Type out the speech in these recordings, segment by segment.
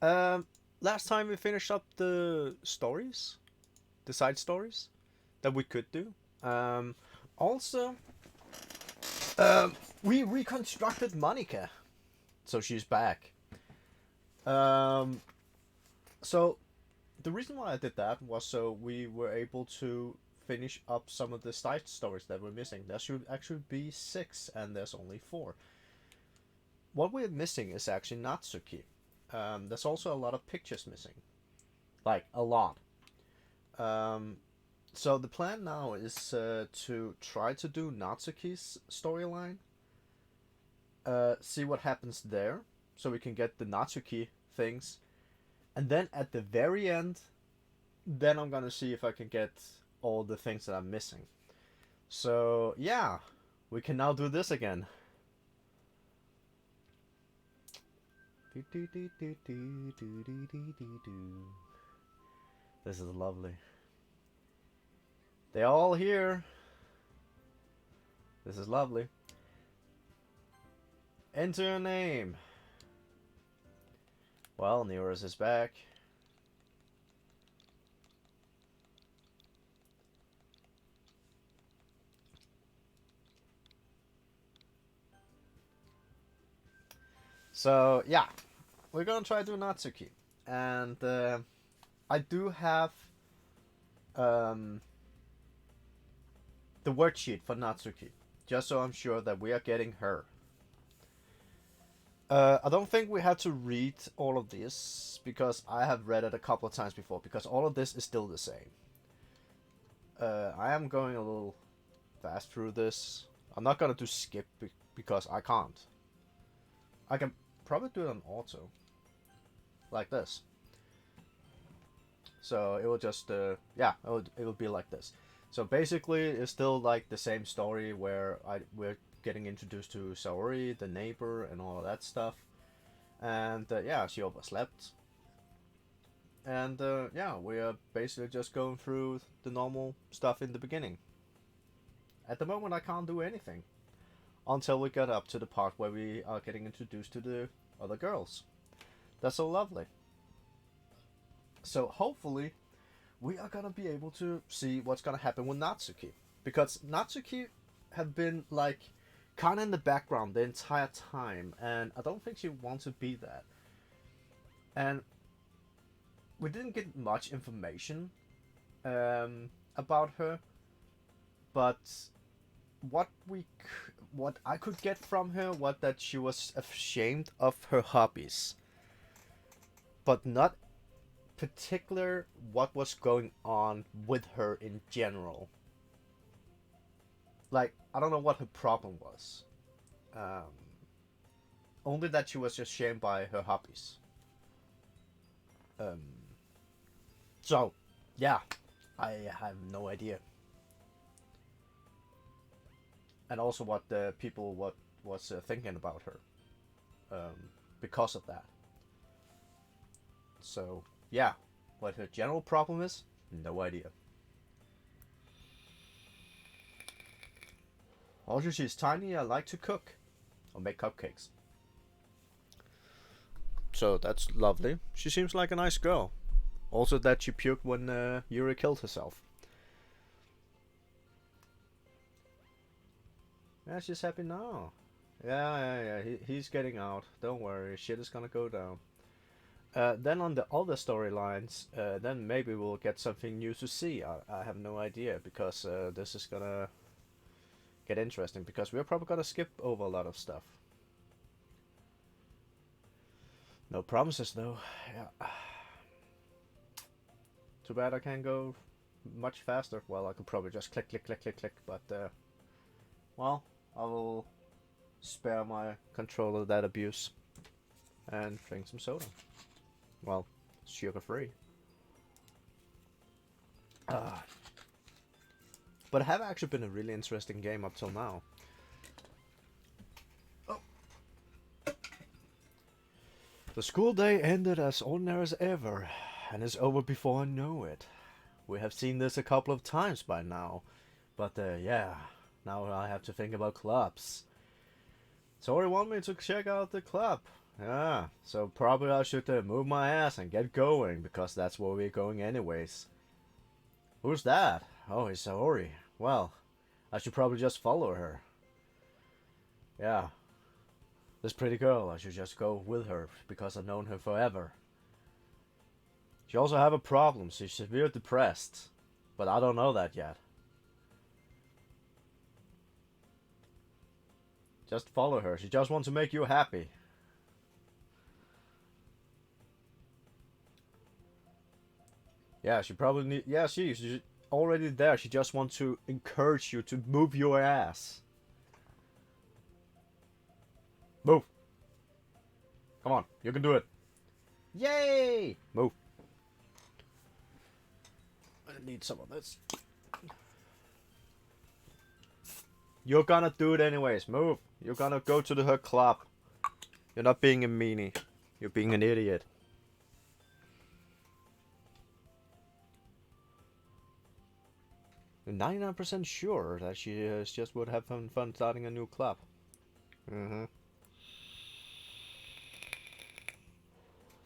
Um, Last time we finished up the stories, the side stories that we could do. Um, Also, we reconstructed Monica, so she's back. Um, so the reason why I did that was so we were able to finish up some of the side stories that were missing. There should actually be six, and there's only four. What we're missing is actually Natsuki. There's also a lot of pictures missing, like a lot. Um, so the plan now is to try to do Natsuki's storyline, see what happens there, so we can get the Natsuki things, and then at the very end, then I'm gonna see if I can get all the things that I'm missing. So yeah, we can now do this again. This is lovely. They're all here. This is lovely. Enter your name. Well, Neurus is back. So yeah, we're gonna try to do Natsuki, and I do have um, the worksheet for Natsuki, just so I'm sure that we are getting her. I don't think we have to read all of this because I have read it a couple of times before. Because all of this is still the same. I am going a little fast through this. I'm not gonna do skip because I can't. I can probably do it on auto, like this. So it will just yeah, it will be like this. So basically, it's still like the same story where we're getting introduced to Saori, the neighbor, and all of that stuff. And yeah, she overslept. And yeah, we are basically just going through the normal stuff in the beginning. At the moment, I can't do anything until we get up to the part where we are getting introduced to the other girls. That's so lovely. So hopefully, we are gonna be able to see what's gonna happen with Natsuki, because Natsuki have been like kind of in the background the entire time, and I don't think she wants to be that. And we didn't get much information about her, but what I could get from her was that she was ashamed of her hobbies, but not particular what was going on with her in general. Like, I don't know what her problem was. Um, Only that she was just shamed by her hobbies. Um, so, yeah, I have no idea. And also what the people what was thinking about her because of that. So, yeah, what her general problem is, no idea. Also, she's tiny. I like to cook or make cupcakes. So that's lovely. She seems like a nice girl. Also, that she puked when Yuri killed herself. Yeah, she's happy now. Yeah. He's getting out. Don't worry, shit is gonna go down. Then on the other storylines, then maybe we'll get something new to see. I have no idea because this is gonna get interesting because we're probably gonna skip over a lot of stuff. No promises though. Yeah. Too bad I can't go much faster. Well, I could probably just click, but well, I will spare my controller that abuse and drink some soda. Well, sugar free. Uh, but it have actually been a really interesting game up till now. Oh. The school day ended as ordinary as ever, and is over before I know it. We have seen this a couple of times by now, but yeah, now I have to think about clubs. Tori want me to check out the club. Yeah, so probably I should move my ass and get going, because that's where we're going anyways. Who's that? Oh, it's Saori. Well, I should probably just follow her. Yeah, this pretty girl, I should just go with her, because I've known her forever. She also have a problem, she's severe depressed. But I don't know that yet. Just follow her, she just wants to make you happy. Yeah, she probably need. Yeah, she's already there. She just wants to encourage you to move your ass. Move. Come on, you can do it. Yay! Move. I need some of this. You're gonna do it anyways. Move. You're gonna go to her club. You're not being a meanie. You're being an idiot. I'm 99% sure that she just would have fun starting a new club. Mm-hmm.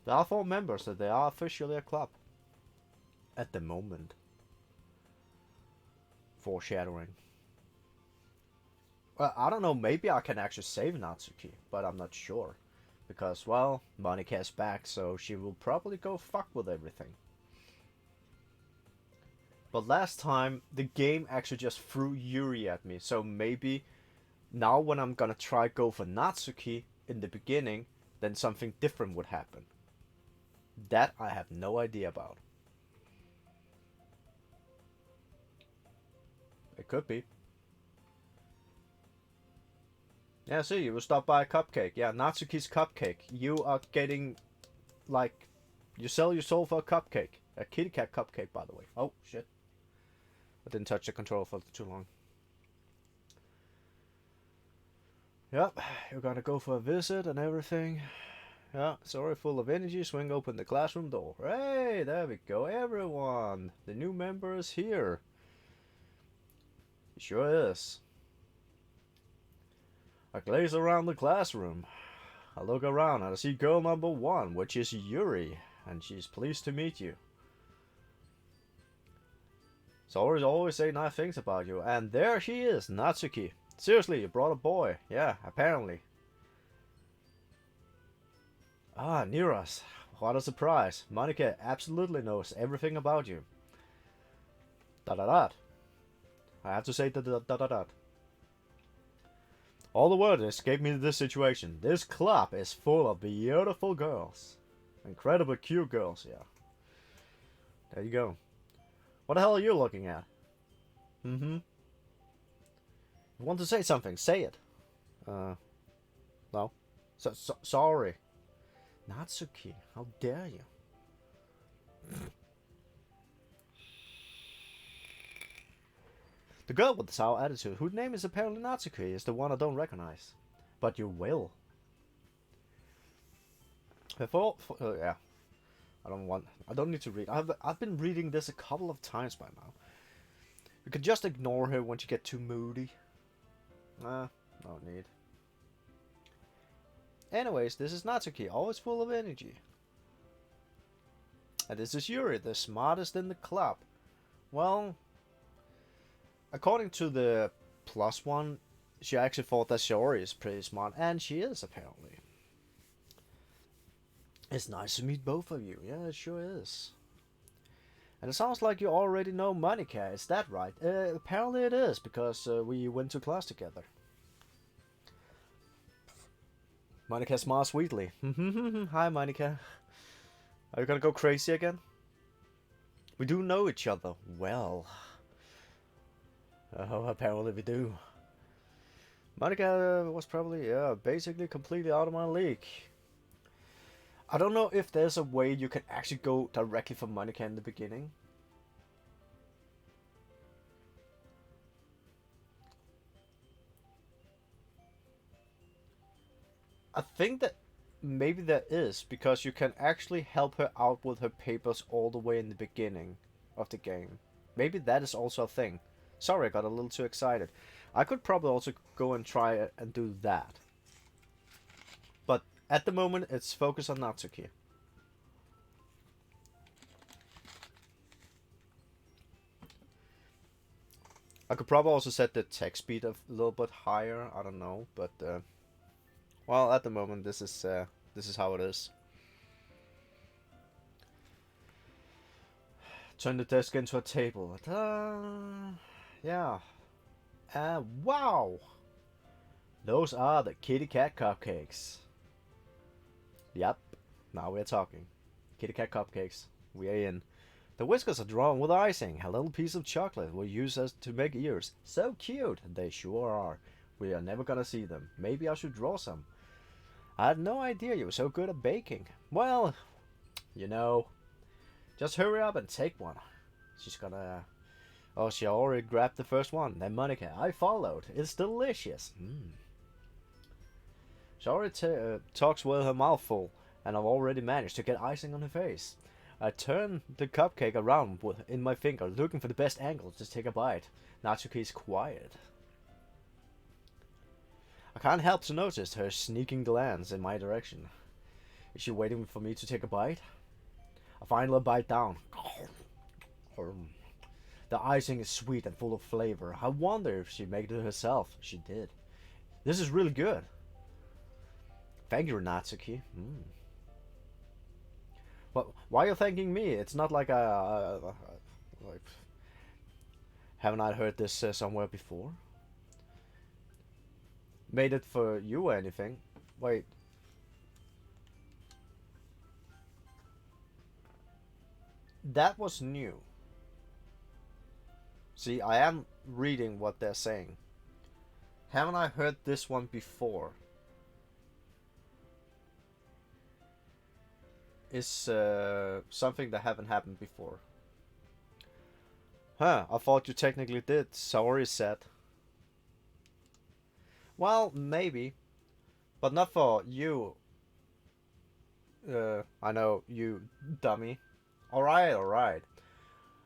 There are 4 members, so they are officially a club. At the moment. Foreshadowing. Well, I don't know, maybe I can actually save Natsuki, but I'm not sure. Because, well, Monika's back, so she will probably go fuck with everything. But last time, the game actually just threw Yuri at me, so maybe now when I'm gonna try go for Natsuki in the beginning, then something different would happen. That I have no idea about. It could be. Yeah, see, you will stop by a cupcake. Yeah, Natsuki's cupcake. You are getting, like, you sell your soul for a cupcake. A kitty cat cupcake, by the way. Oh, shit. I didn't touch the controller for too long. Yep, you're gonna go for a visit and everything. Yeah, sorry, full of energy. Swing open the classroom door. Hey, there we go, everyone. The new member is here. He sure is. I glaze around the classroom. I look around and I see girl number 1, which is Yuri, and she's pleased to meet you. Saori always say nice things about you, and there she is, Natsuki. Seriously, you brought a boy. Yeah, apparently. Ah, near us. What a surprise. Monika absolutely knows everything about you. Da-da-da. I have to say da-da-da-da. All the world escaped me this situation. This club is full of beautiful girls. Incredibly cute girls, yeah. There you go. What the hell are you looking at? Mm-hmm. You want to say something? Say it. No. Sorry. Natsuki, how dare you? The girl with the sour attitude, whose name is apparently Natsuki, is the one I don't recognize. But you will. Yeah. I don't need to read. I've been reading this a couple of times by now. You can just ignore her when you get too moody. No need. Anyways, this is Natsuki, always full of energy. And this is Yuri, the smartest in the club. Well, according to the +1, she actually thought that Shiori is pretty smart, and she is, apparently. It's nice to meet both of you. Yeah, it sure is. And it sounds like you already know Monika, is that right? Apparently it is, because we went to class together. Monika smiles sweetly. Hi, Monika. Are you gonna go crazy again? We do know each other well. Oh, apparently we do. Monika was probably, basically completely out of my league. I don't know if there's a way you can actually go directly for Monika in the beginning. I think that maybe there is, because you can actually help her out with her papers all the way in the beginning of the game. Maybe that is also a thing. Sorry, I got a little too excited. I could probably also go and try it and do that. But At the moment, it's focused on Natsuki. I could probably also set the text speed a little bit higher. I don't know, but well, at the moment, this is how it is. Turn the desk into a table. Yeah. Wow! Those are the kitty cat cupcakes. Yep. Now we're talking. Kitty cat cupcakes. We are in. The whiskers are drawn with icing. A little piece of chocolate we use as to make ears. So cute. They sure are. We are never gonna see them. Maybe I should draw some. I had no idea you were so good at baking. Well, you know, just hurry up and take one. She's gonna. Oh, she already grabbed the first one. Then Monica, I followed. It's delicious. She already talks with her mouth full, and I've already managed to get icing on her face. I turn the cupcake around in my finger, looking for the best angle to take a bite. Natsuki is quiet. I can't help to notice her sneaking glance in my direction. Is she waiting for me to take a bite? I finally bite down. The icing is sweet and full of flavor. I wonder if she made it herself. She did. This is really good. Thank you, Natsuki. Well, why are you thanking me? It's not like like, haven't I heard this somewhere before? Made it for you or anything? Wait. That was new. See, I am reading what they're saying. Haven't I heard this one before? Is something that haven't happened before. Huh, I thought you technically did. Sorry, said. Well, maybe. But not for you. I know, you dummy. Alright, alright.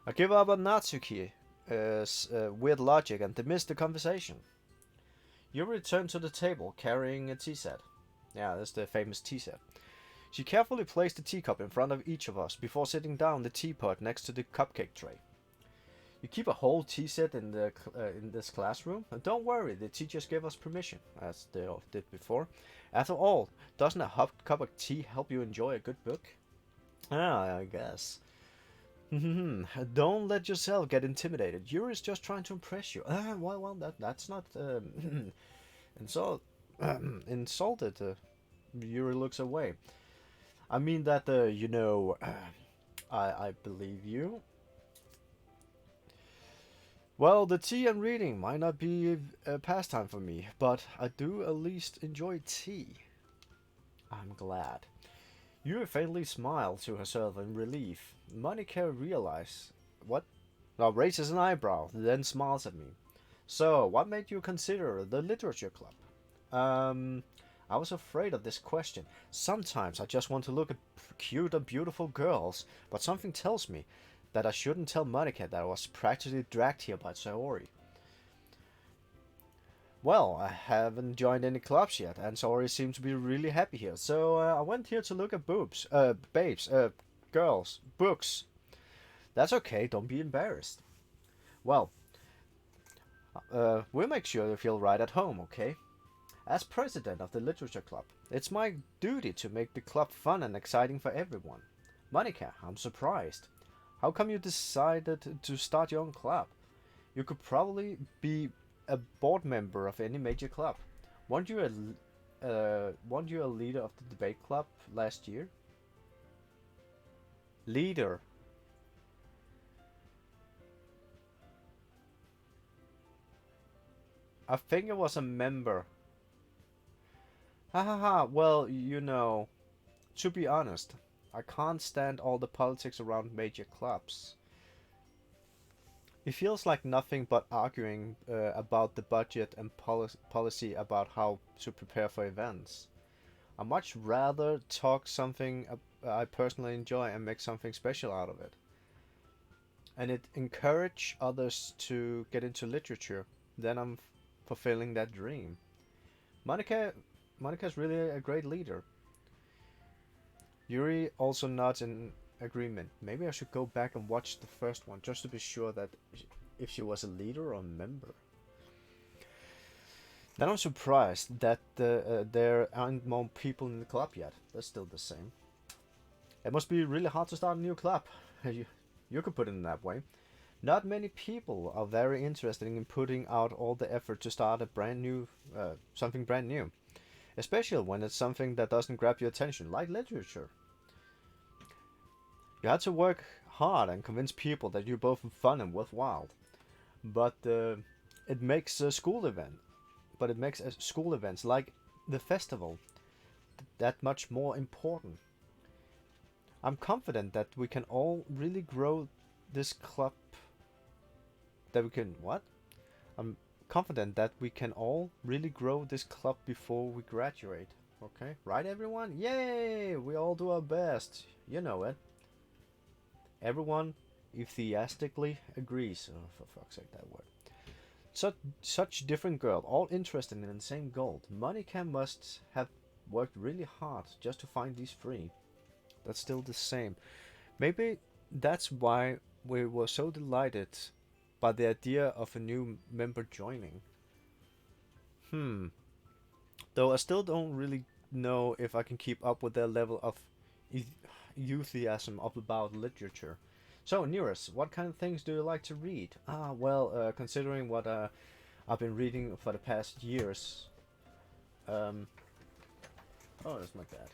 I give up on Natsuki. Weird logic and dismiss the conversation. You return to the table carrying a tea set. Yeah, that's the famous tea set. She carefully placed the teacup in front of each of us before sitting down the teapot next to the cupcake tray. You keep a whole tea set in this classroom? And don't worry, the teachers gave us permission, as they did before. After all, doesn't a hot cup of tea help you enjoy a good book? Ah, I guess. Don't let yourself get intimidated. Yuri is just trying to impress you. Well, that's not insult insulted. Yuri looks away. I mean that you know, I believe you. Well, the tea and reading might not be a pastime for me, but I do at least enjoy tea. I'm glad. Yuri faintly smiled to herself in relief. Monica realizes what? Now raises an eyebrow, then smiles at me. So, what made you consider the literature club? I was afraid of this question. Sometimes I just want to look at cute and beautiful girls, but something tells me that I shouldn't tell Monica that I was practically dragged here by Saori. Well, I haven't joined any clubs yet, and Saori seems to be really happy here, so I went here to look at babes, girls, books. That's okay, don't be embarrassed. Well, we'll make sure you feel right at home, okay? As president of the literature club, it's my duty to make the club fun and exciting for everyone. Monica, I'm surprised. How come you decided to start your own club? You could probably be a board member of any major club. Weren't you a leader of the debate club last year? Leader. I think I was a member. Ha ha ha, well, you know, to be honest, I can't stand all the politics around major clubs. It feels like nothing but arguing about the budget and policy about how to prepare for events. I much rather talk something I personally enjoy and make something special out of it. And it encourage others to get into literature. Then I'm fulfilling that dream. Monica, Monica's really a great leader. Yuri also nods in agreement. Maybe I should go back and watch the first one just to be sure that if she was a leader or a member. Then I'm surprised that there aren't more people in the club yet. They're still the same. It must be really hard to start a new club. You could put it in that way. Not many people are very interested in putting out all the effort to start a brand new, something brand new. Especially when it's something that doesn't grab your attention, like literature. You had to work hard and convince people that you're both fun and worthwhile. But it makes a school event. But it makes school events like the festival that much more important. I'm confident that we can all really grow this club. That we can what? I'm confident that we can all really grow this club before we graduate. Okay, right, everyone? Yay! We all do our best. You know it. Everyone enthusiastically agrees. Oh, for fuck's sake, that word. Such different girls, all interested in the same goal. Monica must have worked really hard just to find these three. That's still the same. Maybe that's why we were so delighted by the idea of a new member joining. Though I still don't really know if I can keep up with their level of enthusiasm about literature. So, Nearest, what kind of things do you like to read? Considering what I've been reading for the past years. Um, oh, that's my bad.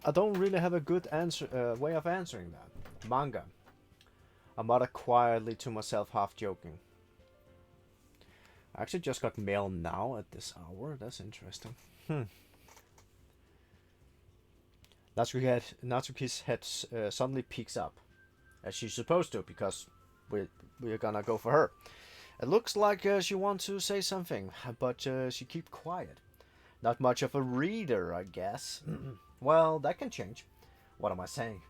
I don't really have a good way of answering that. Manga. I muttered quietly to myself, half joking. I actually just got mail now at this hour. That's interesting. Natsuki's head suddenly peeks up, as she's supposed to, because we're gonna go for her. It looks like she wants to say something, but she keeps quiet. Not much of a reader, I guess. Well, that can change. What am I saying?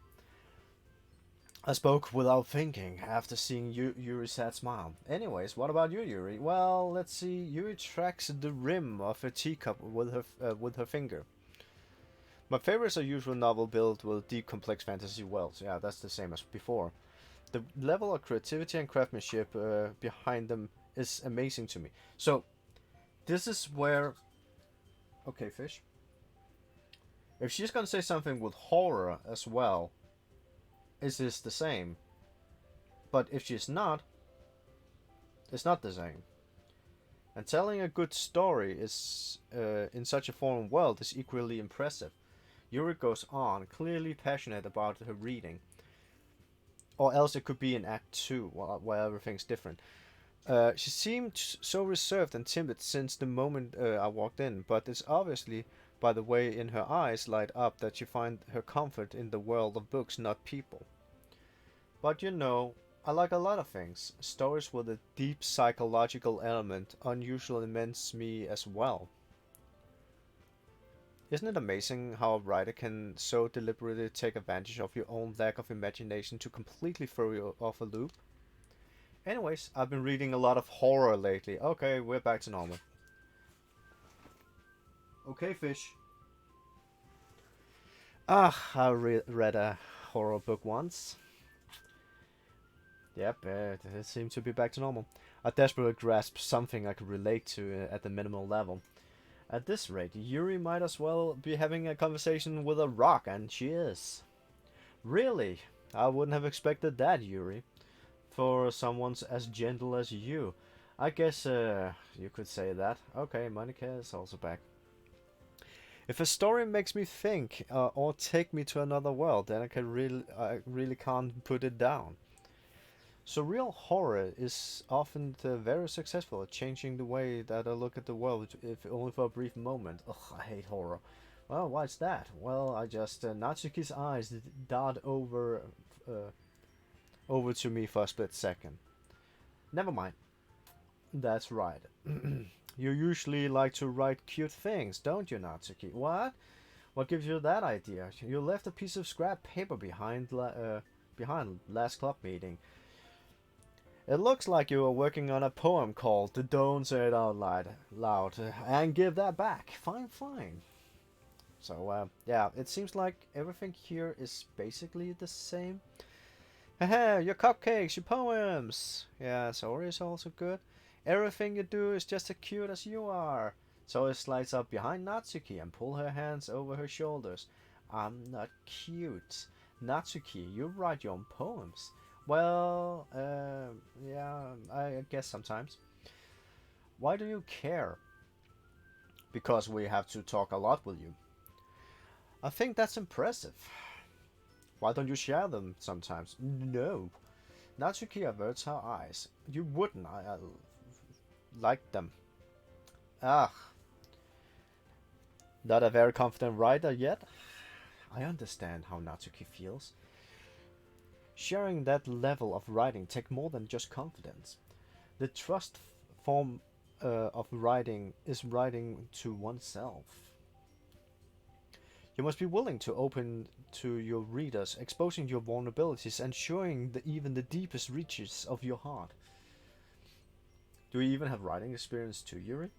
I spoke without thinking, after seeing Yuri's sad smile. Anyways, what about you, Yuri? Well, let's see. Yuri tracks the rim of a teacup with her finger. My favorites are usually novel built with deep, complex fantasy worlds. Yeah, that's the same as before. The level of creativity and craftsmanship behind them is amazing to me. So, this is where... Okay, Fish. If she's gonna say something with horror as well, is this the same? But if she's not, it's not the same. And telling a good story is in such a foreign world is equally impressive. Yuri goes on, clearly passionate about her reading. Or else it could be in Act 2, where everything's different. She seemed so reserved and timid since the moment I walked in, but it's obviously by the way in her eyes light up that she finds her comfort in the world of books, not people. But you know, I like a lot of things. Stories with a deep psychological element unusually immense me as well. Isn't it amazing how a writer can so deliberately take advantage of your own lack of imagination to completely throw you off a loop? Anyways, I've been reading a lot of horror lately. Okay, we're back to normal. Okay, Fish. I read a horror book once. Yep, it seemed to be back to normal. I desperately grasped something I could relate to at the minimal level. At this rate, Yuri might as well be having a conversation with a rock, and she is. Really? I wouldn't have expected that, Yuri. For someone as gentle as you. I guess you could say that. Okay, Monica is also back. If a story makes me think or take me to another world, then I really can't put it down. So real horror is often very successful at changing the way that I look at the world, if only for a brief moment. Ugh, I hate horror. Well, why's that? Well, I just Natsuki's eyes dart over to me for a split second. Never mind. That's right. You usually like to write cute things, don't you, Natsuki? What? What gives you that idea? You left a piece of scrap paper behind last club meeting. It looks like you were working on a poem called Don't Say It Out Loud and give that back. Fine, fine. So yeah, it seems like everything here is basically the same. Haha, your cupcakes, your poems. Yeah, Saori is also good. Everything you do is just as cute as you are. Saori slides up behind Natsuki and pull her hands over her shoulders. I'm not cute. Natsuki, you write your own poems. Well, yeah, I guess sometimes. Why do you care? Because we have to talk a lot with you. I think that's impressive. Why don't you share them sometimes? No. Natsuki averts her eyes. You wouldn't. I like them. Ah, not a very confident writer yet. I understand how Natsuki feels. Sharing that level of writing takes more than just confidence. The trust form of writing is writing to oneself. You must be willing to open to your readers, exposing your vulnerabilities and showing even the deepest reaches of your heart. Do you even have writing experience too, Yuri?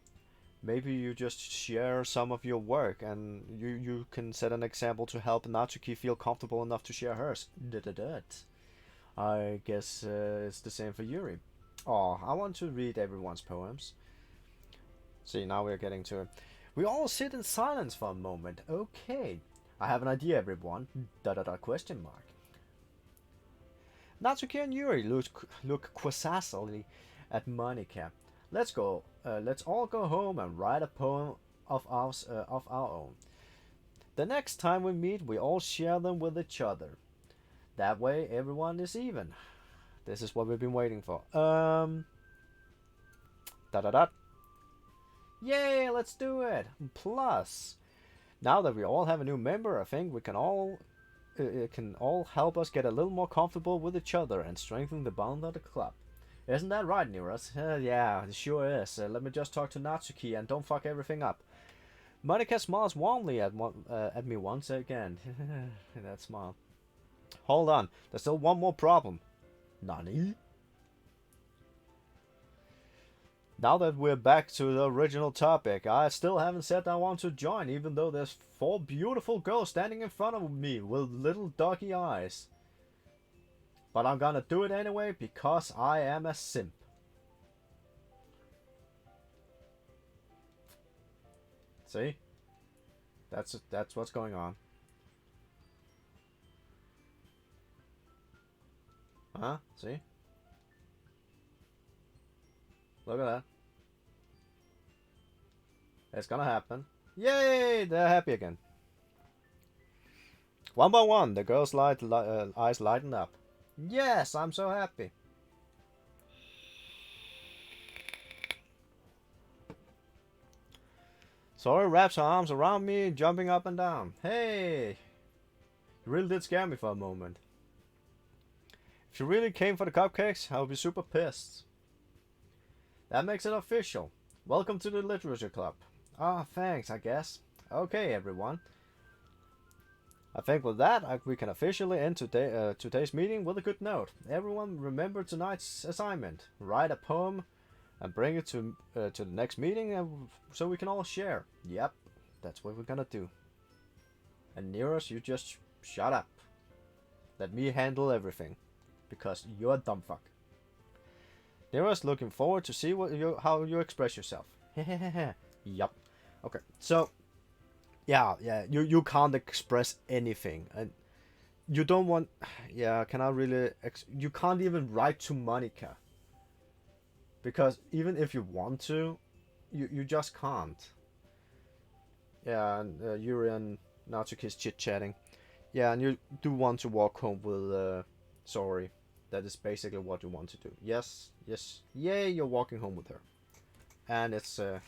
Maybe you just share some of your work and you can set an example to help Natsuki feel comfortable enough to share hers. I guess it's the same for Yuri. Oh, I want to read everyone's poems. See, now we're getting to it. We all sit in silence for a moment. Okay. I have an idea, everyone. Question mark. Natsuki and Yuri look quizzically at Monica. Let's go. Let's all go home and write a poem of our own. The next time we meet, we all share them with each other. That way, everyone is even. This is what we've been waiting for. Da da da. Yay! Let's do it. Plus, now that we all have a new member, I think we can all it can all help us get a little more comfortable with each other and strengthen the bond of the club. Isn't that right, Neros? Yeah, it sure is. Let me just talk to Natsuki and don't fuck everything up. Monica smiles warmly at me once again. That smile. Hold on, there's still one more problem. Nani? Now that we're back to the original topic, I still haven't said I want to join, even though there's 4 beautiful girls standing in front of me with little doggy eyes. But I'm gonna do it anyway because I am a simp. See? That's what's going on. Huh? See? Look at that. It's gonna happen. Yay! They're happy again. One by one, the girls' eyes lighten up. Yes, I'm so happy. Sora wraps her arms around me, jumping up and down. Hey! You really did scare me for a moment. If you really came for the cupcakes, I would be super pissed. That makes it official. Welcome to the Literature Club. Ah, thanks, I guess. Okay, everyone. I think with that, we can officially end today's meeting with a good note. Everyone remember tonight's assignment. Write a poem and bring it to the next meeting so we can all share. Yep, that's what we're gonna do. And Neros, you just shut up. Let me handle everything. Because you're a dumb fuck. Nero's looking forward to see how you express yourself. Yup. Okay, so yeah, you can't express anything, and you don't want. Yeah, can I really? You can't even write to Monica. Because even if you want to, you just can't. Yeah, and Yuri and Natsuki's chit chatting. Yeah, and you do want to walk home with Sorry. That is basically what you want to do. Yes, yay, you're walking home with her. And it's, I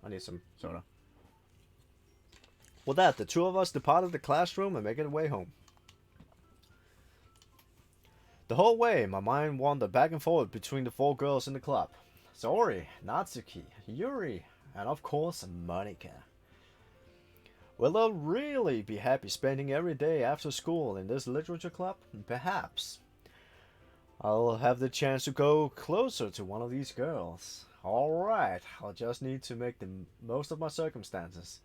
need some soda. With that, the two of us departed the classroom and make our way home. The whole way, my mind wandered back and forth between the 4 girls in the club. Saori, Natsuki, Yuri, and of course, Monica. Will they really be happy spending every day after school in this literature club? Perhaps. I'll have the chance to go closer to one of these girls. Alright, I'll just need to make the most of my circumstances.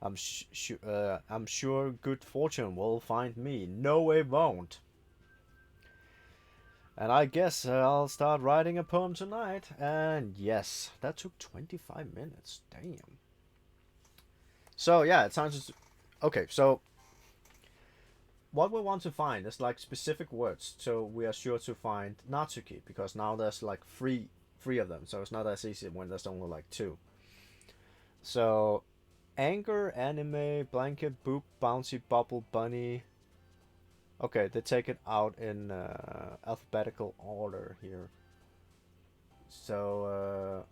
I'm sure good fortune will find me. No, it won't. And I guess I'll start writing a poem tonight. And yes, that took 25 minutes. Damn. So yeah, it sounds. Okay, so what we want to find is like specific words. So we are sure to find Natsuki because now there's like three of them. So it's not as easy when there's only like two. So anger, anime, blanket, boop, bouncy, bubble, bunny. Okay, they take it out in alphabetical order here. So,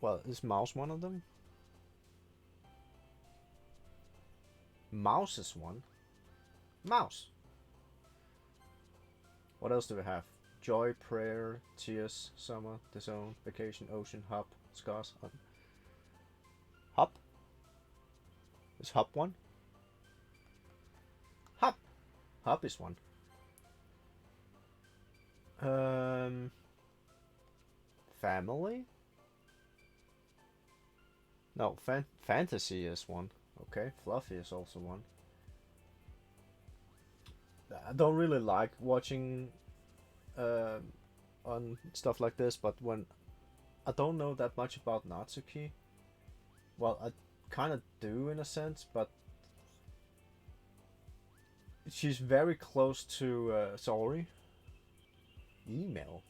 well, is mouse one of them? Mouse is one. Mouse. What else do we have? Joy, prayer, tears, summer, disown, vacation, ocean, hop, scars. Hop? Is hop one? Hop. Hop is one. Um, family? No, fantasy is one. Okay, fluffy is also one. I don't really like watching uh, on stuff like this, but when I don't know that much about Natsuki, well, I kind of do in a sense, but she's very close to Saori. Email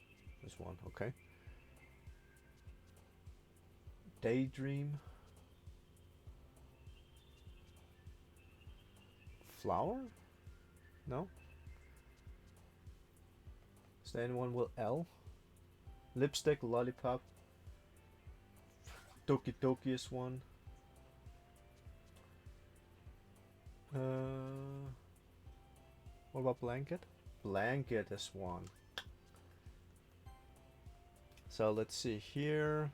is one, okay. Daydream. Flower? No? Is there anyone with L? Lipstick, lollipop. Doki Doki is one. What about blanket? Blanket is one. So let's see here.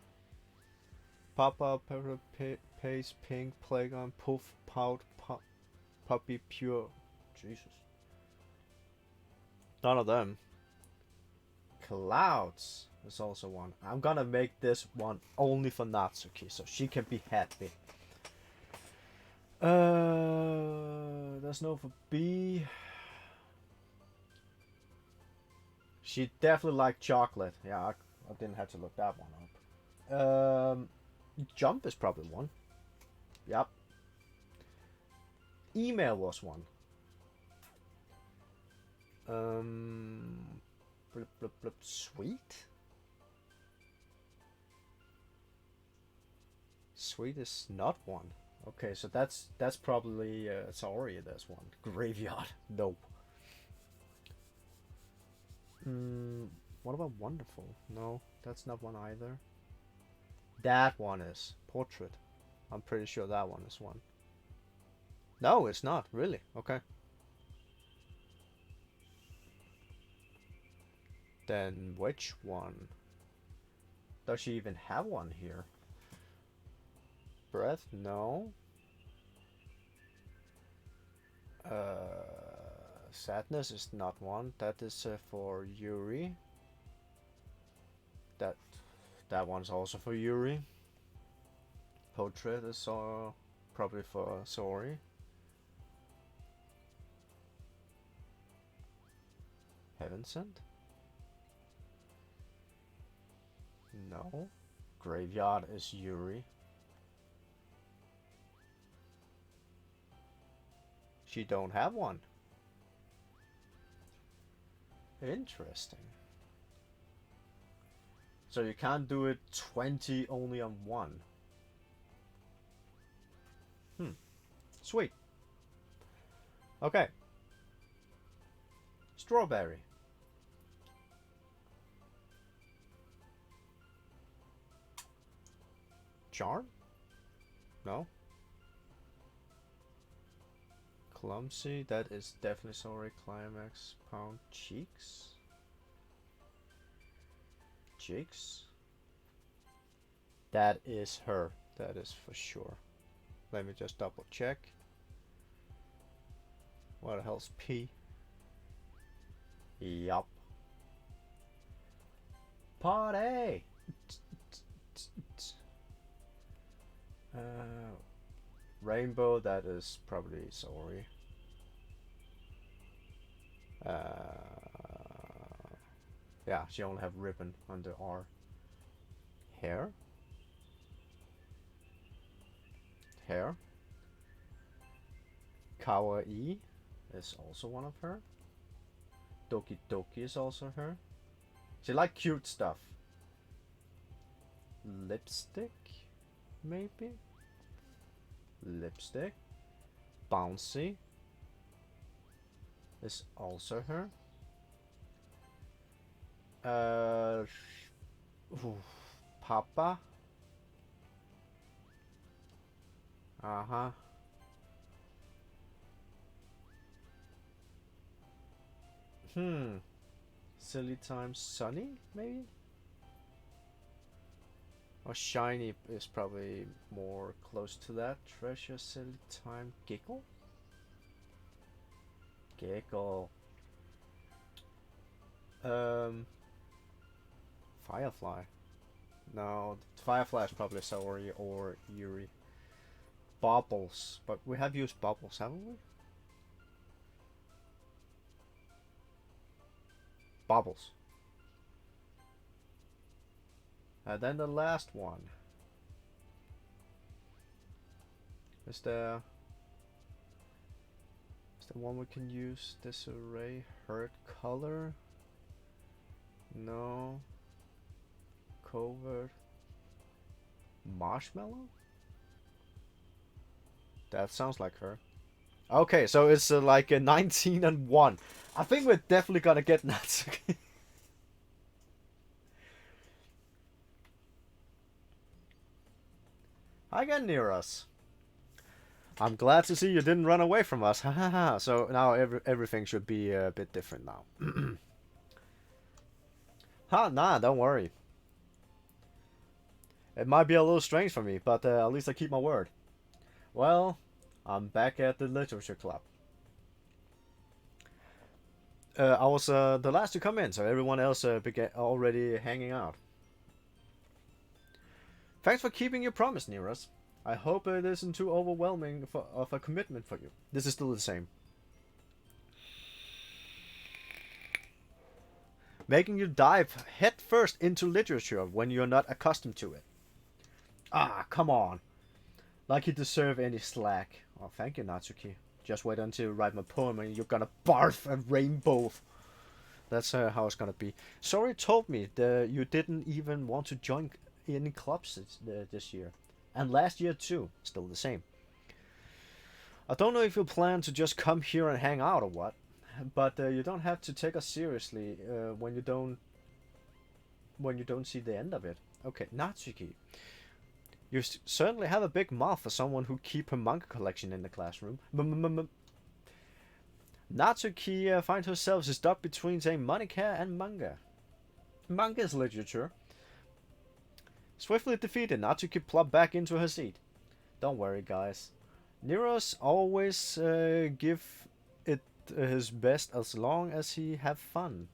Papa, pepper, paste, pink, playground, poof, pout, puppy, pure. Jesus. None of them. Clouds is also one. I'm gonna make this one only for Natsuki, so she can be happy. There's no for B. She definitely liked chocolate. Yeah, I didn't have to look that one up. Jump is probably one. Yep. Email was one. Blip, blip, blip. Sweet? Sweet is not one. Okay, so that's probably sorry. There's one. Graveyard. Nope. What about wonderful? No, that's not one either. That one is portrait. I'm pretty sure that one is one. No, it's not really. Okay. Then which one? Does she even have one here? Breath? No. Sadness is not one. That is for Yuri. That one's also for Yuri. Portrait is probably for Sori. Heaven Sent? No. Graveyard is Yuri. She don't have one. Interesting. So you can't do it 20 only on one. Sweet. Okay. Strawberry. Charm? No. Clumsy, that is definitely sorry. Climax, pound, cheeks. Cheeks. That is her. That is for sure. Let me just double check. What the hell's P? Yup. Party! Rainbow, that is probably Saori. Uh, yeah, she only have ribbon on the R. Hair? Hair? Kawaii is also one of her. Doki Doki is also her. She like cute stuff. Lipstick? Maybe? Lipstick. Bouncy is also her. Papa. Uh-huh. Silly Time Sunny, maybe? Or Shiny is probably more close to that. Treasure Silly Time Giggle? Giggle. Firefly. No, Firefly is probably Saori or Yuri. Bubbles. But we have used Bubbles, haven't we? Bubbles. And then the last one. Is there one we can use? Disarray, hurt color? No. Covert. Marshmallow? That sounds like her. Okay, so it's like a 19 and 1. I think we're definitely gonna get Natsuki. Hi again, near us. I'm glad to see you didn't run away from us. Ha ha ha. So now everything should be a bit different now. Nah, don't worry. It might be a little strange for me, but at least I keep my word. Well, I'm back at the literature club. I was the last to come in, so everyone else began already hanging out. Thanks for keeping your promise, Neras. I hope it isn't too overwhelming of a commitment for you. This is still the same. Making you dive headfirst into literature when you're not accustomed to it. Ah, come on. Like you deserve any slack. Oh, thank you, Natsuki. Just wait until you write my poem and you're gonna barf a rainbow. That's how it's gonna be. Sorry told me that you didn't even want to join any clubs this year. And last year too. Still the same. I don't know if you plan to just come here and hang out or what. But you don't have to take us seriously when you don't see the end of it. Okay, Natsuki. You certainly have a big mouth for someone who keep her manga collection in the classroom. Natsuki finds herself stuck between saying Monica and manga. Manga is literature. Swiftly defeated, Natsuki plopped back into her seat. Don't worry, guys. Nero's always give it his best as long as he have fun.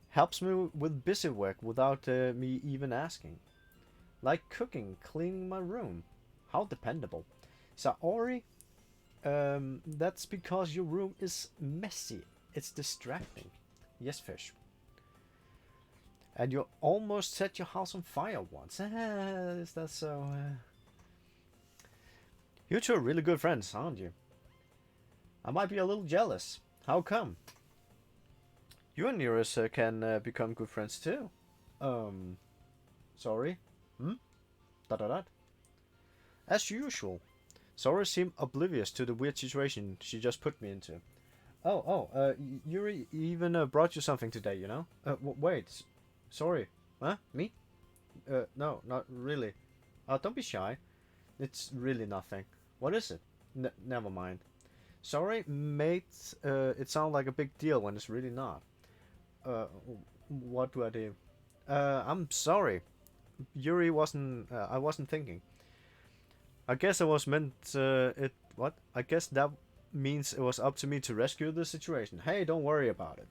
Helps me with busy work without me even asking. Like cooking, cleaning my room. How dependable. Saori, that's because your room is messy. It's distracting. Yes, fish. And you almost set your house on fire once. Is that so? You two are really good friends, aren't you? I might be a little jealous. How come? You and Nearest can become good friends too. Sorry? Da. As usual. Sora seemed oblivious to the weird situation she just put me into. Yuri even brought you something today, you know? Wait. Sorry. Huh? Me? No, not really. Don't be shy. It's really nothing. What is it? Never mind. Sorry made it sound like a big deal when it's really not. What do I do? I'm sorry. Yuri wasn't. I wasn't thinking. I guess I was meant. What? I guess that means it was up to me to rescue the situation. Hey, don't worry about it.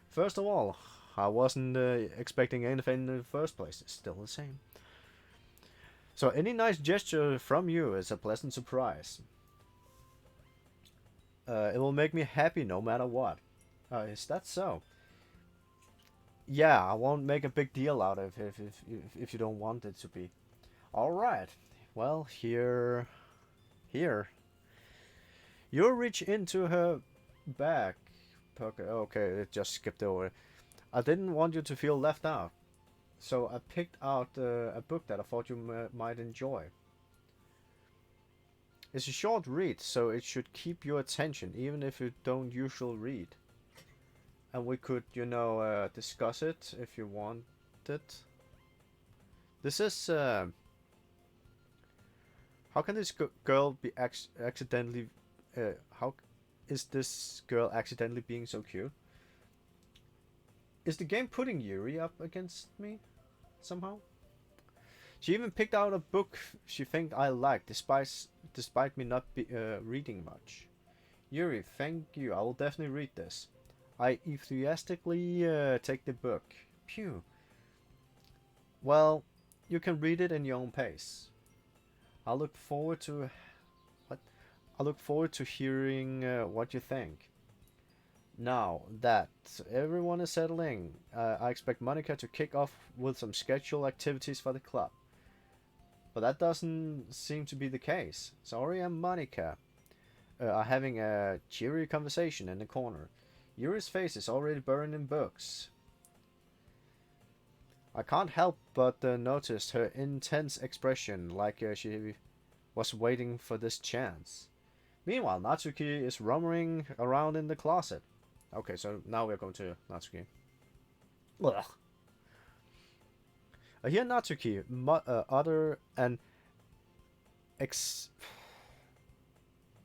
First of all, I wasn't expecting anything in the first place. It's still the same. So any nice gesture from you is a pleasant surprise. It will make me happy no matter what. Is that so? Yeah, I won't make a big deal out of it if you don't want it to be. All right. Well, here. You reach into her back pocket. Okay, it just skipped over. I didn't want you to feel left out, so I picked out a book that I thought you might enjoy. It's a short read, so it should keep your attention, even if you don't usually read. And we could, discuss it if you want it. This is how can this girl be accidentally? How is this girl accidentally being so cute? Is the game putting Yuri up against me somehow? She even picked out a book she thinks I like, despite me not reading much. Yuri, thank you. I will definitely read this. I enthusiastically take the book. Phew. Well, you can read it in your own pace. I look forward to what? I look forward to hearing what you think. Now that everyone is settling, I expect Monica to kick off with some scheduled activities for the club. But that doesn't seem to be the case. Sorry, and Monica are having a cheery conversation in the corner. Yuri's face is already buried in books. I can't help but notice her intense expression, like she was waiting for this chance. Meanwhile, Natsuki is roaming around in the closet. Okay, so now we're going to Natsuki. Ugh. I hear Natsuki utter an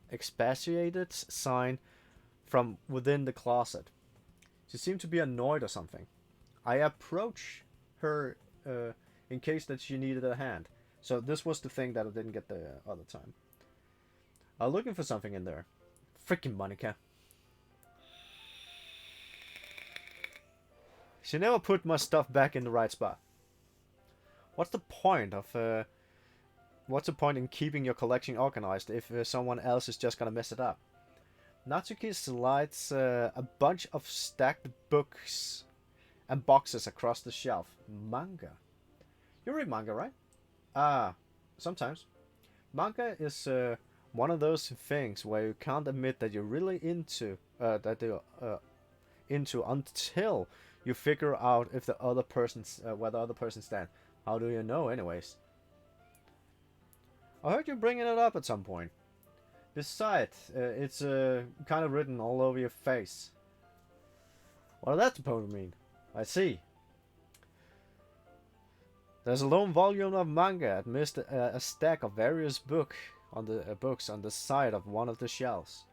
expatiated sign from within the closet. She seemed to be annoyed or something. I approach her in case that she needed a hand. So this was the thing that I didn't get the other time. I was looking for something in there. Freaking Monica. She never put my stuff back in the right spot. What's the point in keeping your collection organized if someone else is just gonna mess it up? Natsuki slides a bunch of stacked books and boxes across the shelf. Manga. You read manga, right? Sometimes. Manga is one of those things where you can't admit that you're really into until you figure out if the other person's where the other person stands. How do you know, anyways? I heard you bringing it up at some point. Besides, it's kind of written all over your face. What does that supposed to mean? I see. There's a lone volume of manga amidst a stack of various books on the side of one of the shelves.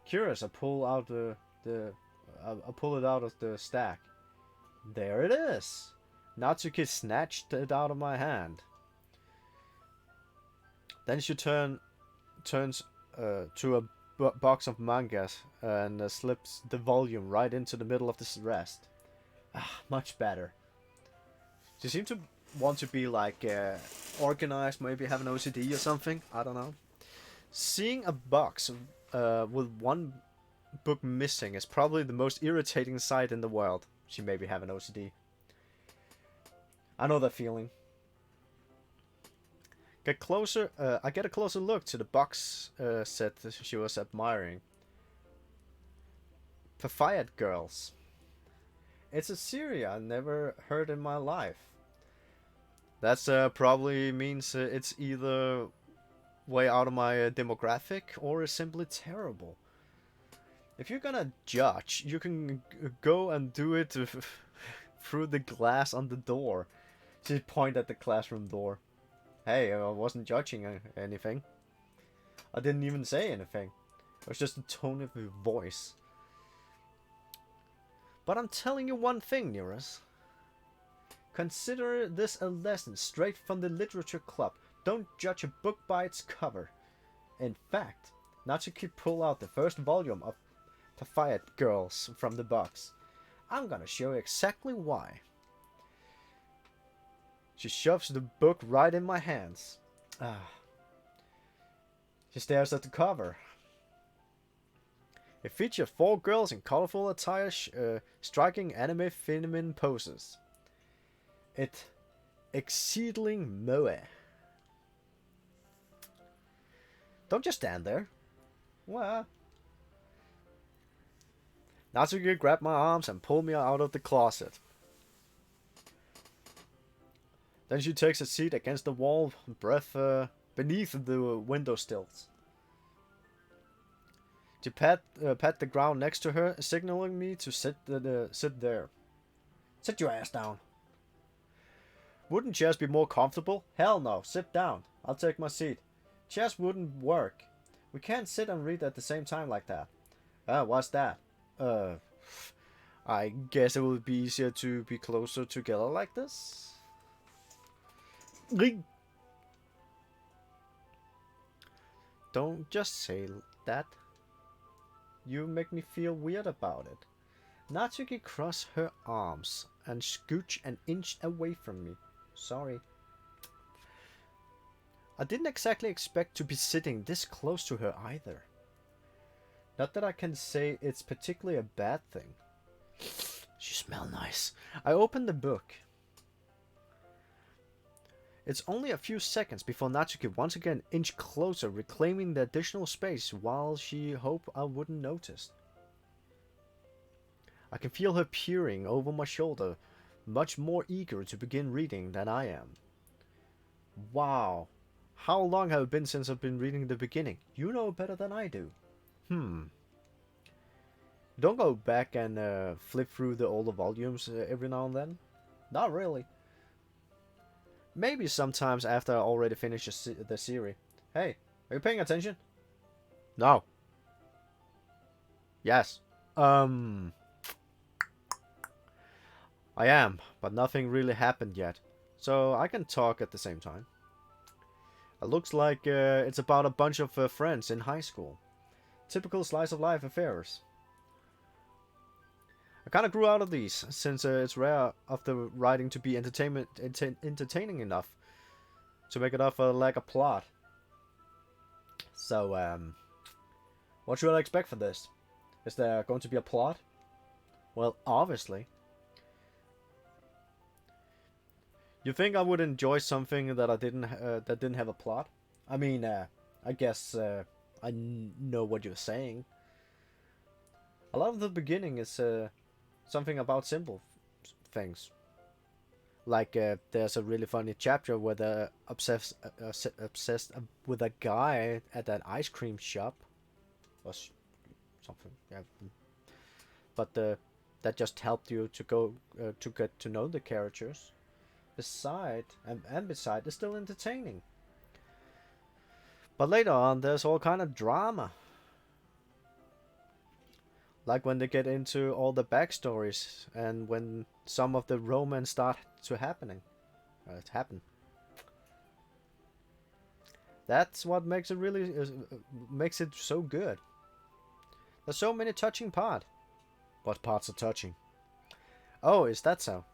Curious, I pull it out of the stack. There it is. Natsuki snatched it out of my hand. Then she turns to a box of mangas and slips the volume right into the middle of the rest. Much better. She seemed to want to be like organized, maybe have an OCD or something. I don't know. Seeing a box with one book missing is probably the most irritating sight in the world. She maybe have an OCD. I know that feeling. I get a closer look to the box set she was admiring. Papayat Girls. It's a series I never heard in my life. That's probably means it's either way out of my demographic or is simply terrible. If you're gonna judge, you can go and do it through the glass on the door. She pointed at the classroom door. Hey, I wasn't judging anything. I didn't even say anything. It was just the tone of your voice. But I'm telling you one thing, Neurus. Consider this a lesson straight from the literature club. Don't judge a book by its cover. In fact, Natsuki pulled out the first volume of Papayat Girls from the box. I'm gonna show you exactly why. She shoves the book right in my hands. She stares at the cover. It featured 4 girls in colorful attire, striking anime feminine poses. It exceedingly moe. Don't just stand there. What? Natsuki grabbed my arms and pulled me out of the closet. Then she takes a seat against the wall, beneath the window sills. She pat the ground next to her, signaling me to sit there. Sit your ass down. Wouldn't chairs be more comfortable? Hell no, sit down. I'll take my seat. Chairs wouldn't work. We can't sit and read at the same time like that. What's that? I guess it would be easier to be closer together like this. Don't just say that. You make me feel weird about it. Natsuki crossed her arms and scooched an inch away from me. Sorry. I didn't exactly expect to be sitting this close to her either. Not that I can say it's particularly a bad thing. She smells nice. I opened the book. It's only a few seconds before Natsuki once again inched closer, reclaiming the additional space while she hoped I wouldn't notice. I can feel her peering over my shoulder, much more eager to begin reading than I am. Wow. How long have it been since I've been reading the beginning? You know better than I do. Don't go back and flip through the older volumes every now and then? Not really. Maybe sometimes after I already finished the series. Hey, are you paying attention? No. Yes. I am, but nothing really happened yet. So I can talk at the same time. It looks like it's about a bunch of friends in high school. Typical slice of life affairs. I kind of grew out of these, since it's rare of the writing to be entertaining enough to make it up for lack of plot. So, what should I expect for this? Is there going to be a plot? Well, obviously. You think I would enjoy something that didn't have a plot? I mean, I guess I know what you're saying. A lot of the beginning is something about simple things. Like there's a really funny chapter where they're obsessed with a guy at an ice cream shop or something. Yeah, but that just helped you to go to get to know the characters. Beside it's still entertaining. But later on, there's all kind of drama. Like when they get into all the backstories and when some of the romance start to happen. That's what makes it really makes it so good. There's so many touching parts. What parts are touching? Oh, is that so?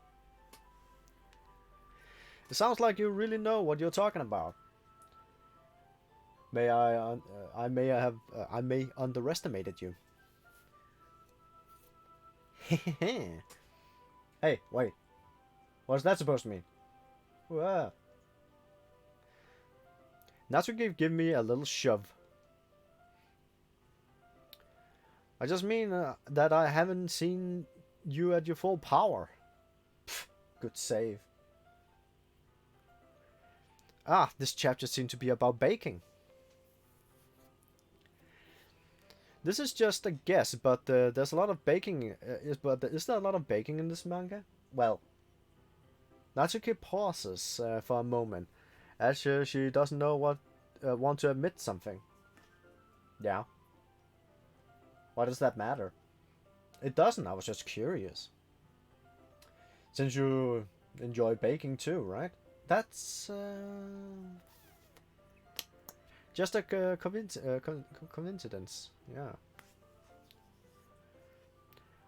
It sounds like you really know what you're talking about. I may underestimated you. Hey, wait. What's that supposed to mean? Whoa. Natsuki give me a little shove. I just mean that I haven't seen you at your full power. Pfft, good save. This chapter seems to be about baking. This is just a guess, but there's a lot of baking. Is there a lot of baking in this manga? Well, Natsuki pauses for a moment, as she doesn't know what want to admit something. Yeah. Why does that matter? It doesn't. I was just curious. Since you enjoy baking too, right? That's just a coincidence. Yeah.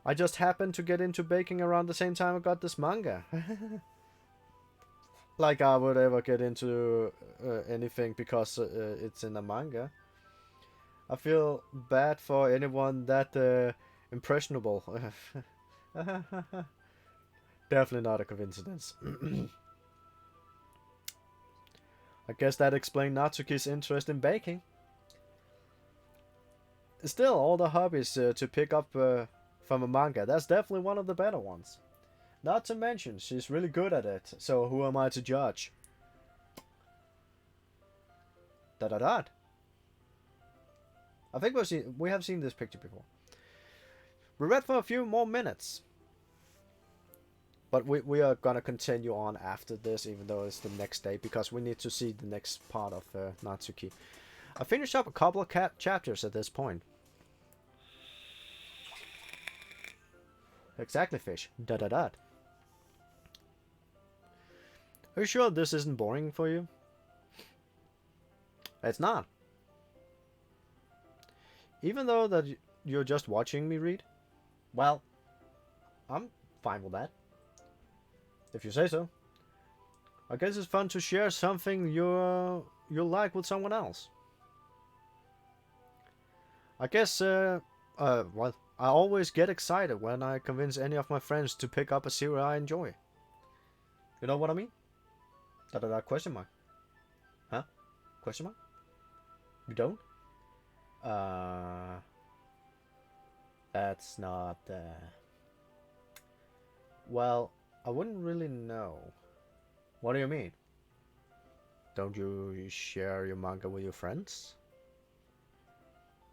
I just happened to get into baking around the same time I got this manga. like I would ever get into anything because it's in a manga. I feel bad for anyone that impressionable. Definitely not a coincidence. I guess that explains Natsuki's interest in baking. Still, all the hobbies to pick up from a manga, that's definitely one of the better ones. Not to mention, she's really good at it, so who am I to judge? Da da da. I think we have seen this picture before. We read for a few more minutes. But we are gonna continue on after this, even though it's the next day, because we need to see the next part of Natsuki. I finished up a couple of chapters at this point. Exactly, fish. Da da da. Are you sure this isn't boring for you? It's not. Even though that you're just watching me read? Well, I'm fine with that. If you say so. I guess it's fun to share something you like with someone else. I guess, well, I always get excited when I convince any of my friends to pick up a series I enjoy. You know what I mean? Da da da, question mark. Huh? Question mark? You don't? That's not, well, I wouldn't really know. What do you mean? Don't you share your manga with your friends?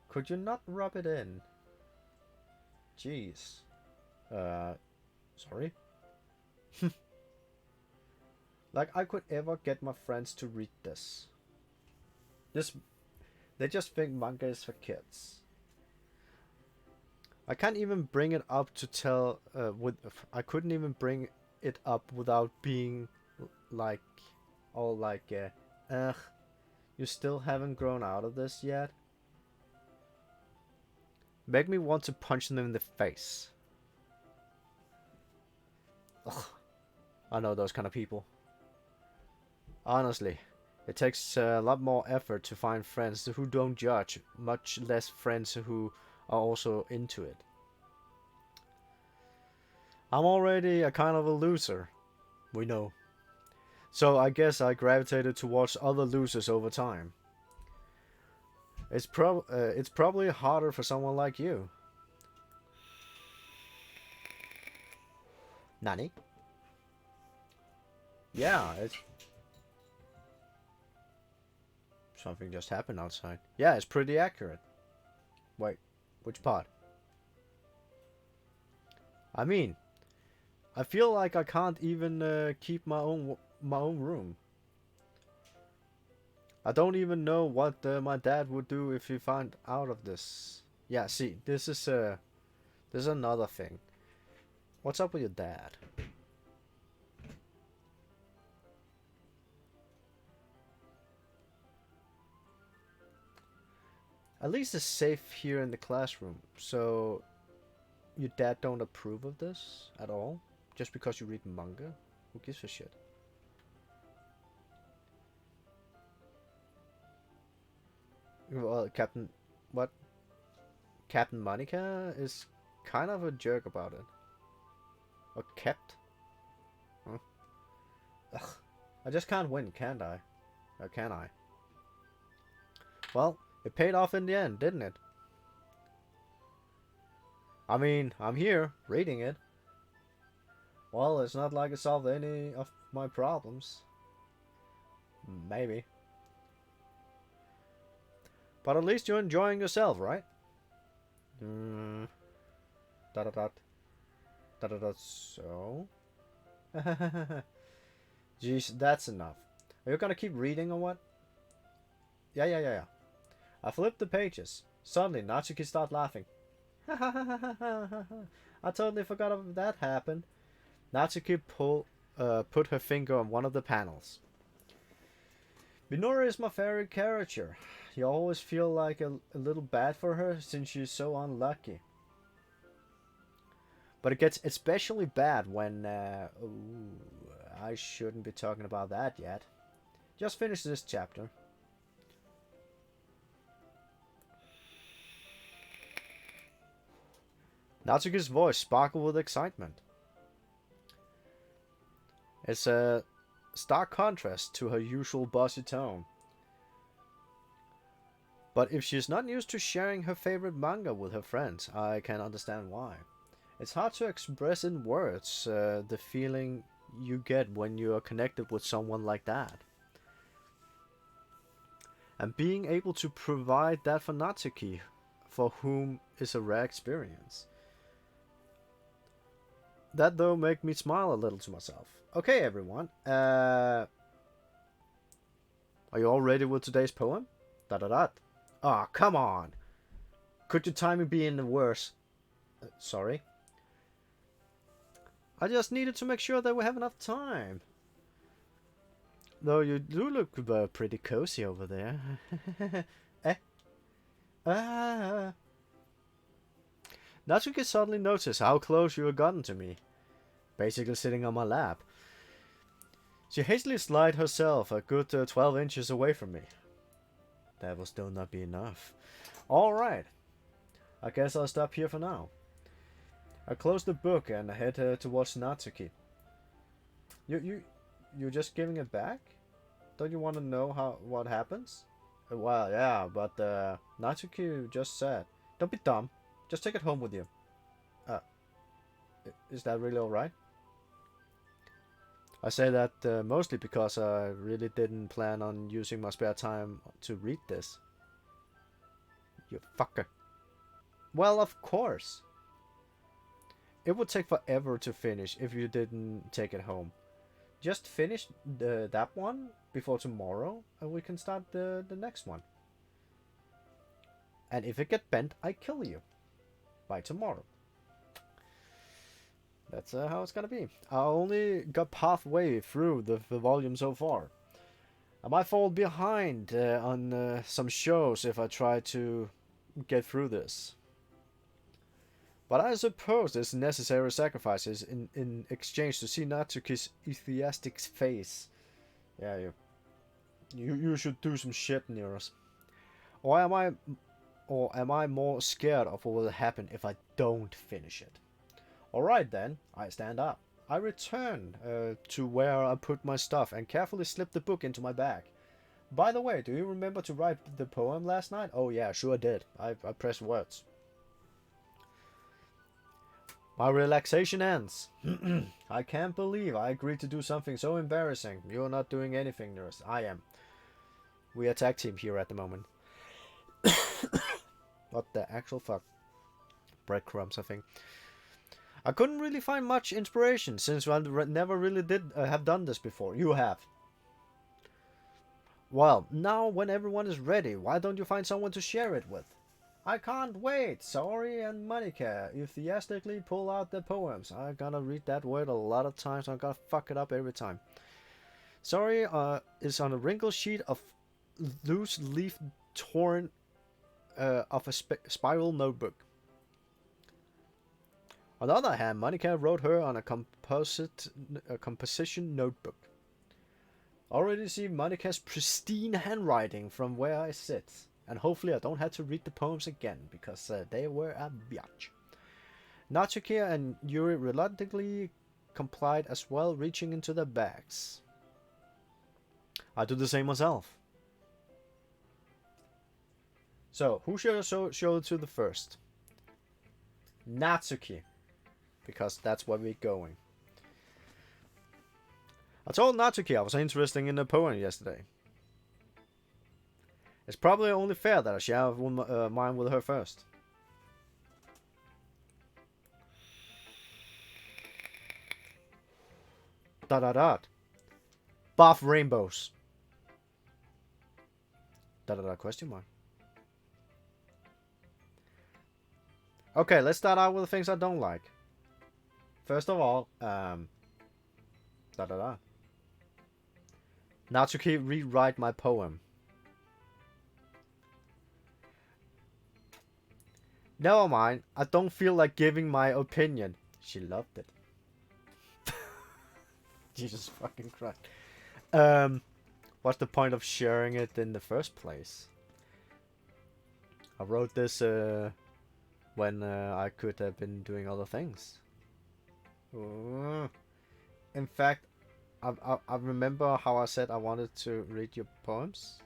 Could you not rub it in? Jeez. Sorry? Like I could ever get my friends to read this. They just think manga is for kids. I can't even bring it up to tell, I couldn't even bring it up without being like, all like, ugh, you still haven't grown out of this yet? Make me want to punch them in the face. Ugh, I know those kind of people. Honestly, it takes a lot more effort to find friends who don't judge, much less friends who are also into it. I'm already a kind of a loser. We know. So I guess I gravitated towards other losers over time. It's probably harder for someone like you. Nani? Yeah, it's... Something just happened outside. Yeah, it's pretty accurate. Wait, which part? I mean, I feel like I can't even keep my own room. I don't even know what my dad would do if he found out of this. Yeah, see, this is another thing. What's up with your dad? At least it's safe here in the classroom, so your dad don't approve of this at all? Just because you read manga? Who gives a shit? Well, what? Captain Monica is kind of a jerk about it. Or kept? Huh? Ugh. I just can't win, can't I? Or can I? Well, it paid off in the end, didn't it? I mean, I'm here, reading it. Well, it's not like it solved any of my problems. Maybe. But at least you're enjoying yourself, right? Da da da. Da da da. So? Jeez, that's enough. Are you gonna keep reading or what? Yeah. I flipped the pages. Suddenly, Natsuki started laughing. I totally forgot that happened. Natsuki put her finger on one of the panels. Minori is my favorite character. You always feel like a little bad for her since she's so unlucky. But it gets especially bad when... ooh, I shouldn't be talking about that yet. Just finish this chapter. Natsuki's voice sparkled with excitement. It's a stark contrast to her usual bossy tone. But if she's not used to sharing her favorite manga with her friends, I can understand why. It's hard to express in words the feeling you get when you are connected with someone like that. And being able to provide that for Natsuki, for whom is a rare experience. That though make me smile a little to myself. Okay everyone, are you all ready with today's poem? Da-da-da. Ah, come on! Could your timing be any worse? Sorry. I just needed to make sure that we have enough time. Though you do look pretty cozy over there. Eh? Ah. Natsuki suddenly noticed how close you had gotten to me. Basically sitting on my lap. She hastily slid herself a good 12 inches away from me. That will still not be enough. Alright. I guess I'll stop here for now. I closed the book and head towards Natsuki. You're just giving it back? Don't you want to know what happens? Well, yeah, but Natsuki just said, don't be dumb. Just take it home with you. Is that really alright? I say that mostly because I really didn't plan on using my spare time to read this. You fucker. Well, of course. It would take forever to finish if you didn't take it home. Just finish that one before tomorrow and we can start the next one. And if it gets bent, I kill you. By tomorrow. That's how it's gonna be. I only got halfway through the volume so far. I might fall behind on some shows if I try to get through this. But I suppose it's necessary sacrifices in exchange to see Natsuki's enthusiastic face. Yeah, you should do some shit near us. Or am I more scared of what will happen if I don't finish it? Alright then, I stand up. I return to where I put my stuff and carefully slip the book into my bag. By the way, do you remember to write the poem last night? Oh yeah, sure did. I pressed words. My relaxation ends. I can't believe I agreed to do something so embarrassing. You're not doing anything, nurse. I am. We are tag team here at the moment. What the actual fuck? Breadcrumbs, I think. I couldn't really find much inspiration since I never really did have done this before. You have. Well, now when everyone is ready, why don't you find someone to share it with? I can't wait. Saori and Monika enthusiastically pull out their poems. I gotta read that word a lot of times. I'm gonna fuck it up every time. Saori is on a wrinkled sheet of loose leaf torn of a spiral notebook. On the other hand, Monika wrote her on a composition notebook. Already see Monika's pristine handwriting from where I sit, and hopefully I don't have to read the poems again, because they were a biatch. Natsuki and Yuri reluctantly complied as well, reaching into their bags. I do the same myself. So, who should I show to the first? Natsuki. Because that's where we're going. I told Natsuki I was interested in the poem yesterday. It's probably only fair that I share mine with her first. Da-da-da. Buff rainbows. Da-da-da question mark. Okay, let's start out with the things I don't like. First of all, da-da-da. Natsuki, rewrite my poem. Never mind, I don't feel like giving my opinion. She loved it. Jesus fucking Christ. What's the point of sharing it in the first place? I wrote this when I could have been doing other things. In fact, I remember how I said I wanted to read your poems.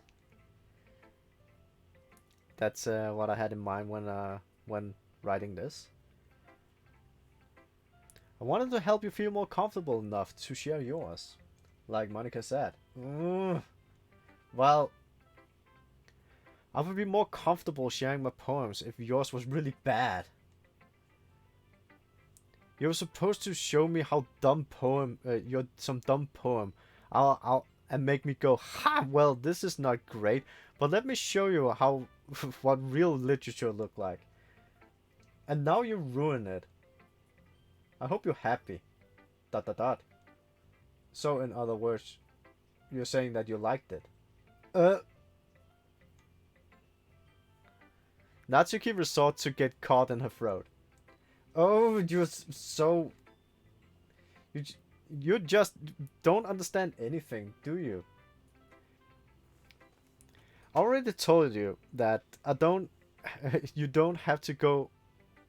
That's what I had in mind when writing this. I wanted to help you feel more comfortable enough to share yours, like Monica said. Well, I would be more comfortable sharing my poems if yours was really bad. You were supposed to show me how dumb poem, some dumb poem, and make me go, ha! Well, this is not great, but let me show you how what real literature look like. And now you ruin it. I hope you're happy. ... So, in other words, you're saying that you liked it. Natsuki resorts to get caught in her throat. Oh, you're so... You just don't understand anything, do you? I already told you that I don't... you don't have to go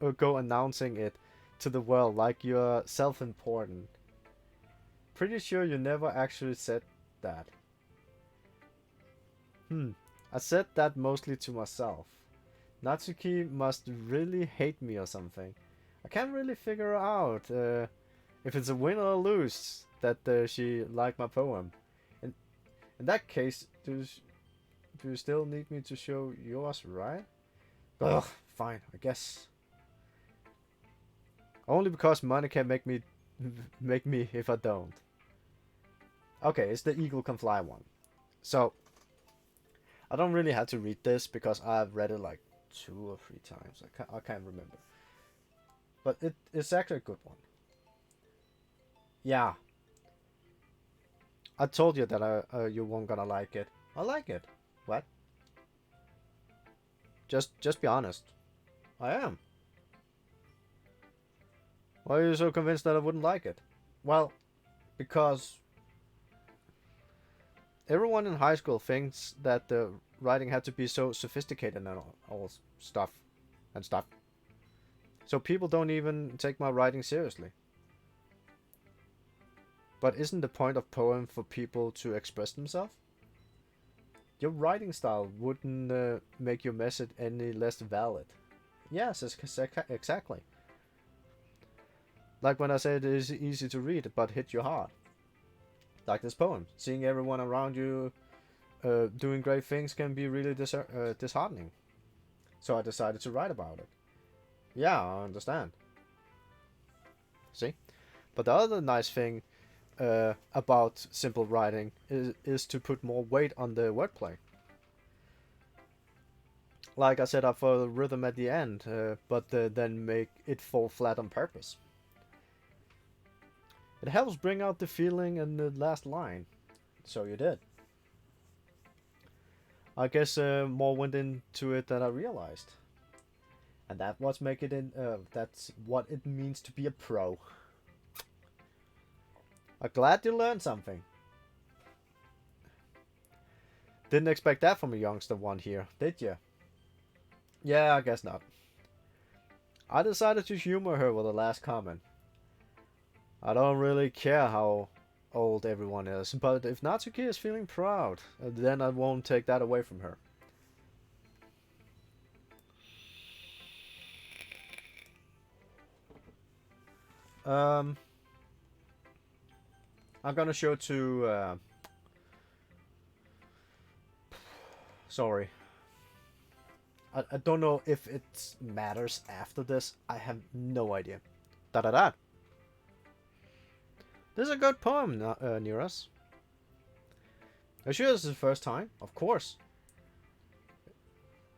announcing it to the world like you're self-important. Pretty sure you never actually said that. I said that mostly to myself. Natsuki must really hate me or something. I can't really figure out if it's a win or a lose that she liked my poem. In that case, do you still need me to show yours, right? Ugh, fine, I guess. Only because money can make me if I don't. Okay, it's the eagle can fly one. So I don't really have to read this because I've read it like 2 or 3 times. I can't remember. But it's actually a good one. Yeah. I told you that you weren't gonna like it. I like it. What? Just be honest. I am. Why are you so convinced that I wouldn't like it? Well, because everyone in high school thinks that the writing had to be so sophisticated and all stuff. So people don't even take my writing seriously. But isn't the point of poem for people to express themselves? Your writing style wouldn't make your message any less valid. Yes, exactly. Like when I said it is easy to read, but hit your heart. Like this poem. Seeing everyone around you doing great things can be really disheartening. So I decided to write about it. Yeah, I understand. See? But the other nice thing about simple writing is to put more weight on the wordplay. Like I set up for the rhythm at the end, but then make it fall flat on purpose. It helps bring out the feeling in the last line. So you did. I guess more went into it than I realized. And that's what it means to be a pro. I'm glad you learned something. Didn't expect that from a youngster one here, did you? Yeah, I guess not. I decided to humor her with the last comment. I don't really care how old everyone is, but if Natsuki is feeling proud, then I won't take that away from her. I'm gonna show to sorry. I don't know if it matters after this. I have no idea. Da da da. This is a good poem, near us. Are you sure this is the first time? Of course.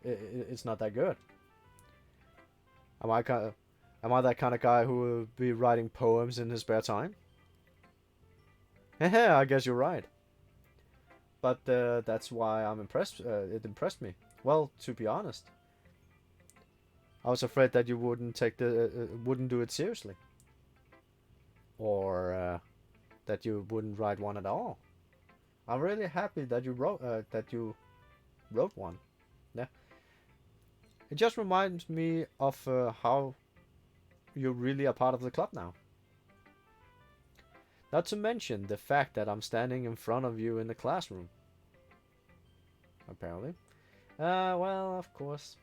It's not that good. Am I that kind of guy who will be writing poems in his spare time? Heh, I guess you're right. But that's why I'm impressed. It impressed me. Well, to be honest, I was afraid that you wouldn't do it seriously. or that you wouldn't write one at all. I'm really happy that you wrote one. Yeah, it just reminds me of how you're really a part of the club now. Not to mention the fact that I'm standing in front of you in the classroom. Apparently. Well, of course.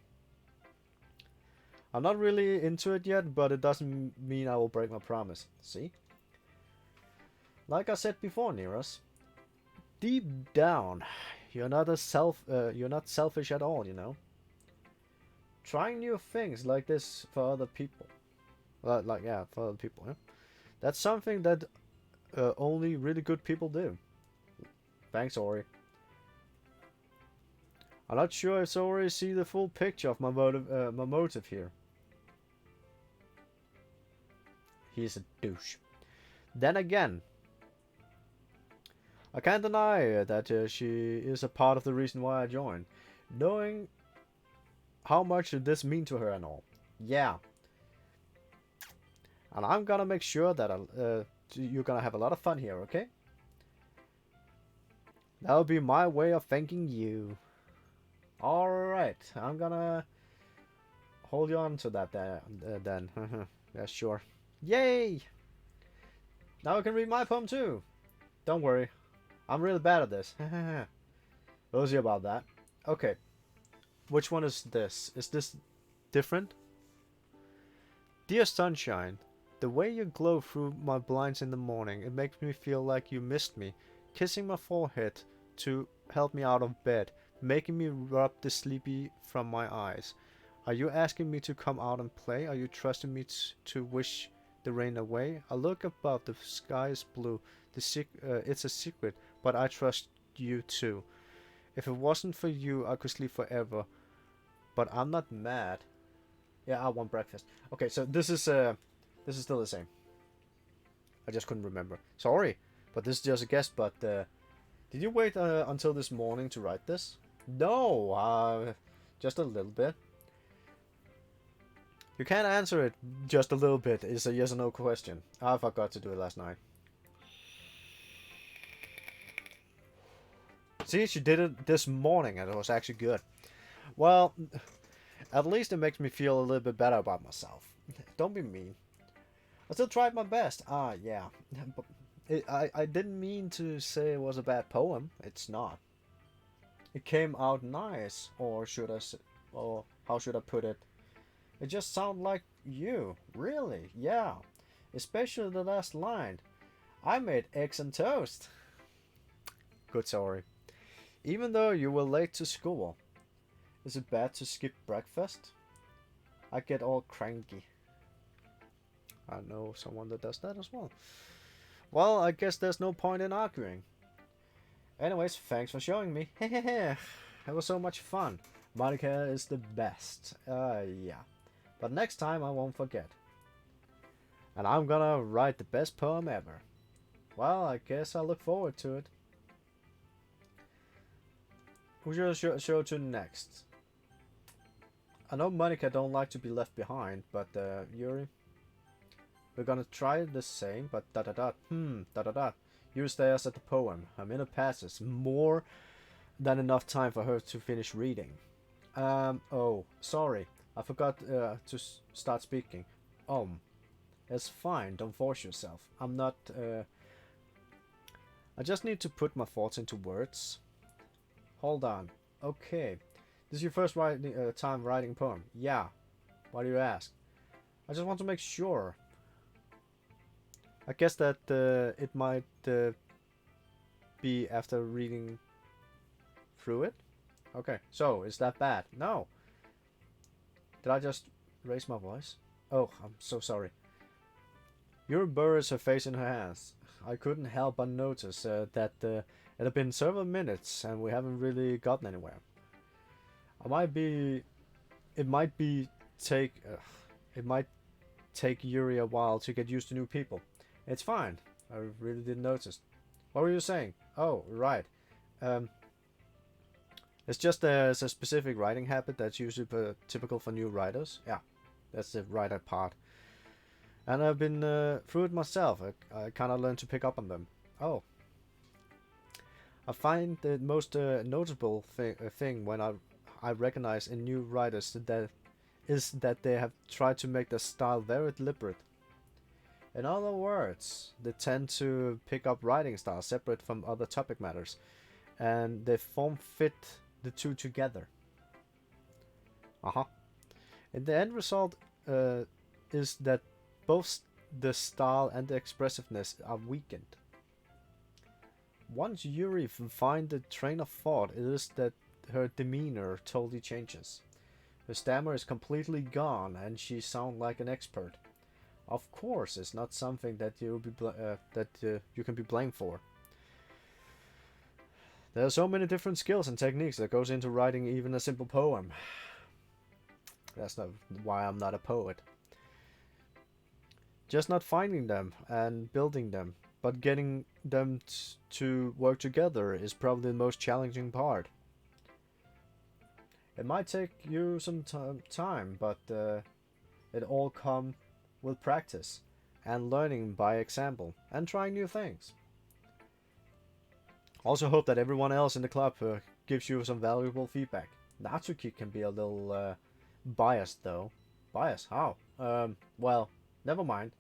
I'm not really into it yet, but it doesn't mean I will break my promise. See? Like I said before, Neros, deep down, you're not selfish at all, you know. Trying new things like this for other people. Yeah, for other people, yeah. That's something that only really good people do. Thanks, Ori. I'm not sure if Ori see the full picture of my motive here. He's a douche. Then again, I can't deny that she is a part of the reason why I joined. Knowing how much this mean to her and all. Yeah. And I'm gonna make sure that you're gonna have a lot of fun here, okay? That'll be my way of thanking you. Alright, I'm gonna hold you on to that then. Yeah, sure. Yay! Now I can read my poem too. Don't worry, I'm really bad at this. We'll see about that. Okay, which one is this? Is this different? Dear sunshine, the way you glow through my blinds in the morning, it makes me feel like you missed me, kissing my forehead to help me out of bed, making me rub the sleepy from my eyes. Are you asking me to come out and play? Are you trusting me to wish the rain away? I look above, the sky is blue. It's a secret, but I trust you too. If it wasn't for you, I could sleep forever. But I'm not mad. Yeah, I want breakfast. Okay, so this is still the same. I just couldn't remember. Sorry, but this is just a guess. But did you wait until this morning to write this? No, just a little bit. You can't answer it just a little bit. It's a yes or no question. I forgot to do it last night. See, she did it this morning and it was actually good. Well, at least it makes me feel a little bit better about myself. Don't be mean. I still tried my best. Ah, yeah. I didn't mean to say it was a bad poem. It's not. It came out nice, or how should I put it? It just sounded like you. Really? Yeah. Especially the last line. I made eggs and toast. Good story. Even though you were late to school, is it bad to skip breakfast? I get all cranky. I know someone that does that as well. Well, I guess there's no point in arguing. Anyways, thanks for showing me. It was so much fun. Monica is the best. Yeah. But next time I won't forget. And I'm gonna write the best poem ever. Well, I guess I look forward to it. Who should I show to next? I know Monica don't like to be left behind, but Yuri, we're gonna try the same, but Yuri stares at the poem. A minute passes, more than enough time for her to finish reading. Oh, sorry, I forgot to start speaking. It's fine, don't force yourself. I'm not, I just need to put my thoughts into words. Hold on. Okay. This is your first time writing a poem? Yeah. Why do you ask? I just want to make sure. I guess that it might be after reading through it. Okay. So, is that bad? No. Did I just raise my voice? Oh, I'm so sorry. Yuri buries her face in her hands. I couldn't help but notice that it had been several minutes and we haven't really gotten anywhere. It might take Yuri a while to get used to new people. It's fine. I really didn't notice. What were you saying? Oh, right. It's just there's a specific writing habit that's usually typical for new writers. Yeah, that's the writer part. And I've been through it myself. I kind of learned to pick up on them. Oh, I find the most notable thing when I recognize in new writers that they have tried to make their style very deliberate. In other words, they tend to pick up writing styles separate from other topic matters, and they form fit the two together. Uh-huh. And the end result uh, is that both the style and the expressiveness are weakened. Once Yuri finds the train of thought, it is that her demeanor totally changes. Her stammer is completely gone, and she sounds like an expert. Of course, it's not something that you can be blamed for. There are so many different skills and techniques that goes into writing even a simple poem. That's not why I'm not a poet. Just not finding them and building them, but getting them to work together is probably the most challenging part. It might take you some time, but it all comes with practice and learning by example and trying new things. Also hope that everyone else in the club gives you some valuable feedback. Natsuki can be a little biased though. Biased? How? Well, never mind.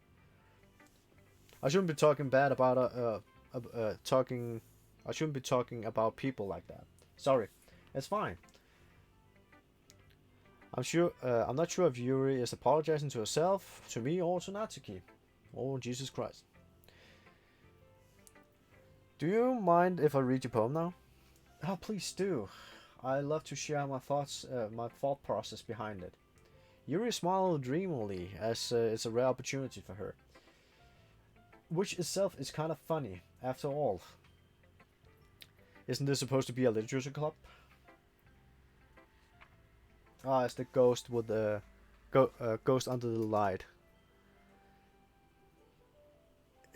I shouldn't be talking bad about talking. I shouldn't be talking about people like that. Sorry, it's fine. I'm not sure if Yuri is apologizing to herself, to me, or to Natsuki. Oh, Jesus Christ. Do you mind if I read your poem now? Oh, please do. I love to share my thoughts, my thought process behind it. Yuri smiled dreamily, as it's a rare opportunity for her. Which itself is kind of funny, after all. Isn't this supposed to be a literature club? Ah, it's the ghost with the ghost under the light.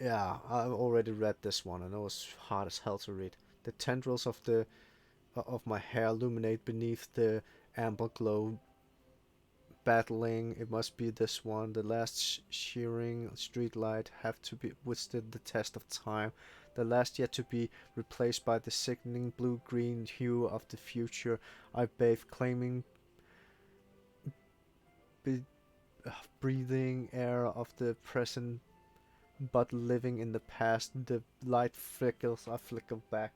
Yeah, I've already read this one. I know it's hard as hell to read. The tendrils of my hair illuminate beneath the amber glow. Battling, it must be this one. The last shearing streetlight have to be withstood the test of time. The last yet to be replaced by the sickening blue-green hue of the future. I bathe, claiming be, breathing air of the present, but living in the past. The light flickers. I flicker back.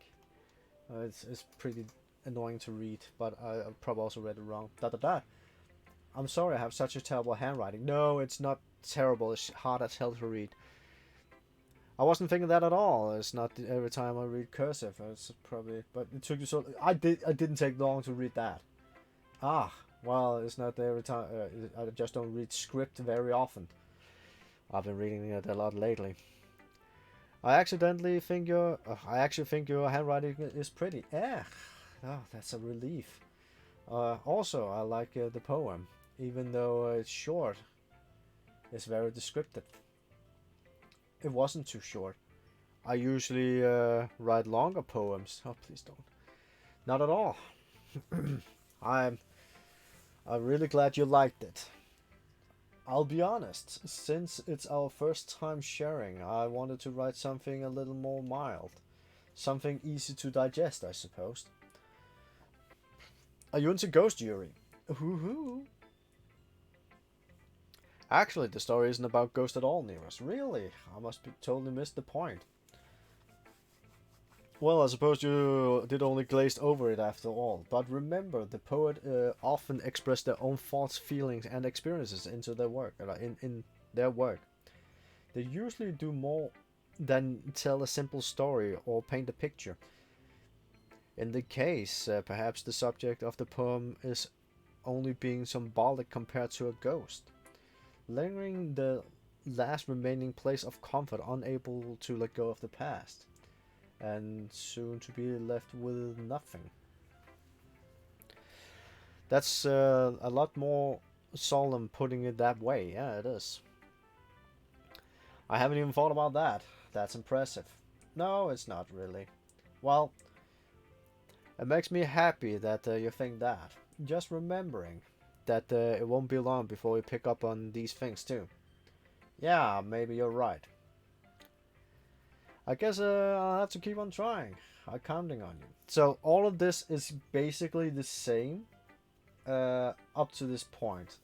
It's pretty annoying to read, but I probably also read it wrong. Da da da. I'm sorry I have such a terrible handwriting. No, it's not terrible. It's hard as hell to read. I wasn't thinking that at all. It's not every time I read cursive. It's probably, but it took you so. I didn't take long to read that. Ah, well, it's not every time. I just don't read script very often. I've been reading it a lot lately. I actually think your handwriting is pretty. Eh. Oh, that's a relief. Also, I like the poem, even though it's short. It's very descriptive. It wasn't too short. I usually write longer poems. Oh, please don't. Not at all. I'm really glad you liked it. I'll be honest, since it's our first time sharing, I wanted to write something a little more mild. Something easy to digest, I suppose. Are you into Ghost Yuri? Hoo-hoo. Actually, the story isn't about ghosts at all, Neros. Really? I must be totally missed the point. Well, I suppose you did only glaze over it after all. But remember, the poet often express their own thoughts, feelings, and experiences into their work. In their work, they usually do more than tell a simple story or paint a picture. In the case, perhaps the subject of the poem is only being symbolic compared to a ghost, lingering the last remaining place of comfort, unable to let go of the past, and soon to be left with nothing. That's a lot more solemn putting it that way. Yeah, it is. I haven't even thought about that. That's impressive. No, it's not really. Well, it makes me happy that you think that. Just remembering that it won't be long before we pick up on these things too. Yeah, maybe you're right. I guess I'll have to keep on trying. I'm counting on you. So all of this is basically the same up to this point.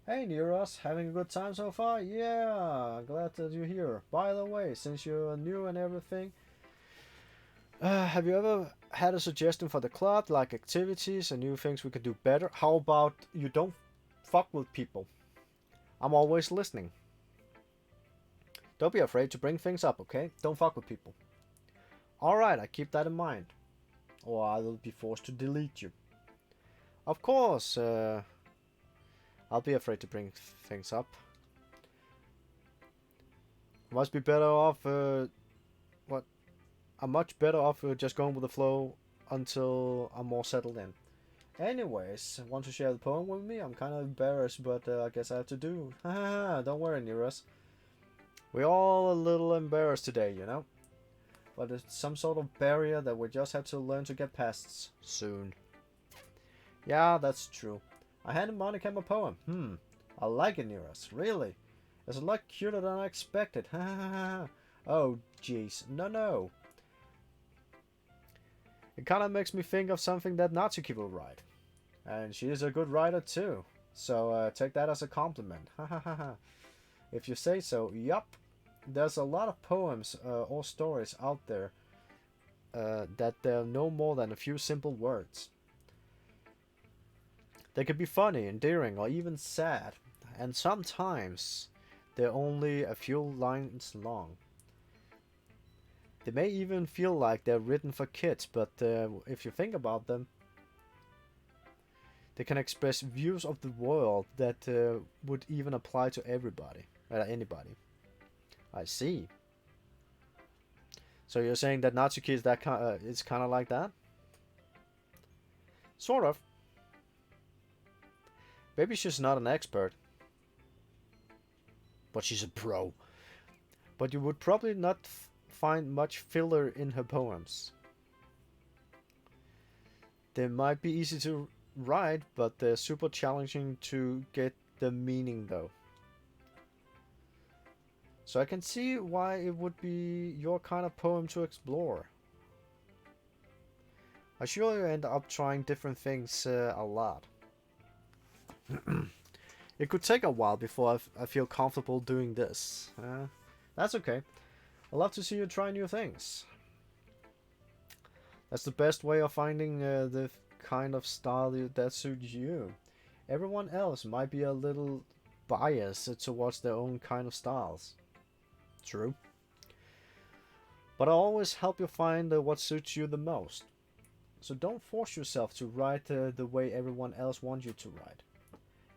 Hey Neros, having a good time so far? Yeah, glad that you're here. By the way, since you're new and everything, have you ever had a suggestion for the club, like activities and new things we could do better? How about you don't fuck with people? I'm always listening. Don't be afraid to bring things up, okay? Don't fuck with people. Alright, I keep that in mind. Or I will be forced to delete you. Of course, I'll be afraid to bring things up. I must be better off, what? I'm much better off just going with the flow until I'm more settled in. Anyways, want to share the poem with me? I'm kind of embarrassed, but I guess I have to do. Haha, don't worry, Neros. We're all a little embarrassed today, you know? But it's some sort of barrier that we just have to learn to get past soon. Yeah, that's true. I handed Monica my poem. I like it, Neros. Really? It's a lot cuter than I expected. Oh, jeez. No. It kind of makes me think of something that Natsuki will write. And she is a good writer too. So take that as a compliment. If you say so, yup. There's a lot of poems or stories out there that they're no more than a few simple words. They could be funny, endearing, or even sad. And sometimes they're only a few lines long. They may even feel like they're written for kids, but if you think about them, they can express views of the world that would even apply to anybody. I see. So you're saying that Natsuki is that it's kind of like that? Sort of. Maybe she's not an expert, but she's a pro. But you would probably not find much filler in her poems. They might be easy to write, but they're super challenging to get the meaning though. So I can see why it would be your kind of poem to explore. I sure you end up trying different things a lot. It could take a while before I feel comfortable doing this. That's okay. I love to see you try new things. That's the best way of finding the kind of style that suits you. Everyone else might be a little biased towards their own kind of styles. True. But I always help you find what suits you the most. So don't force yourself to write the way everyone else wants you to write.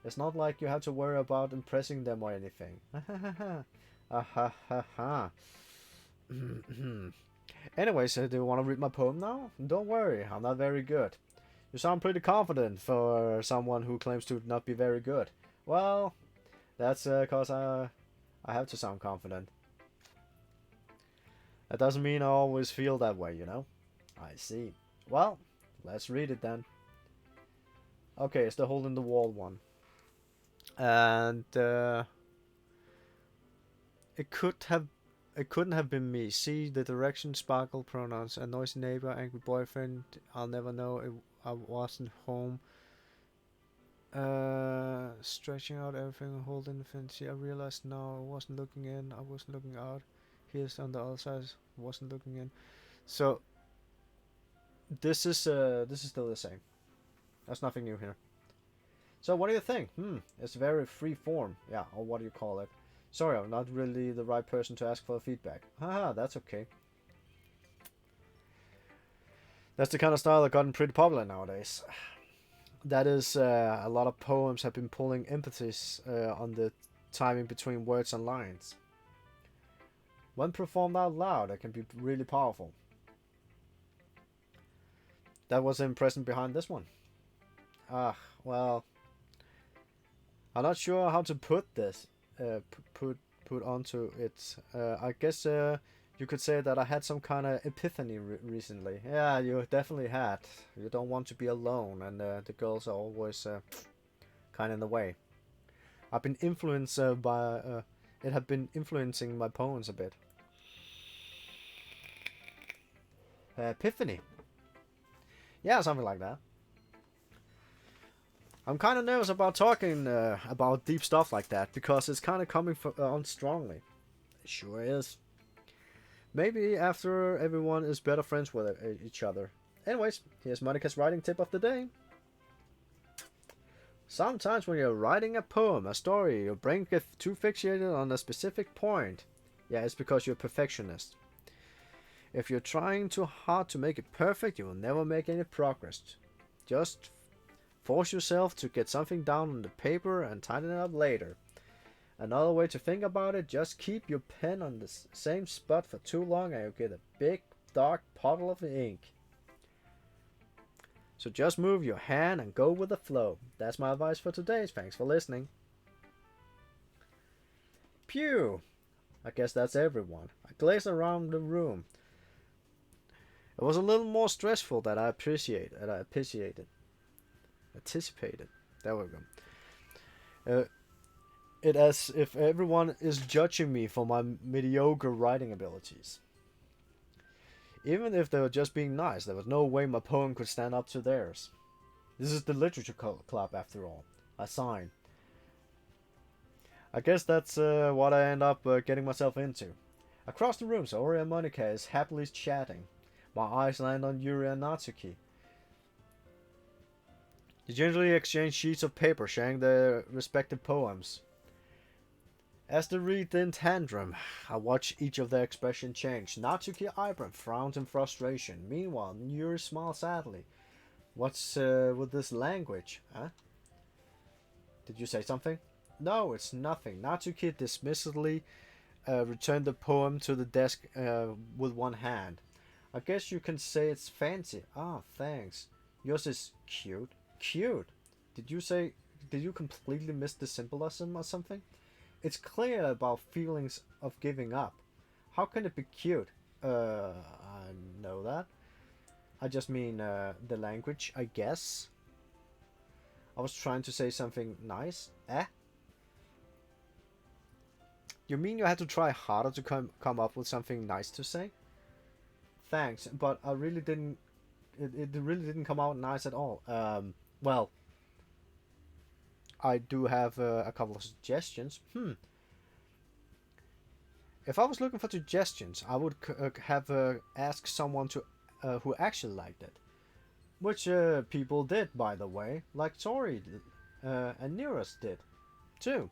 It's not like you have to worry about impressing them or anything. Anyways, do you want to read my poem now? Don't worry, I'm not very good. You sound pretty confident for someone who claims to not be very good. Well, that's cause I have to sound confident. That doesn't mean I always feel that way, you know? I see. Well, let's read it then. Okay, it's the hole in the wall one. And it couldn't have been me. See the direction, sparkle, pronouns, a noisy neighbor, angry boyfriend. I'll never know if I wasn't home. Stretching out everything, holding the fence. I realized now I wasn't looking in. I wasn't looking out. Here's on the other side. Wasn't looking in. So this is still the same. There's nothing new here. So what do you think? It's very free form. Yeah, or what do you call it? Sorry, I'm not really the right person to ask for feedback. Haha, that's okay. That's the kind of style that gotten pretty popular nowadays. That is, a lot of poems have been pulling emphasis on the timing between words and lines. When performed out loud, it can be really powerful. That was the impression behind this one. Well, I'm not sure how to put this. Put onto it. I guess you could say that I had some kind of epiphany recently. Yeah, you definitely had. You don't want to be alone, and the girls are always kind of in the way. I've been influenced by it have been influencing my poems a bit. Epiphany. Yeah, something like that. I'm kind of nervous about talking about deep stuff like that because it's kind of coming on strongly. It sure is. Maybe after everyone is better friends with each other. Anyways, here's Monica's writing tip of the day. Sometimes when you're writing a poem, a story, your brain gets too fixated on a specific point. Yeah, it's because you're a perfectionist. If you're trying too hard to make it perfect, you will never make any progress. Just force yourself to get something down on the paper and tighten it up later. Another way to think about it, just keep your pen on the same spot for too long and you'll get a big dark puddle of ink. So just move your hand and go with the flow. That's my advice for today. Thanks for listening. Pew! I guess that's everyone. I glazed around the room. It was a little more stressful than I anticipated. There we go. It as if everyone is judging me for my mediocre writing abilities. Even if they were just being nice, there was no way my poem could stand up to theirs. This is the literature club after all. I sign. I guess that's what I end up getting myself into. Across the room, Saori and Monika is happily chatting. My eyes land on Yuri and Natsuki. They generally exchange sheets of paper sharing their respective poems. As they read in tandem, I watch each of their expression change. Natsuki eyebrow frowns in frustration. Meanwhile, Yuri smiles sadly. What's with this language, huh? Did you say something? No, it's nothing. Natsuki dismissively returned the poem to the desk with one hand. I guess you can say it's fancy. Ah, thanks. Yours is cute. Cute? Did you completely miss the symbolism or something? It's clear about feelings of giving up. How can it be cute? I know that. I just mean the language, I guess. I was trying to say something nice. Eh? You mean you had to try harder to come up with something nice to say? Thanks, but I really didn't. It really didn't come out nice at all. Well, I do have a couple of suggestions. If I was looking for suggestions, I would have asked someone to who actually liked it, which people did, by the way, like Tori did, and Nearest did, too.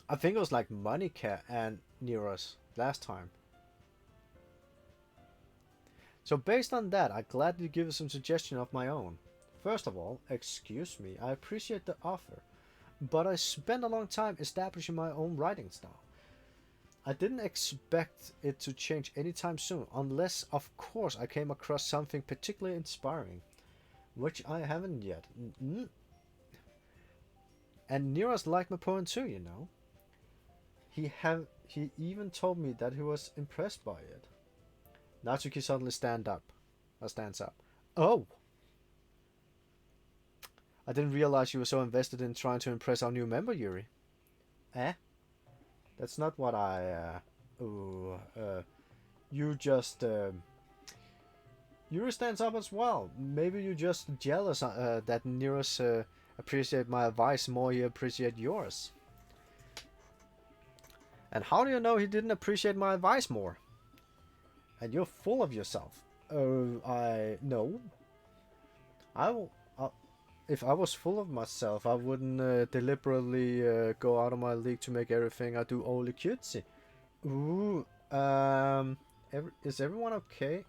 I think it was like Monica and Nearest last time. So based on that, I'd gladly give you some suggestion of my own. First of all, excuse me, I appreciate the offer, but I spent a long time establishing my own writing style. I didn't expect it to change anytime soon, unless, of course, I came across something particularly inspiring, which I haven't yet. And Nearest liked my poem too, you know. He even told me that he was impressed by it. Natsuki suddenly stands up. Oh! I didn't realize you were so invested in trying to impress our new member, Yuri. Eh? That's not what I, you just, Yuri stands up as well. Maybe you're just jealous that Nearest appreciate my advice more he appreciate yours. And how do you know he didn't appreciate my advice more? And you're full of yourself. No. If I was full of myself, I wouldn't deliberately go out of my league to make everything I do only cutesy. Ooh, is everyone okay?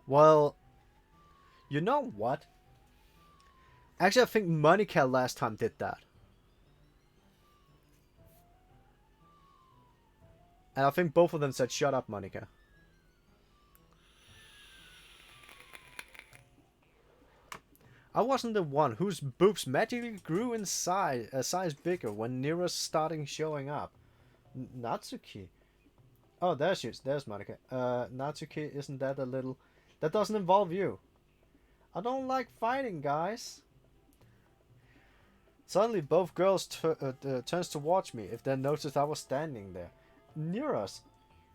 Well, you know what? Actually, I think Monica last time did that. And I think both of them said, "Shut up, Monica." I wasn't the one whose boobs magically grew in size, a size bigger when Nearest started showing up. Natsuki. Oh, there she is. There's Monica. Natsuki, isn't that a little... That doesn't involve you. I don't like fighting, guys. Suddenly, both girls turns to watch me if they noticed I was standing there, near us.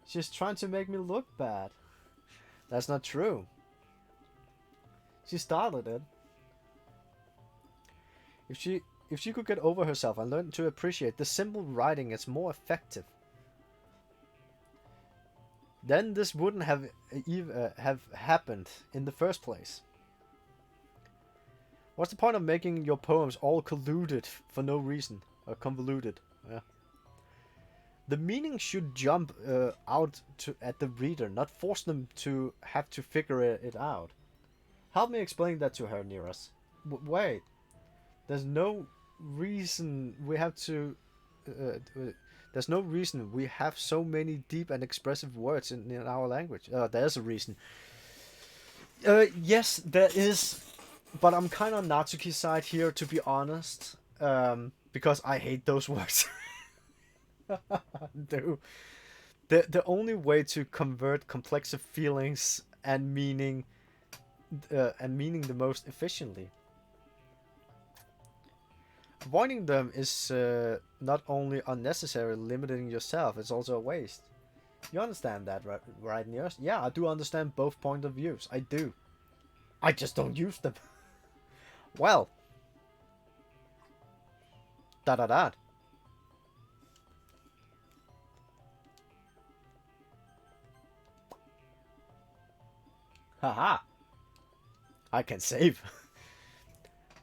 She's trying to make me look bad. That's not true. She started it. If she could get over herself and learn to appreciate the simple writing as more effective, then this wouldn't have happened in the first place. What's the point of making your poems all colluded for no reason? Or convoluted, yeah. The meaning should jump out at the reader, not force them to have to figure it out. Help me explain that to her, Neras. Wait, there's no reason we have to... there's no reason we have so many deep and expressive words in our language. There's a reason. Yes, there is... But I'm kind of on Natsuki's side here, to be honest. Because I hate those words. Dude. The only way to convert complex feelings and meaning the most efficiently. Avoiding them is not only unnecessary, limiting yourself, it's also a waste. You understand that, right, Niers? Yeah, I do understand both point of views. I do. I just don't use them. Well. Da. Haha. I can save.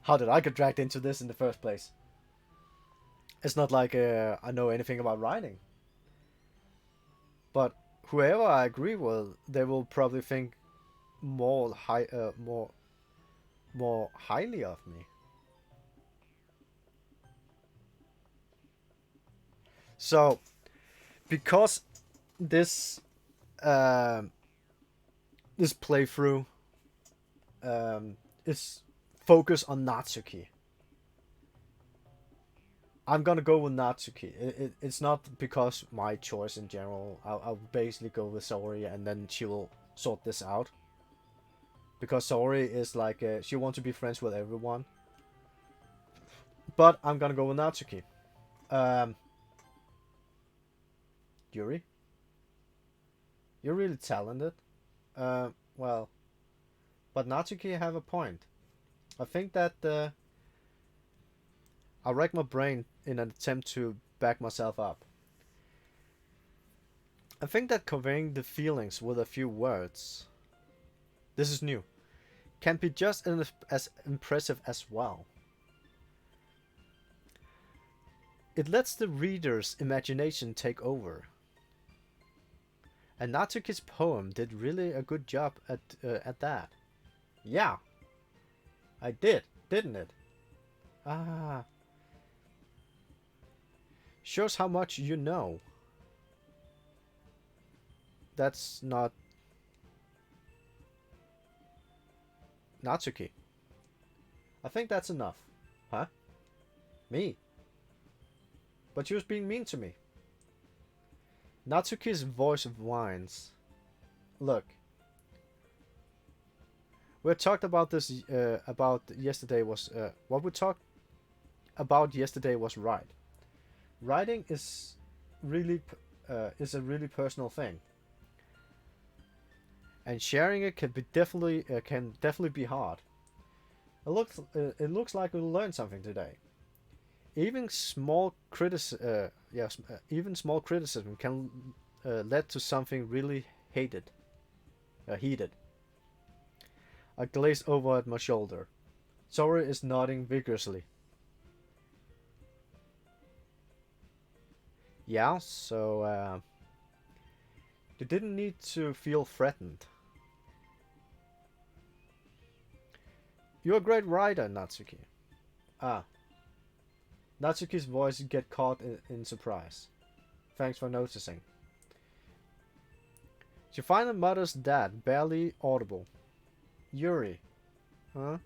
How did I get dragged into this in the first place? It's not like I know anything about writing. But whoever I agree with, they will probably think more highly of me. So, because this this playthrough is focused on Natsuki, I'm gonna go with Natsuki. It's not because my choice in general. I'll basically go with Saori, and then she will sort this out. Because Saori is like she wants to be friends with everyone. But I'm gonna go with Natsuki. Yuri, you're really talented. Well, but Natsuki have a point. I think that I rack my brain in an attempt to back myself up. I think that conveying the feelings with a few words, this is new, can be just as impressive as well. It lets the reader's imagination take over. And Natsuki's poem did really a good job at that. Yeah, I did, didn't it? Ah, shows how much you know. That's not Natsuki. I think that's enough. Huh? Me? But she was being mean to me. Natsuki's voice whines. Look. We talked about this about yesterday was what we talked about yesterday was right. Writing is really is a really personal thing. And sharing it can definitely be hard. It looks like we'll learn something today. Even small criticism can lead to something really heated. I glaze over at my shoulder. Sora is nodding vigorously. Yeah, so you didn't need to feel threatened. You're a great writer, Natsuki. Ah. Natsuki's voice get caught in surprise. Thanks for noticing. She finally mutters that, barely audible. Yuri. Huh?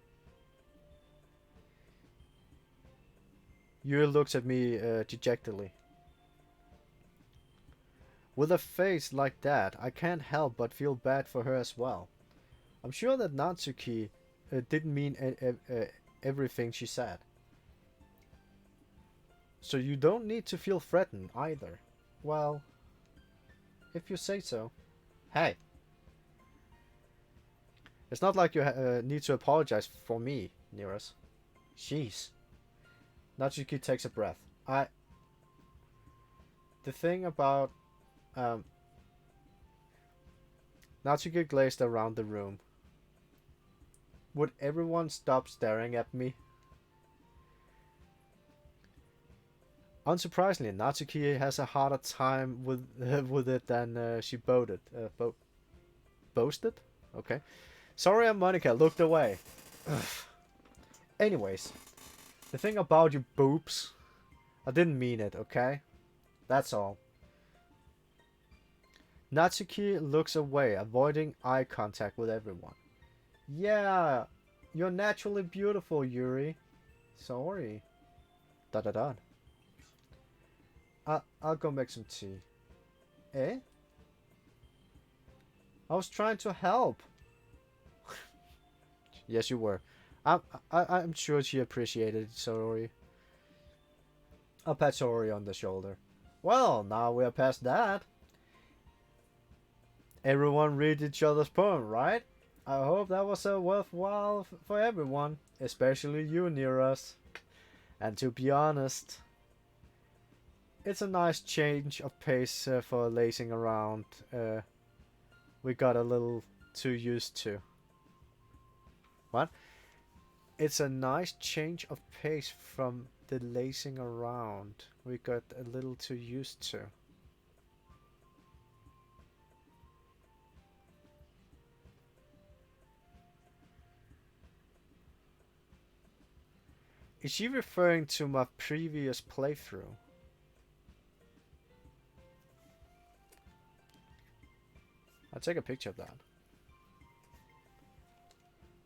Yuri looks at me dejectedly. With a face like that, I can't help but feel bad for her as well. I'm sure that Natsuki didn't mean everything she said. So you don't need to feel threatened either. Well, if you say so. Hey, it's not like you need to apologize for me, Nearest. Jeez. Natsuki takes a breath. The thing about Natsuki glazed around the room. Would everyone stop staring at me? Unsurprisingly, Natsuki has a harder time with with it than she boasted. Okay. Sorry, Monica looked away. Anyways, the thing about you boobs, I didn't mean it. Okay, that's all. Natsuki looks away, avoiding eye contact with everyone. Yeah, you're naturally beautiful, Yuri. Sorry. Da da da. I'll go make some tea. Eh? I was trying to help. Yes, you were. I'm sure she appreciated Sorori. I'll pat Sorori on the shoulder. Well, now we're past that. Everyone read each other's poem, right? I hope that was worthwhile for everyone, especially you near us. And to be honest, it's a nice change of pace for lazing around. We got a little too used to. What? It's a nice change of pace from the lazing around we got a little too used to. Is she referring to my previous playthrough? I'll take a picture of that.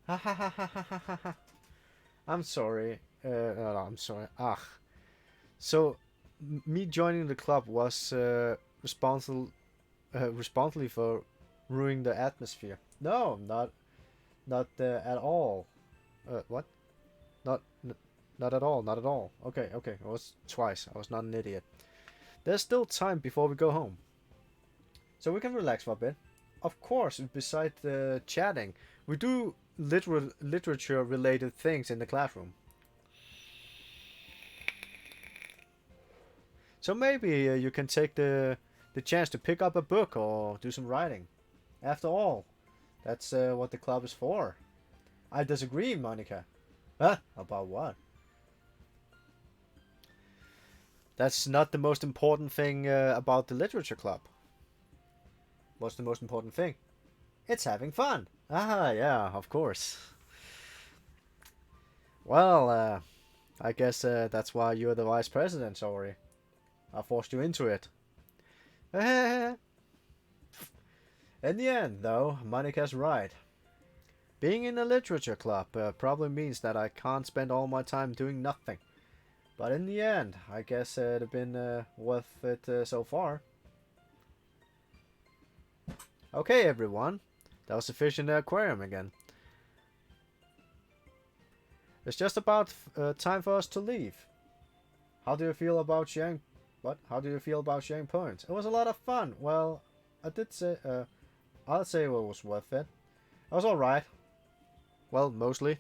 Ha ha ha ha ha ha ha. I'm sorry. No, I'm sorry. So, me joining the club was responsible for ruining the atmosphere. No, not at all. What? Not not at all. Not at all. Okay, okay. It was twice. I was not an idiot. There's still time before we go home, so we can relax for a bit. Of course, besides chatting, we do literature-related things in the classroom. So maybe you can take the chance to pick up a book or do some writing. After all, that's what the club is for. I disagree, Monica. Huh? About what? That's not the most important thing about the literature club. What's the most important thing? It's having fun. Ah, yeah, of course. Well, I guess that's why you're the vice president, sorry. I forced you into it. In the end, though, Monica's right. Being in a literature club probably means that I can't spend all my time doing nothing. But in the end, I guess it'd been worth it so far. Okay, everyone. That was the fish in the aquarium again. It's just about time for us to leave. How do you feel about sharing? What? How do you feel about sharing points? It was a lot of fun. Well, I did say. I'll say it was worth it. It was all right. Well, mostly.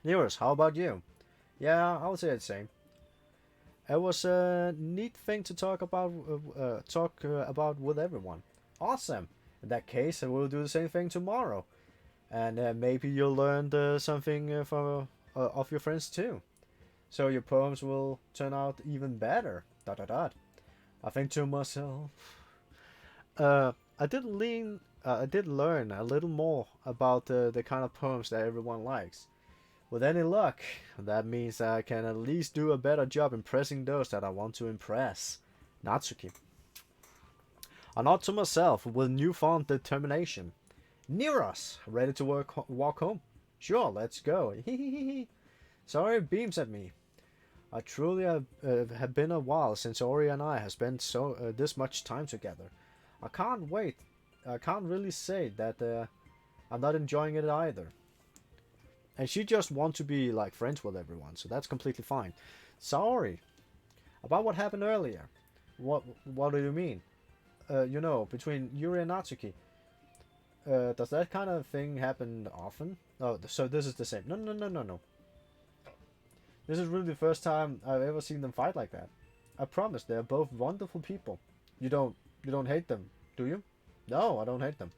Nearest, how about you? Yeah, I would say the same. It was a neat thing to talk about. About with everyone. Awesome. In that case, we'll do the same thing tomorrow, and maybe you'll learn something from of your friends too. So your poems will turn out even better. Dot dot dot. I think to myself. I did I did learn a little more about the kind of poems that everyone likes. With any luck, that means I can at least do a better job impressing those that I want to impress. Natsuki. I nod to myself with newfound determination. Near us, ready to walk home. Sure, let's go. Sorry, beams at me. I truly have been a while since Ori and I have spent this much time together. I can't wait. I can't really say that I'm not enjoying it either. And she just wants to be like friends with everyone, so that's completely fine. Sorry. About what happened earlier. What do you mean? You know, between Yuri and Natsuki. Does that kind of thing happen often? Oh, so this is the same. No, no, no, no, no. This is really the first time I've ever seen them fight like that. I promise, they're both wonderful people. You don't hate them, do you? No, I don't hate them.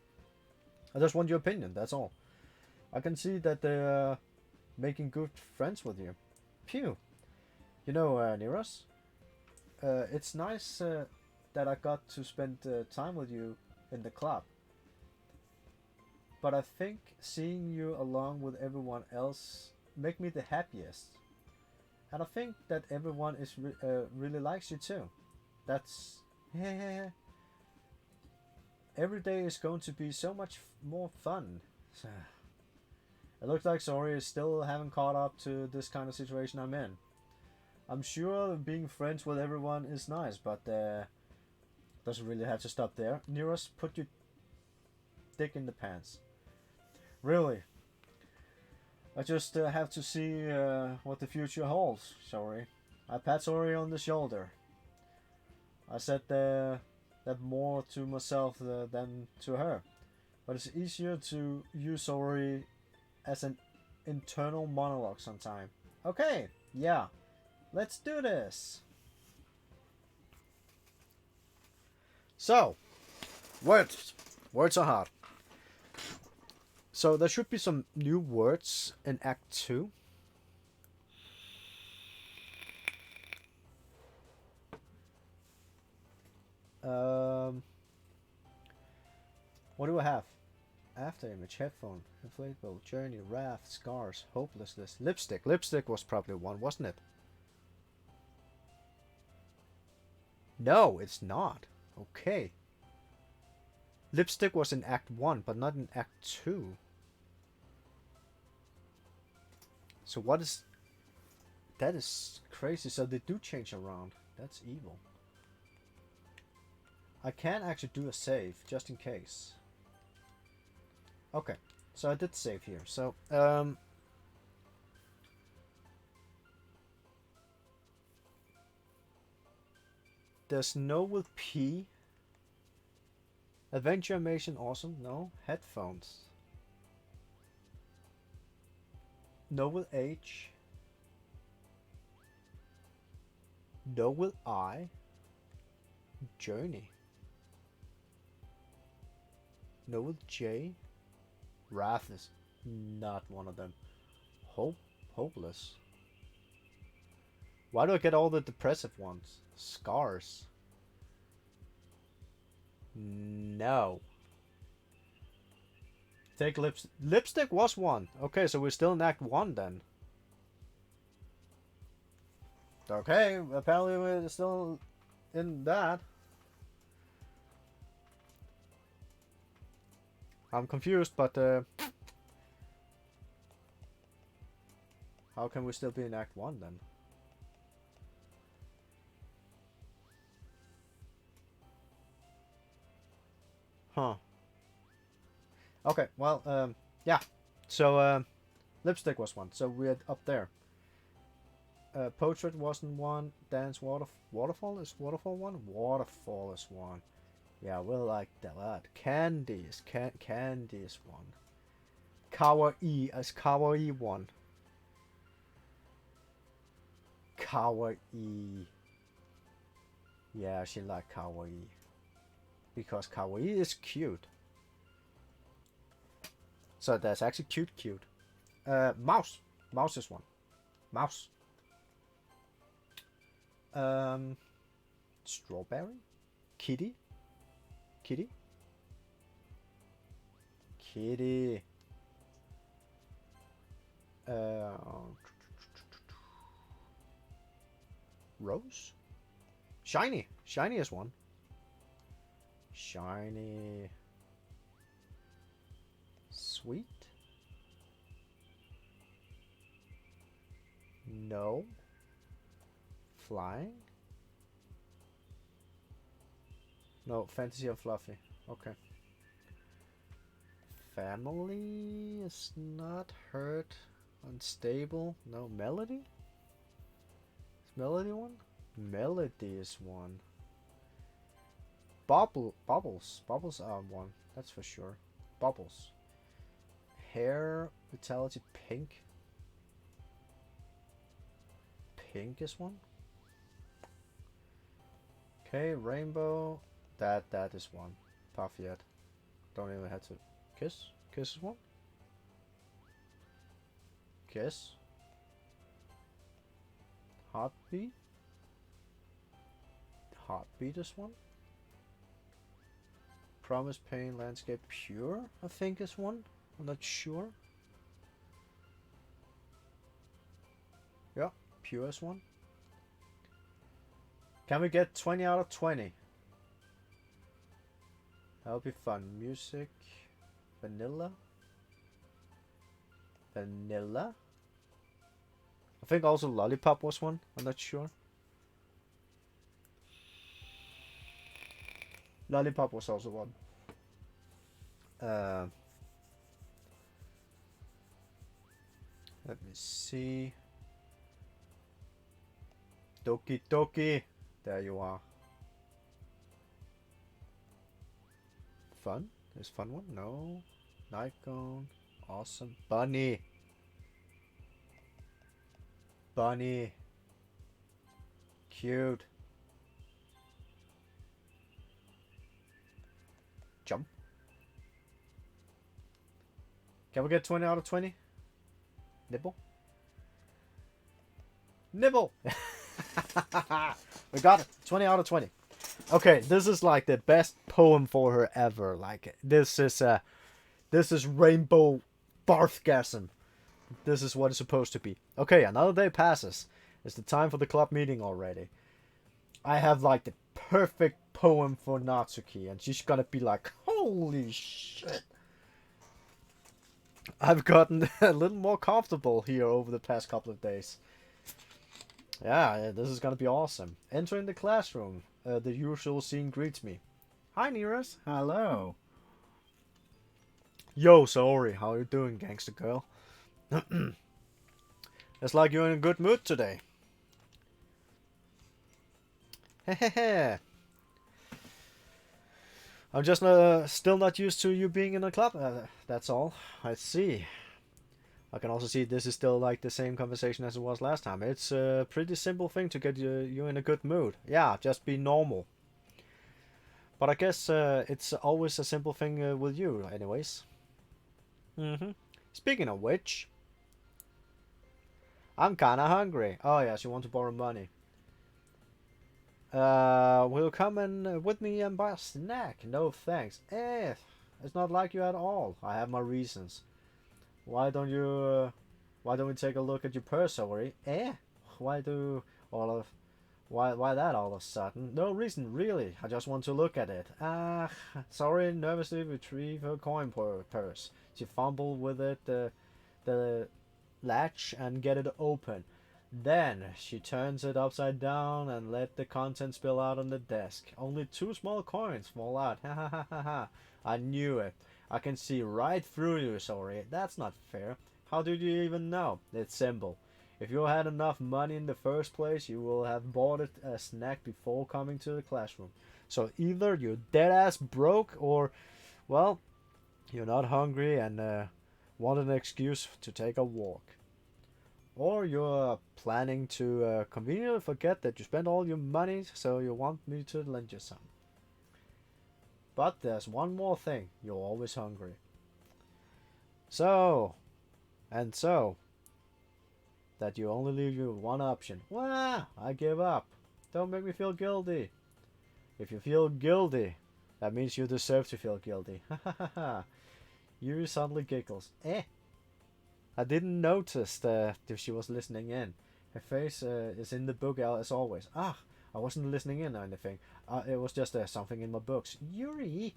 I just want your opinion, that's all. I can see that they're making good friends with you. Phew. You know, Neros, it's nice that I got to spend time with you in the club. But I think seeing you along with everyone else make me the happiest. And I think that everyone is really likes you too. That's every day is going to be so much more fun. It looks like Sori is still haven't caught up to this kind of situation I'm in. I'm sure being friends with everyone is nice, but doesn't really have to stop there. Neros, put your dick in the pants. Really? I just have to see what the future holds, Sori. I pat Sori on the shoulder. I said that more to myself than to her. But it's easier to use Sori as an internal monologue sometime. Okay, yeah. Let's do this. So, words. Words are hard. So there should be some new words in Act 2. What do I have? After image, headphone, inflatable, journey, raft, scars, hopelessness, lipstick. Lipstick was probably one, wasn't it? No, it's not. Okay. Lipstick was in Act 1, but not in Act 2. So what is... That is crazy. So they do change around. That's evil. I can actually do a save, just in case. Okay. So I did save here. So, there's no with P. Adventure animation, awesome. No. Headphones. No with H. No with I. Journey. No with J. Wrath is not one of them. Hopeless. Why do I get all the depressive ones? Scars. No. Take lipstick was one. Okay, so we're still in Act 1 then. Okay, apparently we're still in that. I'm confused, but how can we still be in Act 1 then? Huh. Okay, well, yeah. So, lipstick was one. So we're up there. Portrait wasn't one. Dance waterfall is waterfall one. Waterfall is one. Yeah, we'll like that. Candy is candy is one. Kawaii is kawaii one. Kawaii. Yeah, she like kawaii. Because kawaii is cute. So that's actually cute. Mouse. Mouse is one. Mouse. Strawberry. Kitty. Kitty. Kitty. Rose. Shiny. Shiny is one. Shiny. Sweet. No. Flying. No, fantasy or fluffy. Okay. Family is not hurt. Unstable. No, melody? Is melody one? Melody is one. Bubbles are one. That's for sure. Bubbles. Hair vitality pink. Pink is one. Okay, rainbow. That is one. Puff yet. Don't even have to kiss. Kiss is one. Kiss. Heartbeat. Heartbeat is one. Promise Pain Landscape Pure, I think is one. I'm not sure. Yeah, Pure is one. Can we get 20 out of 20? That would be fun. Music. Vanilla. Vanilla. I think also Lollipop was one. I'm not sure. Lollipop was also one. Let me see. Doki Doki. There you are. Fun? There's fun one? No. Nikon. Awesome. Bunny. Bunny. Cute. Jump. Can we get 20 out of 20? Nibble? Nibble! We got it. 20 out of 20. Okay, this is like the best poem for her ever. Like, this is rainbow barthgasm. This is what it's supposed to be. Okay, another day passes. It's the time for the club meeting already. I have like the perfect poem for Natsuki, and she's gonna be like, holy shit. I've gotten a little more comfortable here over the past couple of days. Yeah, this is gonna be awesome. Entering the classroom, the usual scene greets me. Hi, Nearest. Hello. Yo, Saori, how you doing, gangster girl? It's like you're in a good mood today. Hehehe. I'm just still not used to you being in a club. That's all. I see. I can also see this is still like the same conversation as it was last time. It's a pretty simple thing to get you in a good mood. Yeah, just be normal. But I guess it's always a simple thing with you, anyways. Speaking of which, I'm kinda hungry. Oh yes, you want to borrow money. Will you come and with me and buy a snack? No thanks. It's not like you at all. I have my reasons. Why don't we take a look at your purse, Ori? Why that all of a sudden? No reason, really. I just want to look at it. Sorry, nervously retrieve her coin purse. She fumbled with it, the latch, and get it open. Then she turns it upside down and let the contents spill out on the desk. Only 2 small coins fall out. Ha ha ha ha ha. I knew it. I can see right through you, sorry. That's not fair. How did you even know? It's simple. If you had enough money in the first place, you will have bought a snack before coming to the classroom. So either you're dead ass broke or, well, you're not hungry and want an excuse to take a walk. Or you're planning to conveniently forget that you spent all your money, so you want me to lend you some. But there's one more thing. You're always hungry. So, that you only leave you one option. Wah! I give up. Don't make me feel guilty. If you feel guilty, that means you deserve to feel guilty. Ha ha ha ha. Yuri suddenly giggles. I didn't notice that she was listening in. Her face is in the book as always. I wasn't listening in or anything. It was just something in my books. Yuri,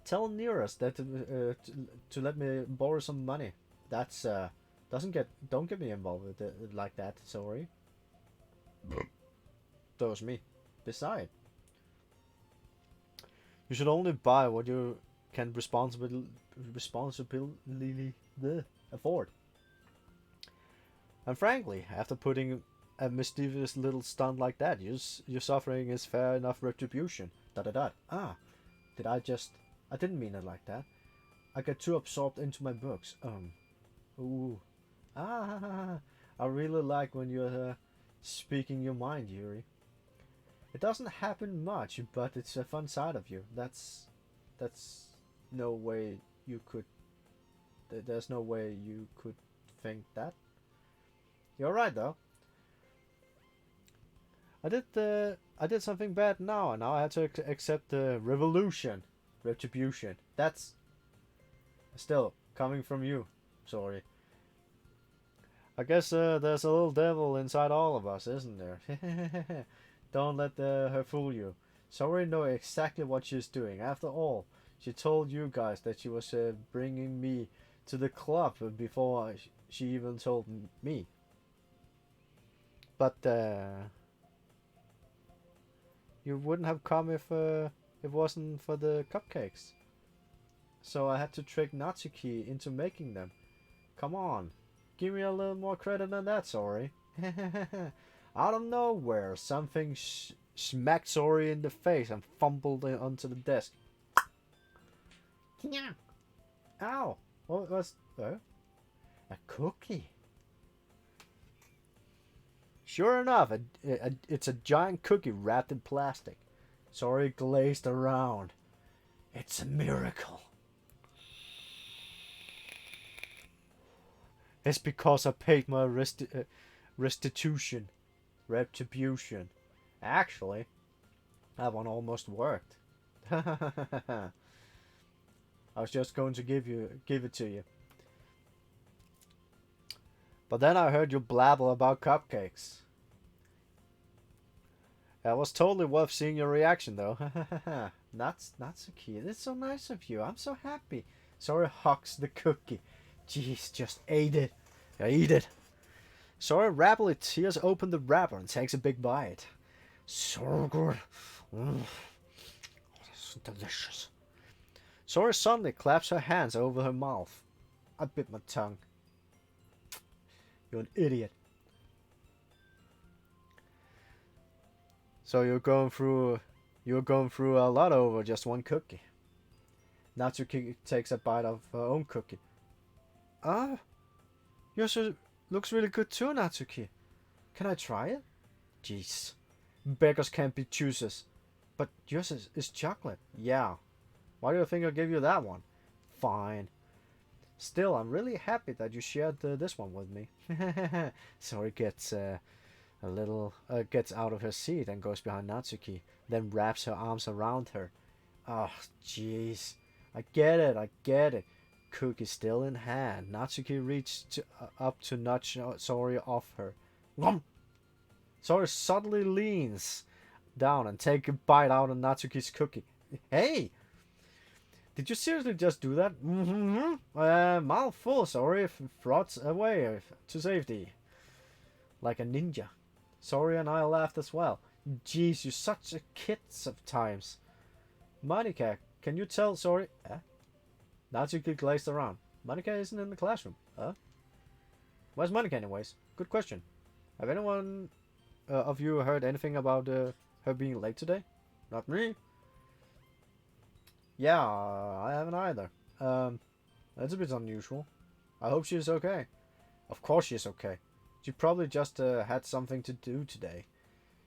tell Nearest that to let me borrow some money. That's don't get me involved with it like that. Sorry. That was me. Besides, you should only buy what you can responsibly afford. And frankly, after putting a mischievous little stunt like that. Your suffering is fair enough retribution. Da da da. Ah, did I just? I didn't mean it like that. I get too absorbed into my books. Ooh. Ah, I really like when you're speaking your mind, Yuri. It doesn't happen much, but it's a fun side of you. That's no way you could. There's no way you could think that. You're right though. I did something bad now, and now I had to accept the retribution. That's still coming from you. Sorry. I guess there's a little devil inside all of us, isn't there? Don't let her fool you. Sorry know exactly what she's doing. After all, she told you guys that she was bringing me to the club before she even told me. But you wouldn't have come if it wasn't for the cupcakes. So I had to trick Natsuki into making them. Come on, give me a little more credit than that, Sori. Out of nowhere, something smacked Sori in the face and fumbled onto the desk. Ow! What was a cookie? Sure enough, it's a giant cookie wrapped in plastic. Sori glazed around. It's a miracle. It's because I paid my retribution. Actually, that one almost worked. I was just going to give it to you. But then I heard you blabble about cupcakes. That was totally worth seeing your reaction, though. Natsuki, it's so nice of you. I'm so happy. Sori hucks the cookie. Jeez, just ate it. Eat it. Sori rapidly tears open the wrapper and takes a big bite. So good. It's delicious. Sori suddenly claps her hands over her mouth. I bit my tongue. You're an idiot. So you're going through a lot over just one cookie. Natsuki takes a bite of her own cookie. Ah, yours looks really good too, Natsuki. Can I try it? Jeez, beggars can't be choosers. But yours is chocolate. Yeah. Why do you think I gave you that one? Fine. Still, I'm really happy that you shared this one with me. Sori gets gets out of her seat and goes behind Natsuki, then wraps her arms around her. Oh, jeez. I get it. Cookie still in hand. Natsuki reached up to nudge Sori off her. Whomp! Sori suddenly leans down and takes a bite out of Natsuki's cookie. Hey! Did you seriously just do that? Mouthful, Sori froths away to safety. Like a ninja. Sori and I laughed as well. Jeez, you're such a kid sometimes. Monika, can you tell Sori? Natsuki glazed around. Monika isn't in the classroom. Where's Monika anyways? Good question. Have anyone of you heard anything about her being late today? Not me. Yeah, I haven't either. That's a bit unusual. I hope she's okay. Of course she's okay. She probably just had something to do today.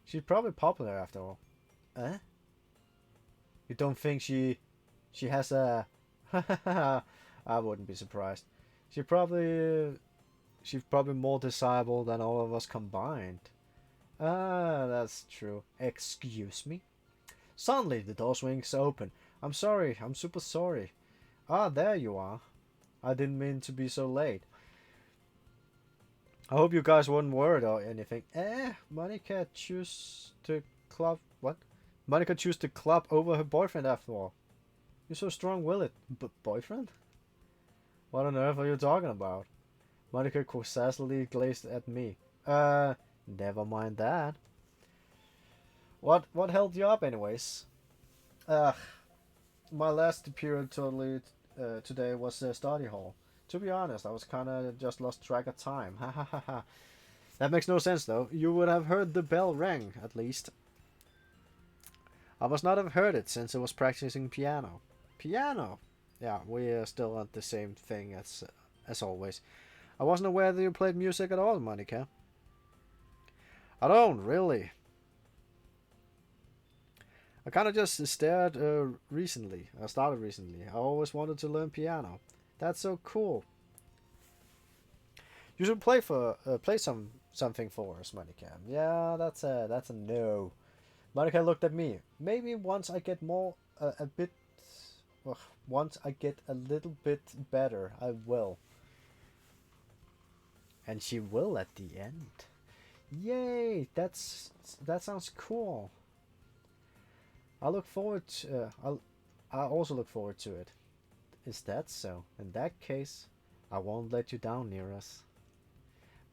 She's probably popular after all. You don't think she has a... I wouldn't be surprised. She's probably more desirable than all of us combined. That's true. Excuse me? Suddenly the door swings open. I'm sorry. I'm super sorry. Ah, there you are. I didn't mean to be so late. I hope you guys weren't worried or anything. Monika chose to club... What? Monika chose to club over her boyfriend after all. You're so strong-willed. Boyfriend? What on earth are you talking about? Monika quizzically glazed at me. Never mind that. What held you up anyways? My last period today was study hall. To be honest, I was kinda just lost track of time. That makes no sense though. You would have heard the bell ring, at least. I must not have heard it since I was practicing piano. Piano? Yeah, we are still at the same thing as always. I wasn't aware that you played music at all, Monica. I don't, really. I kind of just started recently. I always wanted to learn piano. That's so cool. You should play something for us, Monica. Yeah, that's a no. Monica looked at me. Maybe once I get a bit, well, once I get a little bit better, I will. And she will at the end. Yay! That sounds cool. I also look forward to it. Is that so? In that case, I won't let you down, Nearest.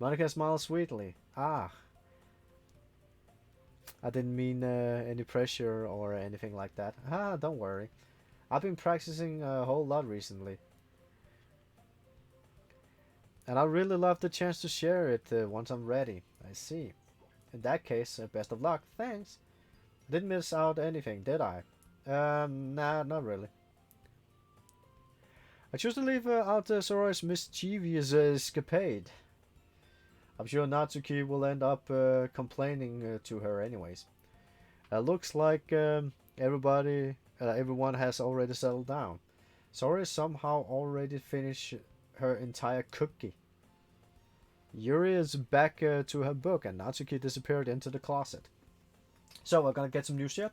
Monica smiled sweetly. Ah, I didn't mean any pressure or anything like that. Ah, don't worry. I've been practicing a whole lot recently. And I really love the chance to share it once I'm ready. I see. In that case, best of luck. Thanks. Didn't miss out anything, did I? Nah, not really. I choose to leave out Sora's mischievous escapade. I'm sure Natsuki will end up complaining to her anyways. Looks like everyone has already settled down. Sora somehow already finished her entire cookie. Yuri is back to her book, and Natsuki disappeared into the closet. So we're gonna get some news yet?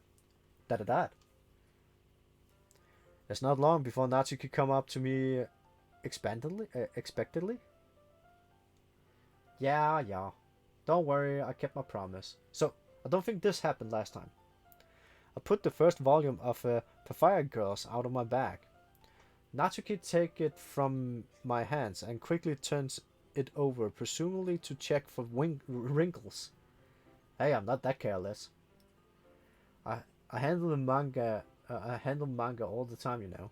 Da. It's not long before Natsuki come up to me expectedly. Yeah. Don't worry, I kept my promise. So, I don't think this happened last time. I put the first volume of Papaya Girls out of my bag. Natsuki takes it from my hands and quickly turns it over, presumably to check for wrinkles. Hey, I'm not that careless. I handle the manga. I handle manga all the time, you know.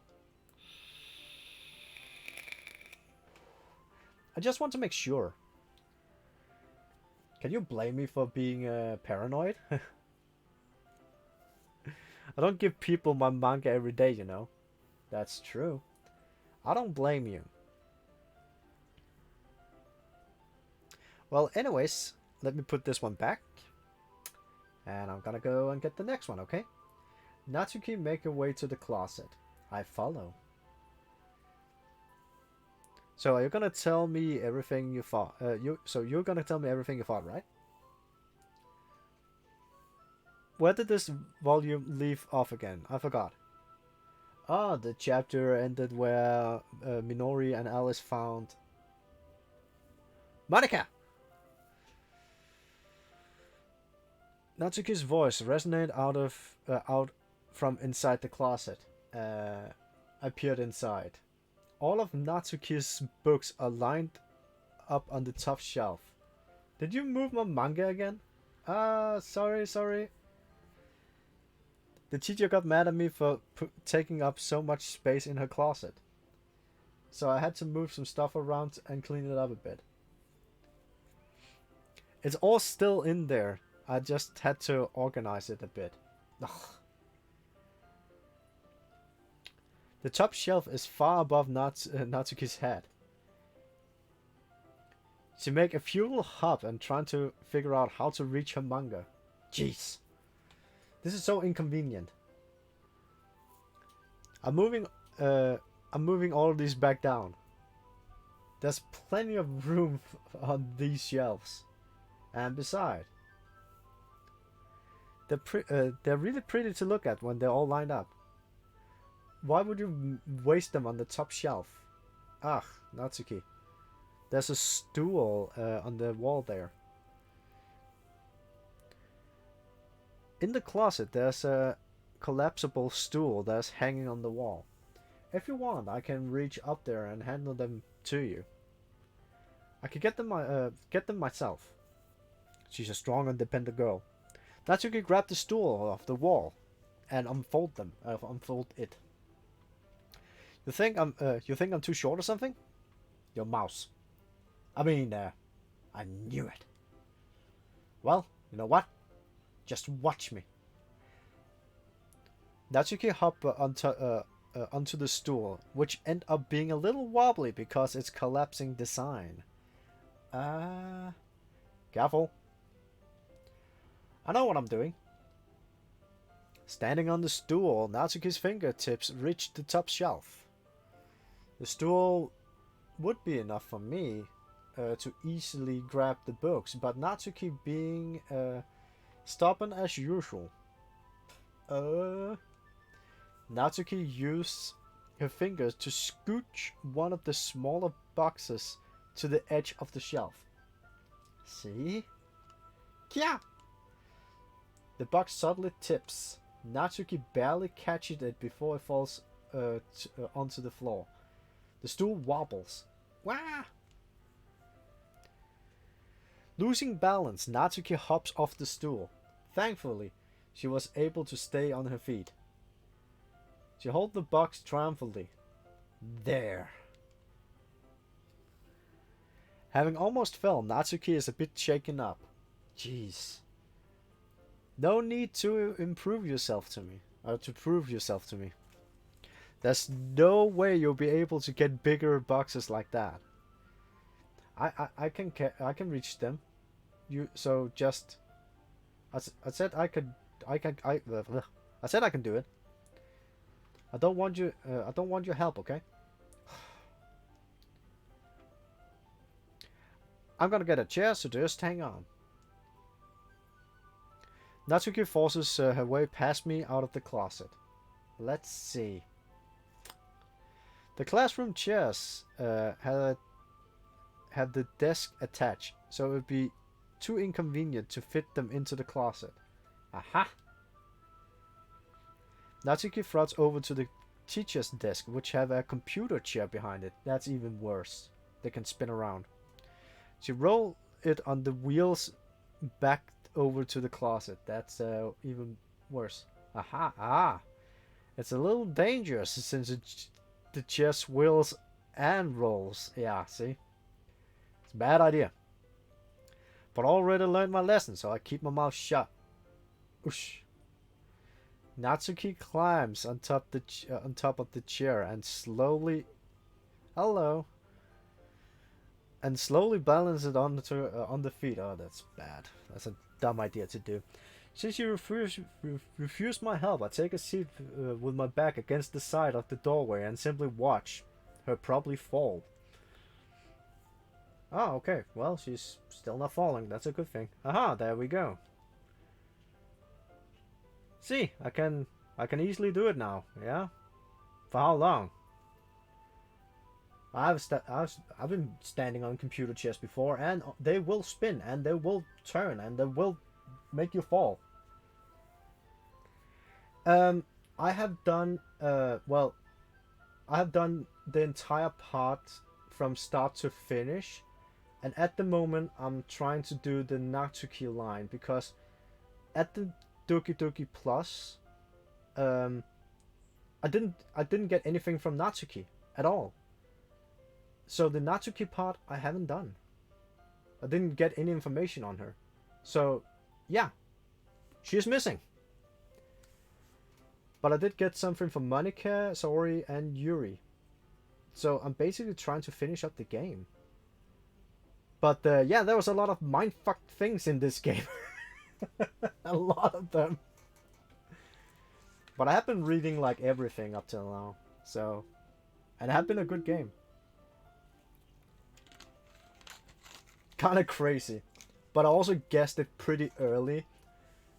I just want to make sure. Can you blame me for being paranoid? I don't give people my manga every day, you know. That's true. I don't blame you. Well, anyways, let me put this one back. And I'm gonna go and get the next one, okay? Natsuki make her way to the closet. I follow. So are you gonna tell me everything you thought? You're gonna tell me everything you thought, right? Where did this volume leave off again? I forgot. Ah, the chapter ended where Minori and Alice found Monica. Natsuki's voice resonated out from inside the closet. I peered inside. All of Natsuki's books are lined up on the top shelf. Did you move my manga again? Sorry. The teacher got mad at me for taking up so much space in her closet. So I had to move some stuff around and clean it up a bit. It's all still in there. I just had to organize it a bit. Ugh. The top shelf is far above Natsuki's head. She make a futile hop and trying to figure out how to reach her manga. Jeez. This is so inconvenient. I'm moving all of these back down. There's plenty of room on these shelves. And besides, they're really pretty to look at when they're all lined up. Why would you waste them on the top shelf? Ah, Natsuki. There's a stool on the wall there. In the closet, there's a collapsible stool that's hanging on the wall. If you want, I can reach up there and handle them to you. I could get them myself. She's a strong, independent girl. Natsuki grabbed the stool off the wall and unfold it. You think I'm too short or something? Your mouse. I mean, I knew it. Well, you know what? Just watch me. Natsuki hopped onto the stool, which ended up being a little wobbly because its collapsing design. Careful. I know what I'm doing. Standing on the stool, Natsuki's fingertips reached the top shelf. The stool would be enough for me to easily grab the books, but Natsuki being stubborn as usual. Natsuki used her fingers to scooch one of the smaller boxes to the edge of the shelf. See? Kya! The box suddenly tips. Natsuki barely catches it before it falls onto the floor. The stool wobbles. Wah! Losing balance, Natsuki hops off the stool. Thankfully, she was able to stay on her feet. She holds the box triumphantly. There. Having almost fell, Natsuki is a bit shaken up. Jeez. No need to improve yourself to me, or to prove yourself to me. There's no way you'll be able to get bigger boxes like that. I can reach them. So just I said I said I can do it. I don't want your help, okay? I'm gonna get a chair, so just hang on. Natsuki forces her way past me out of the closet. Let's see. The classroom chairs had the desk attached, so it would be too inconvenient to fit them into the closet. Aha! Natsuki throws over to the teacher's desk, which have a computer chair behind it. That's even worse. They can spin around. She rolled it on the wheels back over to the closet. That's even worse. Aha! Ah! It's a little dangerous since the chair swirls and rolls. Yeah, see? It's a bad idea. But I already learned my lesson, so I keep my mouth shut. Oosh. Natsuki climbs on top of the chair and slowly balances it on the feet. Oh, that's bad. That's a dumb idea to do. Since you refuse my help, I take a seat with my back against the side of the doorway and simply watch her probably fall. Oh, okay. Well, she's still not falling. That's a good thing. Aha, there we go. See, I can easily do it now. Yeah. For how long? I've been standing on computer chairs before, and they will spin, and they will turn, and they will make you fall. I have done I have done the entire part from start to finish, and at the moment I'm trying to do the Natsuki line, because at the Doki Doki Plus, I didn't get anything from Natsuki at all. So the Natsuki part I haven't done. I didn't get any information on her. So yeah, she's missing. But I did get something from Monika, Saori, and Yuri. So I'm basically trying to finish up the game. But yeah, there was a lot of mindfuck things in this game. A lot of them. But I have been reading like everything up till now. So, and it has been a good game. Kind of crazy. But I also guessed it pretty early.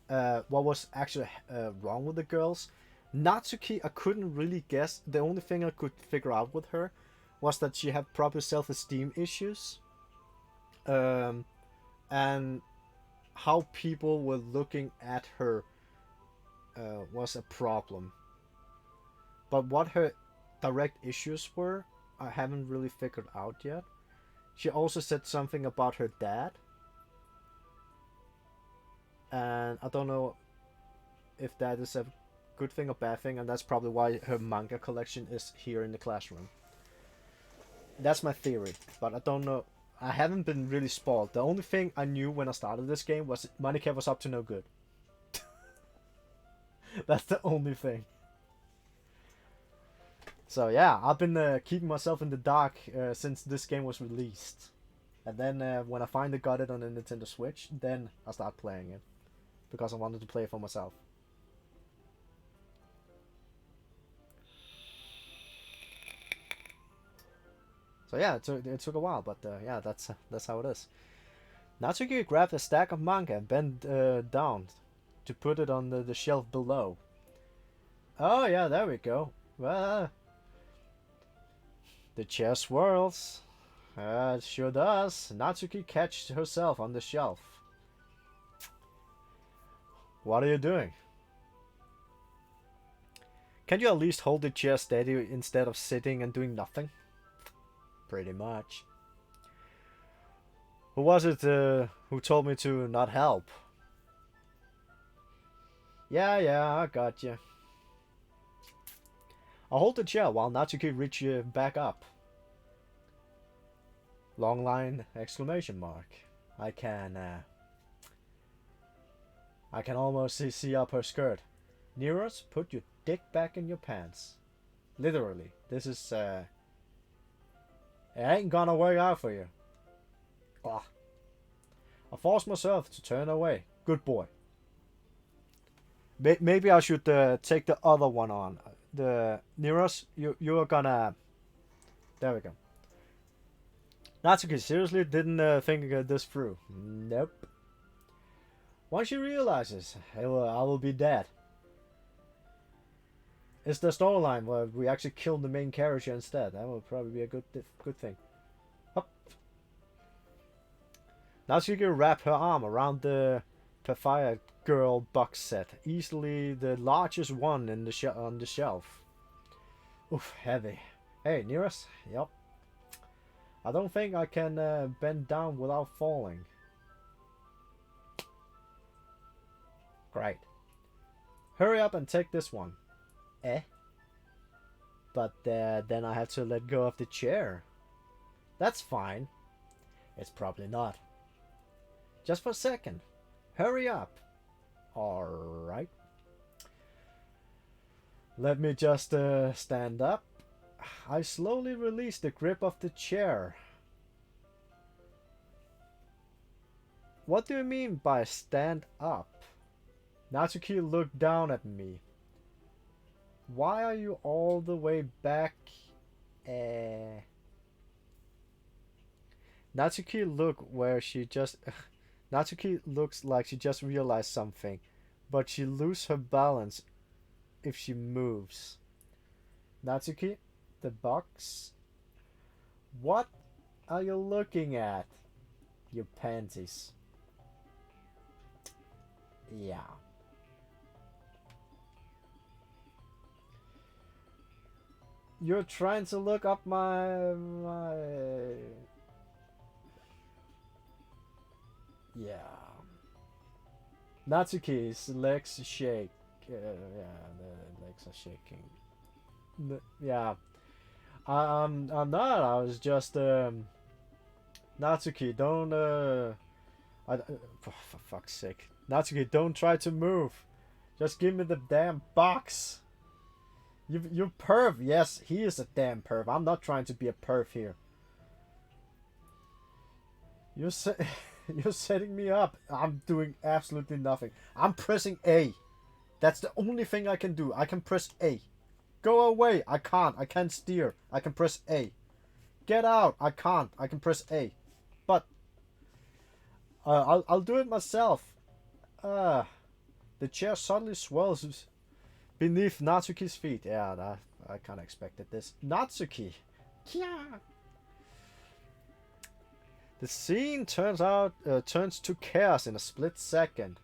What was actually wrong with the girls. Natsuki, I couldn't really guess. The only thing I could figure out with her was that she had proper self-esteem issues. And how people were looking at her was a problem. But what her direct issues were, I haven't really figured out yet. She also said something about her dad. And I don't know if that is a good thing or bad thing, and that's probably why her manga collection is here in the classroom. That's my theory, but I don't know. I haven't been really spoiled. The only thing I knew when I started this game was Monica was up to no good. That's the only thing. So yeah, I've been keeping myself in the dark since this game was released. And then when I finally got it on the Nintendo Switch, then I started playing it. Because I wanted to play it for myself. So yeah, it took a while, but yeah, that's how it is. Natsuki grabbed a stack of manga and bent down to put it on the shelf below. Oh yeah, there we go. Well, the chair swirls. It sure does. Natsuki catches herself on the shelf. What are you doing? Can you at least hold the chair steady instead of sitting and doing nothing? Pretty much. Who was it who told me to not help? Yeah, I got you. I'll hold the chair while Natsuki reaches back up. Long line exclamation mark. I can almost see up her skirt. Neros, put your dick back in your pants. Literally, this is it ain't gonna work out for you. Ugh. I forced myself to turn away. Good boy. Maybe I should take the other one on. The Neros, you're gonna. There we go. Natsuki seriously didn't think this through. Nope. Once she realizes, I will be dead. It's the storyline where we actually kill the main character instead. That would probably be a good thing. Up. Natsuki wrapped her arm around the Papaya Girl box set, easily the largest one in on the shelf. Oof, heavy. Hey, Nearest? Yup. I don't think I can bend down without falling. Great. Hurry up and take this one. But then I have to let go of the chair. That's fine. It's probably not. Just for a second. Hurry up. Alright. Let me just stand up. I slowly release the grip of the chair. What do you mean by stand up? Natsuki looked down at me. Why are you all the way back? Natsuki Natsuki looks like she just realized something, but she loses her balance if she moves. Natsuki, the box. What are you looking at? You panties. Yeah. You're trying to look up my yeah. Natsuki's legs shake. Yeah, the legs are shaking. Yeah. I'm not. I was just Natsuki, don't for fuck's sake. Natsuki, don't try to move. Just give me the damn box. You perv. Yes, he is a damn perv. I'm not trying to be a perv here. You're setting me up. I'm doing absolutely nothing. I'm pressing A. That's the only thing I can do. I can press A. Go away. I can't. I can't steer. I can press A. Get out. I can't. I can press A. But I'll do it myself. The chair suddenly swells beneath Natsuki's feet. Yeah, I kind of expected this. Natsuki. Yeah. The scene turns to chaos in a split second.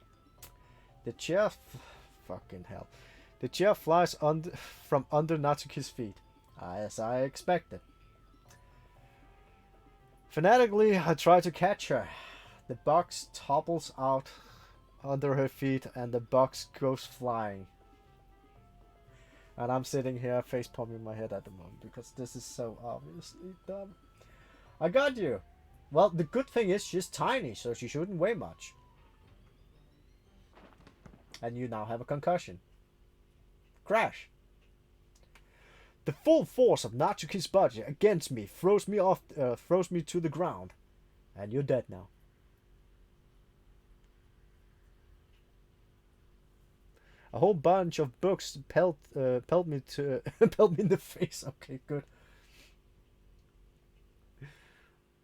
The chair, fucking hell. The chair flies from under Natsuki's feet, as I expected. Fanatically, I try to catch her. The box topples out under her feet, and the box goes flying. And I'm sitting here face palming my head at the moment because this is so obviously dumb. I got you. Well, the good thing is she's tiny, so she shouldn't weigh much. And you now have a concussion. Crash. The full force of Natsuki's body against me throws me to the ground. And you're dead now. A whole bunch of books pelt me in the face. Okay, good.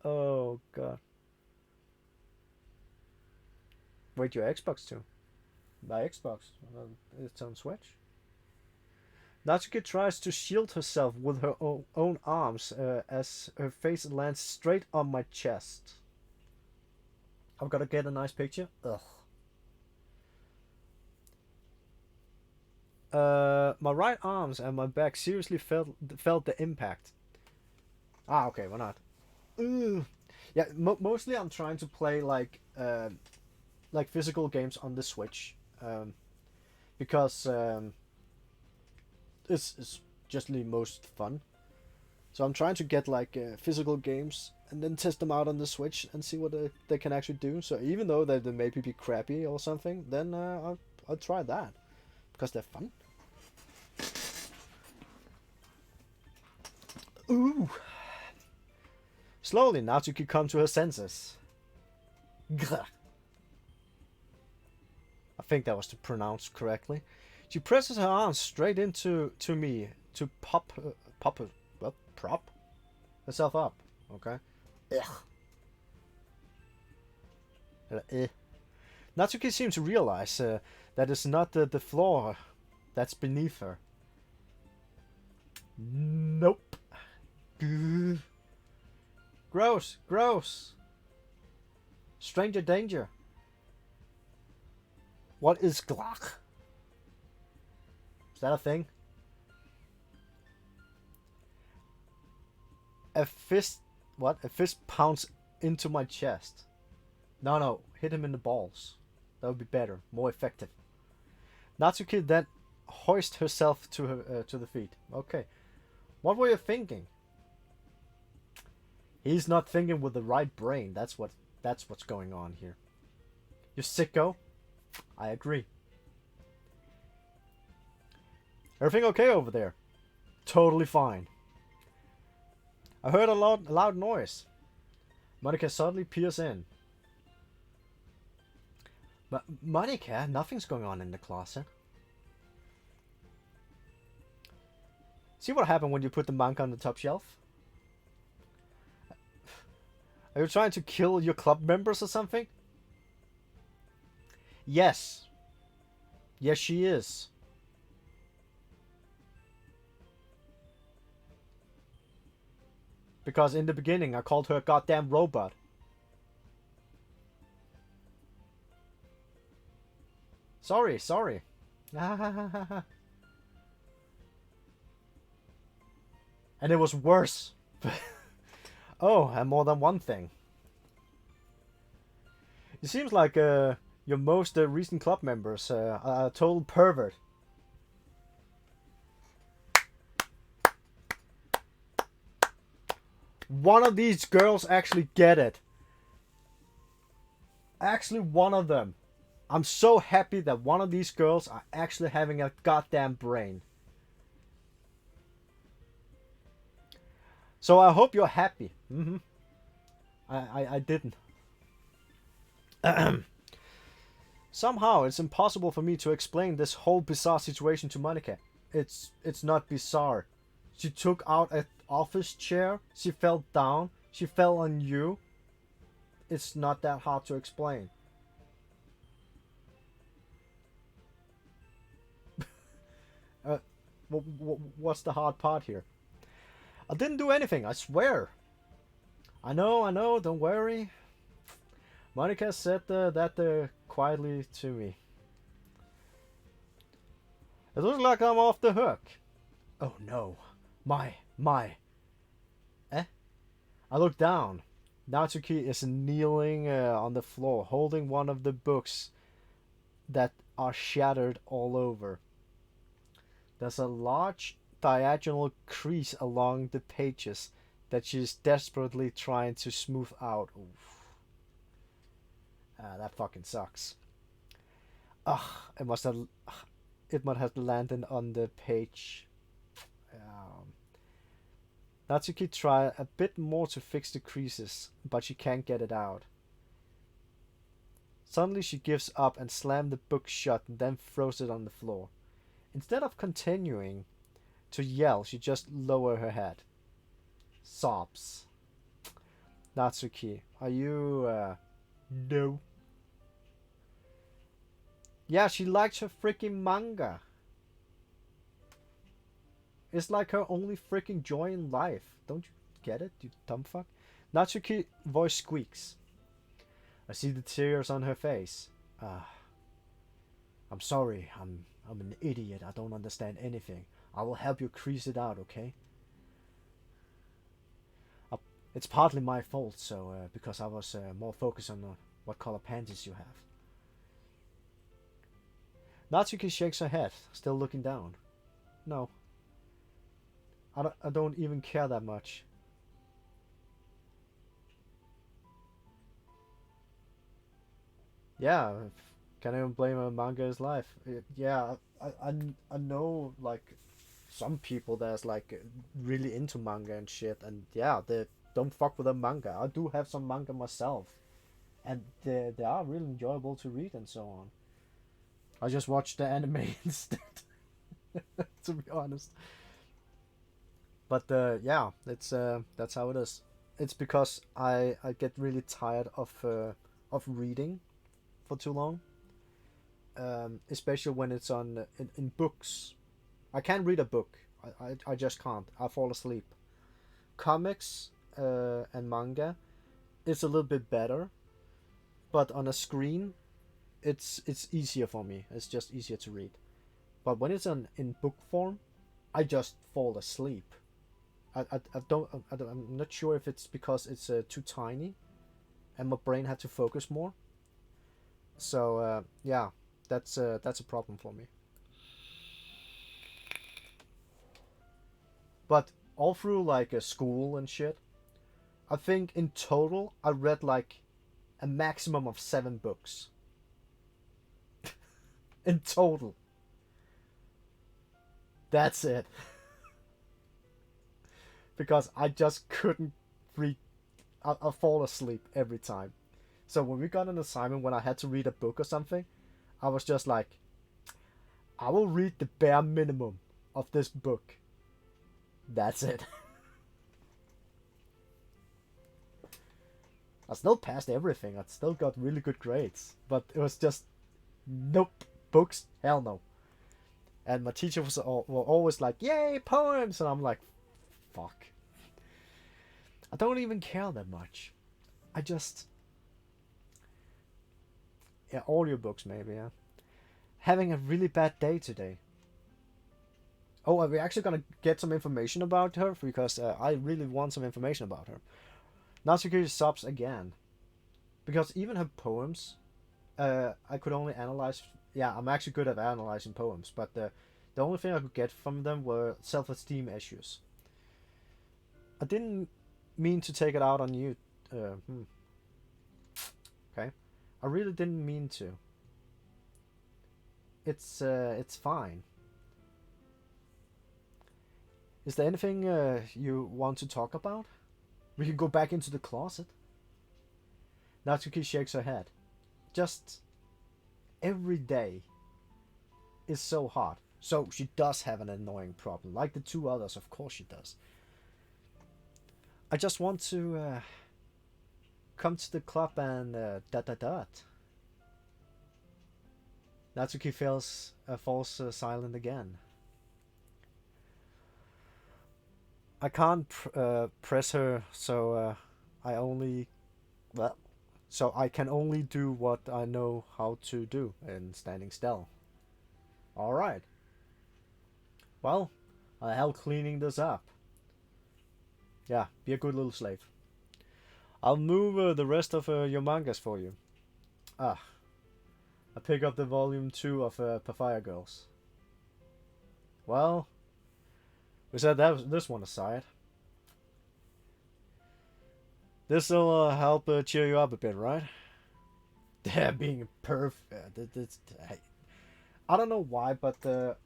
Oh god. Wait, your Xbox too? My Xbox. It's on Switch. Natsuki tries to shield herself with her own arms as her face lands straight on my chest. I've got to get a nice picture. Ugh. My right arms and my back seriously felt the impact. Ah, okay, why not? Ugh. Yeah, mostly I'm trying to play like physical games on the Switch, because it's just the most fun. So I'm trying to get like physical games and then test them out on the Switch and see what they can actually do. So even though they maybe be crappy or something, then I'll try that because they're fun. Ooh. Slowly, Natsuki comes to her senses. Grr. I think that was pronounced correctly. She presses her arms straight into me to prop herself up. Okay. Ugh. Natsuki seems to realize that it's not the floor that's beneath her. Nope. Gross, gross. Stranger danger. What is Glock? Is that a thing? A fist... What? A fist pounds into my chest. No. Hit him in the balls. That would be better. More effective. Natsuki then hoists herself to the feet. Okay. What were you thinking? He's not thinking with the right brain. That's what's going on here. You sicko. I agree. Everything okay over there? Totally fine. I heard a loud noise. Monika suddenly peers in. But Monika, nothing's going on in the closet. See what happened when you put the manga on the top shelf? Are you trying to kill your club members or something? Yes. Yes, she is. Because in the beginning I called her a goddamn robot. Sorry. And it was worse. Oh, and more than one thing. It seems like your most recent club members are a total pervert. One of these girls actually get it. Actually, one of them. I'm so happy that one of these girls are actually having a goddamn brain. So I hope you're happy. I didn't. Somehow it's impossible for me to explain this whole bizarre situation to Monika. It's not bizarre. She took out an office chair. She fell down. She fell on you. It's not that hard to explain. What's the hard part here? I didn't do anything, I swear. I know, don't worry. Monika said that quietly to me. It looks like I'm off the hook. Oh no. My. Eh? I look down. Natsuki is kneeling on the floor, holding one of the books that are shattered all over. There's a large diagonal crease along the pages that she's desperately trying to smooth out. Oof. That fucking sucks. Ugh, it must have landed on the page. Um, Natsuki tried a bit more to fix the creases, but she can't get it out. Suddenly she gives up and slams the book shut and then throws it on the floor. Instead of continuing to yell, she just lowers her head. Sobs. Natsuki, are you, no. Yeah, she likes her freaking manga. It's like her only freaking joy in life. Don't you get it, you dumb fuck? Natsuki voice squeaks. I see the tears on her face. I'm sorry. I'm an idiot. I don't understand anything. I will help you crease it out, okay? It's partly my fault, so because I was more focused on what color panties you have. Natsuki shakes her head, still looking down. No. I don't even care that much. Yeah, can I even blame a manga's life? Yeah, I know like some people that's like really into manga and shit, and yeah, they don't fuck with a manga. I do have some manga myself, and they are really enjoyable to read and so on. I just watched the anime instead, to be honest. But yeah, it's that's how it is. It's because I get really tired of reading for too long, especially when it's on in books. I can't read a book. I just can't. I fall asleep. Comics and manga, it's a little bit better, but on a screen, it's easier for me. It's just easier to read. But when it's in book form, I just fall asleep. I'm not sure if it's because it's too tiny, and my brain had to focus more. So yeah, that's a problem for me. But all through like school and shit, I think in total I read like a maximum of 7 books in total. That's it. Because I just couldn't read. I fall asleep every time. So when we got an assignment when I had to read a book or something, I was just like, I will read the bare minimum of this book. That's it. I still passed everything. I still got really good grades. But it was just, nope. Books? Hell no. And my teacher were always like, yay, poems! And I'm like, fuck. I don't even care that much. I just... Yeah, audiobooks maybe, yeah. Having a really bad day today. Oh, are we actually gonna get some information about her? Because I really want some information about her. Natsuki sobs again. Because even her poems, I could only analyze... Yeah, I'm actually good at analyzing poems, but the only thing I could get from them were self-esteem issues. I didn't mean to take it out on you. Okay. I really didn't mean to. It's fine. Is there anything you want to talk about? We can go back into the closet. Natsuki shakes her head. Just every day is so hard. So she does have an annoying problem. Like the 2 others, of course she does. I just want to come to the club and dot dot dot. Natsuki falls silent again. I can't press her, so I only well, so I can only do what I know how to do in standing still. All right. Well, I hell cleaning this up. Yeah, be a good little slave. I'll move the rest of your mangas for you. Ah, I pick up the volume 2 of Papaya Girls. Well, we set this one aside. This will help cheer you up a bit, right? Yeah, being perfect. I don't know why, but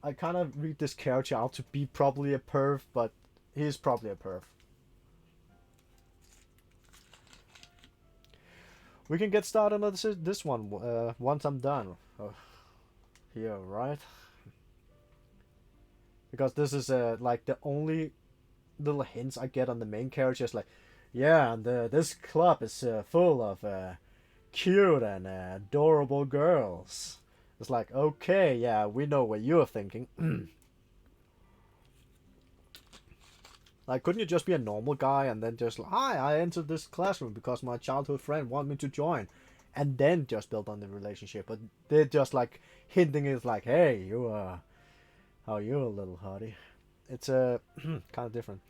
I kind of read this character out to be probably a perv, but he's probably a perv. We can get started on this one once I'm done. Here, right? Because this is like the only little hints I get on the main character is like, yeah, and this club is full of cute and adorable girls. It's like, okay, yeah, we know what you're thinking. Like, couldn't you just be a normal guy and then just like, hi, I entered this classroom because my childhood friend wanted me to join, and then just build on the relationship? But they're just like hinting it's like, hey, how are you, little hottie? It's kind of different.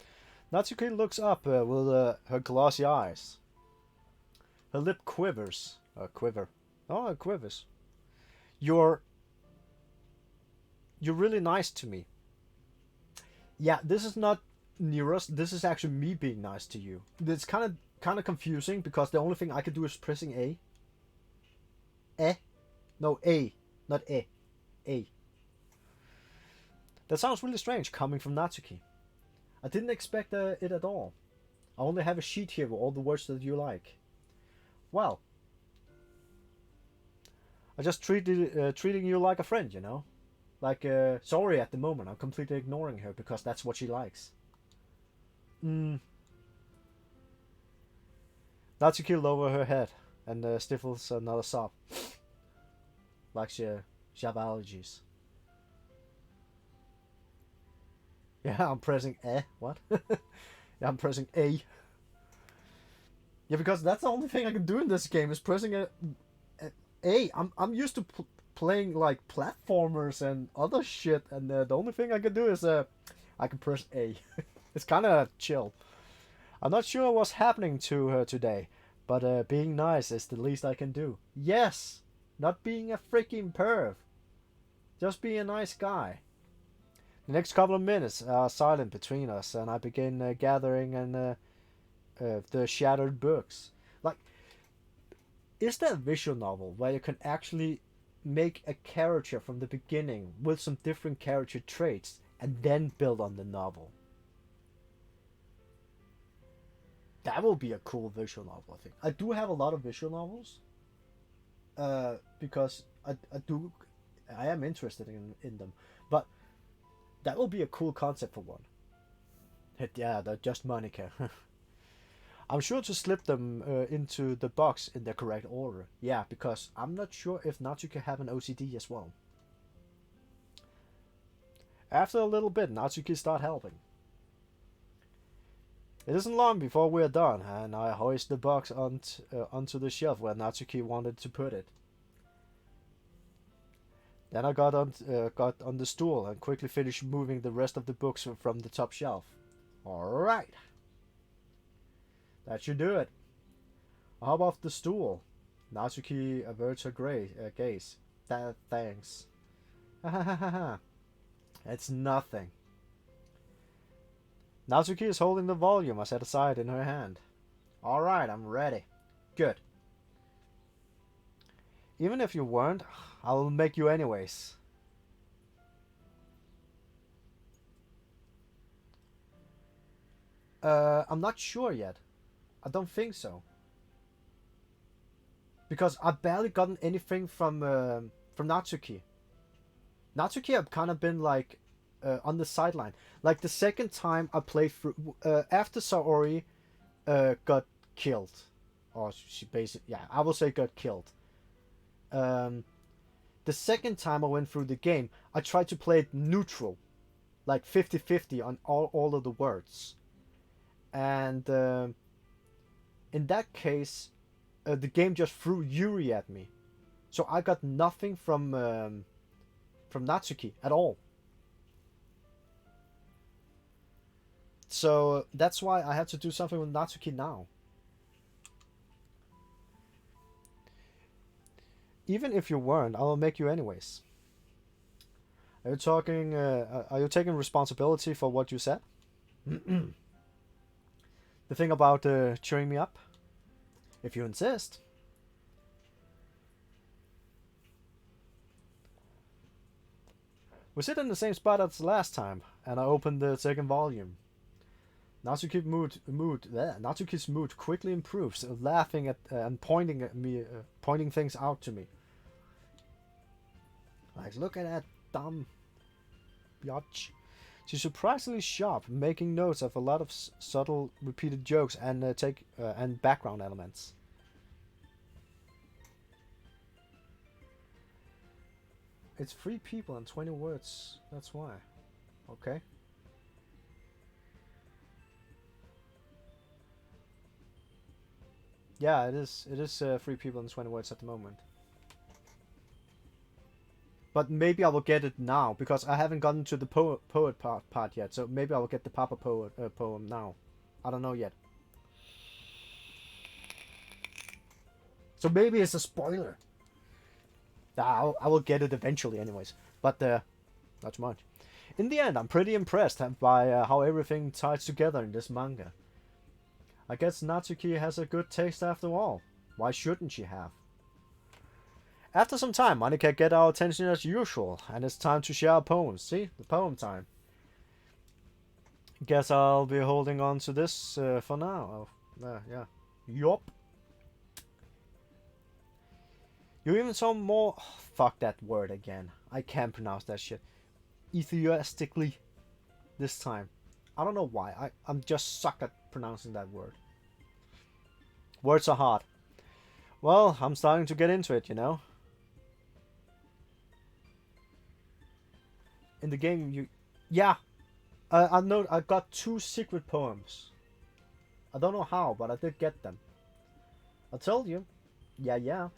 Natsuki looks up with her glossy eyes. Her lip quivers. Quiver. Oh, it quivers. You're you're really nice to me. Yeah, this is not Neros. This is actually me being nice to you. It's kind of confusing because the only thing I can do is pressing A. Eh? No, A, not E. A. That sounds really strange coming from Natsuki. I didn't expect it at all. I only have a sheet here with all the words that you like. Well, I just treating you like a friend, you know? Like, sorry at the moment, I'm completely ignoring her because that's what she likes. Mm. Natsuki lowers her head and stifles another sob. Like she have allergies. Yeah, I'm pressing E. What? Yeah, I'm pressing A. Yeah, because that's the only thing I can do in this game is pressing A. I'm used to playing like platformers and other shit, and the only thing I can do is I can press A. It's kind of chill. I'm not sure what's happening to her today, but being nice is the least I can do. Yes, not being a freaking perv, just being a nice guy. The next couple of minutes are silent between us, and I begin gathering and the shattered books. Like, is there a visual novel where you can actually make a character from the beginning with some different character traits and then build on the novel? That will be a cool visual novel, I think. I do have a lot of visual novels because I am interested in them, but that will be a cool concept for one. Yeah, they're just Monica. I'm sure to slip them into the box in the correct order. Yeah, because I'm not sure if Natsuki have an OCD as well. After a little bit, Natsuki start helping. It isn't long before we're done, and I hoist the box onto the shelf where Natsuki wanted to put it. Then I got on the stool and quickly finished moving the rest of the books from the top shelf. Alright. That should do it. How about the stool? Natsuki averts her gaze. Thanks. Ha ha ha ha. It's nothing. Natsuki is holding the volume I set aside in her hand. Alright, I'm ready. Good. Even if you weren't, I'll make you anyways. I'm not sure yet. I don't think so. Because I've barely gotten anything from Natsuki. Natsuki have kind of been like on the sideline. Like the second time I played through after Saori got killed, or she basically, yeah, I will say got killed. Um, the second time I went through the game, I tried to play it neutral, like 50-50 on all of the words, and in that case, the game just threw Yuri at me, so I got nothing from Natsuki at all. So that's why I had to do something with Natsuki now. Even if you weren't, I will make you anyways. Are you talking? Are you taking responsibility for what you said? The thing about cheering me up? If you insist. We sit in the same spot as last time, and I open the second volume. Natsuki's mood quickly improves, laughing at and pointing at me, pointing things out to me. Like, look at that dumb biatch. She's surprisingly sharp, making notes of a lot of subtle, repeated jokes and and background elements. It's 3 people and 20 words. That's why. Okay. Yeah, it is. It is 3 people and 20 words at the moment. But maybe I will get it now, because I haven't gotten to the poet part yet. So maybe I will get the Papa poem now. I don't know yet. So maybe it's a spoiler. I will get it eventually anyways. But not much. In the end, I'm pretty impressed by how everything ties together in this manga. I guess Natsuki has a good taste after all. Why shouldn't she have? After some time, Monika get our attention as usual, and it's time to share our poems. See? The poem time. Guess I'll be holding on to this for now. Yeah. Yup. You even saw more... Oh, fuck that word again. I can't pronounce that shit. Enthusiastically. This time. I don't know why. I'm just suck at pronouncing that word. Words are hard. Well, I'm starting to get into it, you know. In the game, you... Yeah. I know I got 2 secret poems. I don't know how, but I did get them. I told you. Yeah.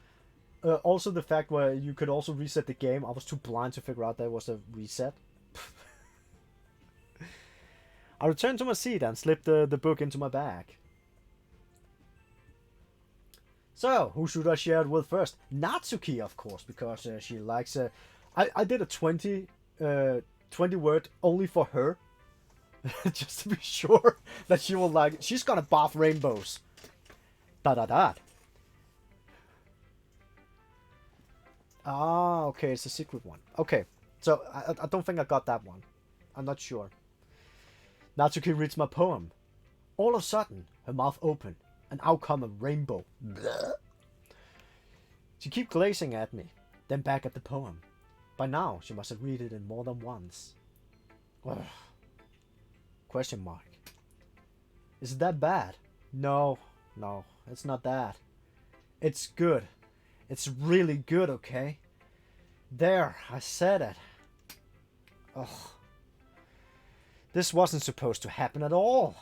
Also the fact where you could also reset the game. I was too blind to figure out there was a reset. I returned to my seat and slipped the book into my bag. So, who should I share it with first? Natsuki, of course, because she likes... I did a 20 word only for her. Just to be sure that she will like it. She's gonna bath rainbows. Da. Ah, okay, it's a secret one. Okay, so I don't think I got that one. I'm not sure. Natsuki reads my poem. All of a sudden, her mouth opened, and out come a rainbow. Blech. She kept gazing at me, then back at the poem. By now, she must have read it in more than once. Ugh. Question mark. Is it that bad? No, it's not that. It's good. It's really good, okay? There, I said it. Ugh. This wasn't supposed to happen at all.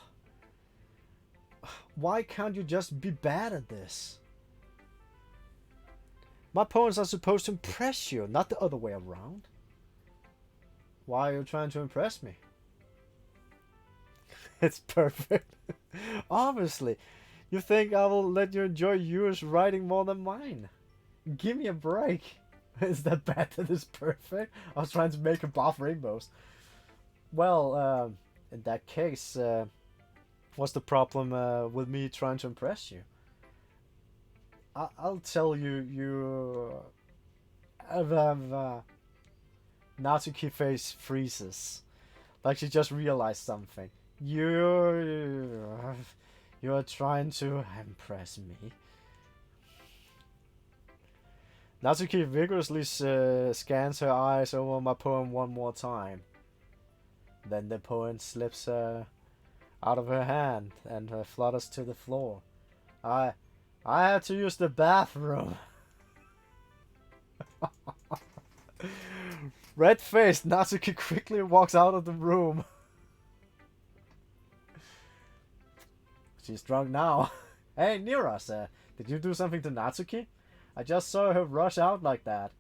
Why can't you just be bad at this? My poems are supposed to impress you, not the other way around. Why are you trying to impress me? It's perfect. Obviously. You think I will let you enjoy yours writing more than mine? Give me a break. Is that bad that it's perfect? I was trying to make a bath rainbows. Well, in that case, what's the problem with me trying to impress you? I'll tell you, Natsuki face freezes. Like she just realized something. You're trying to impress me. Natsuki vigorously scans her eyes over my poem one more time. Then the poem slips out of her hand and flutters to the floor. I had to use the bathroom. Red-faced, Natsuki quickly walks out of the room. She's drunk now. Hey, near us, did you do something to Natsuki? I just saw her rush out like that.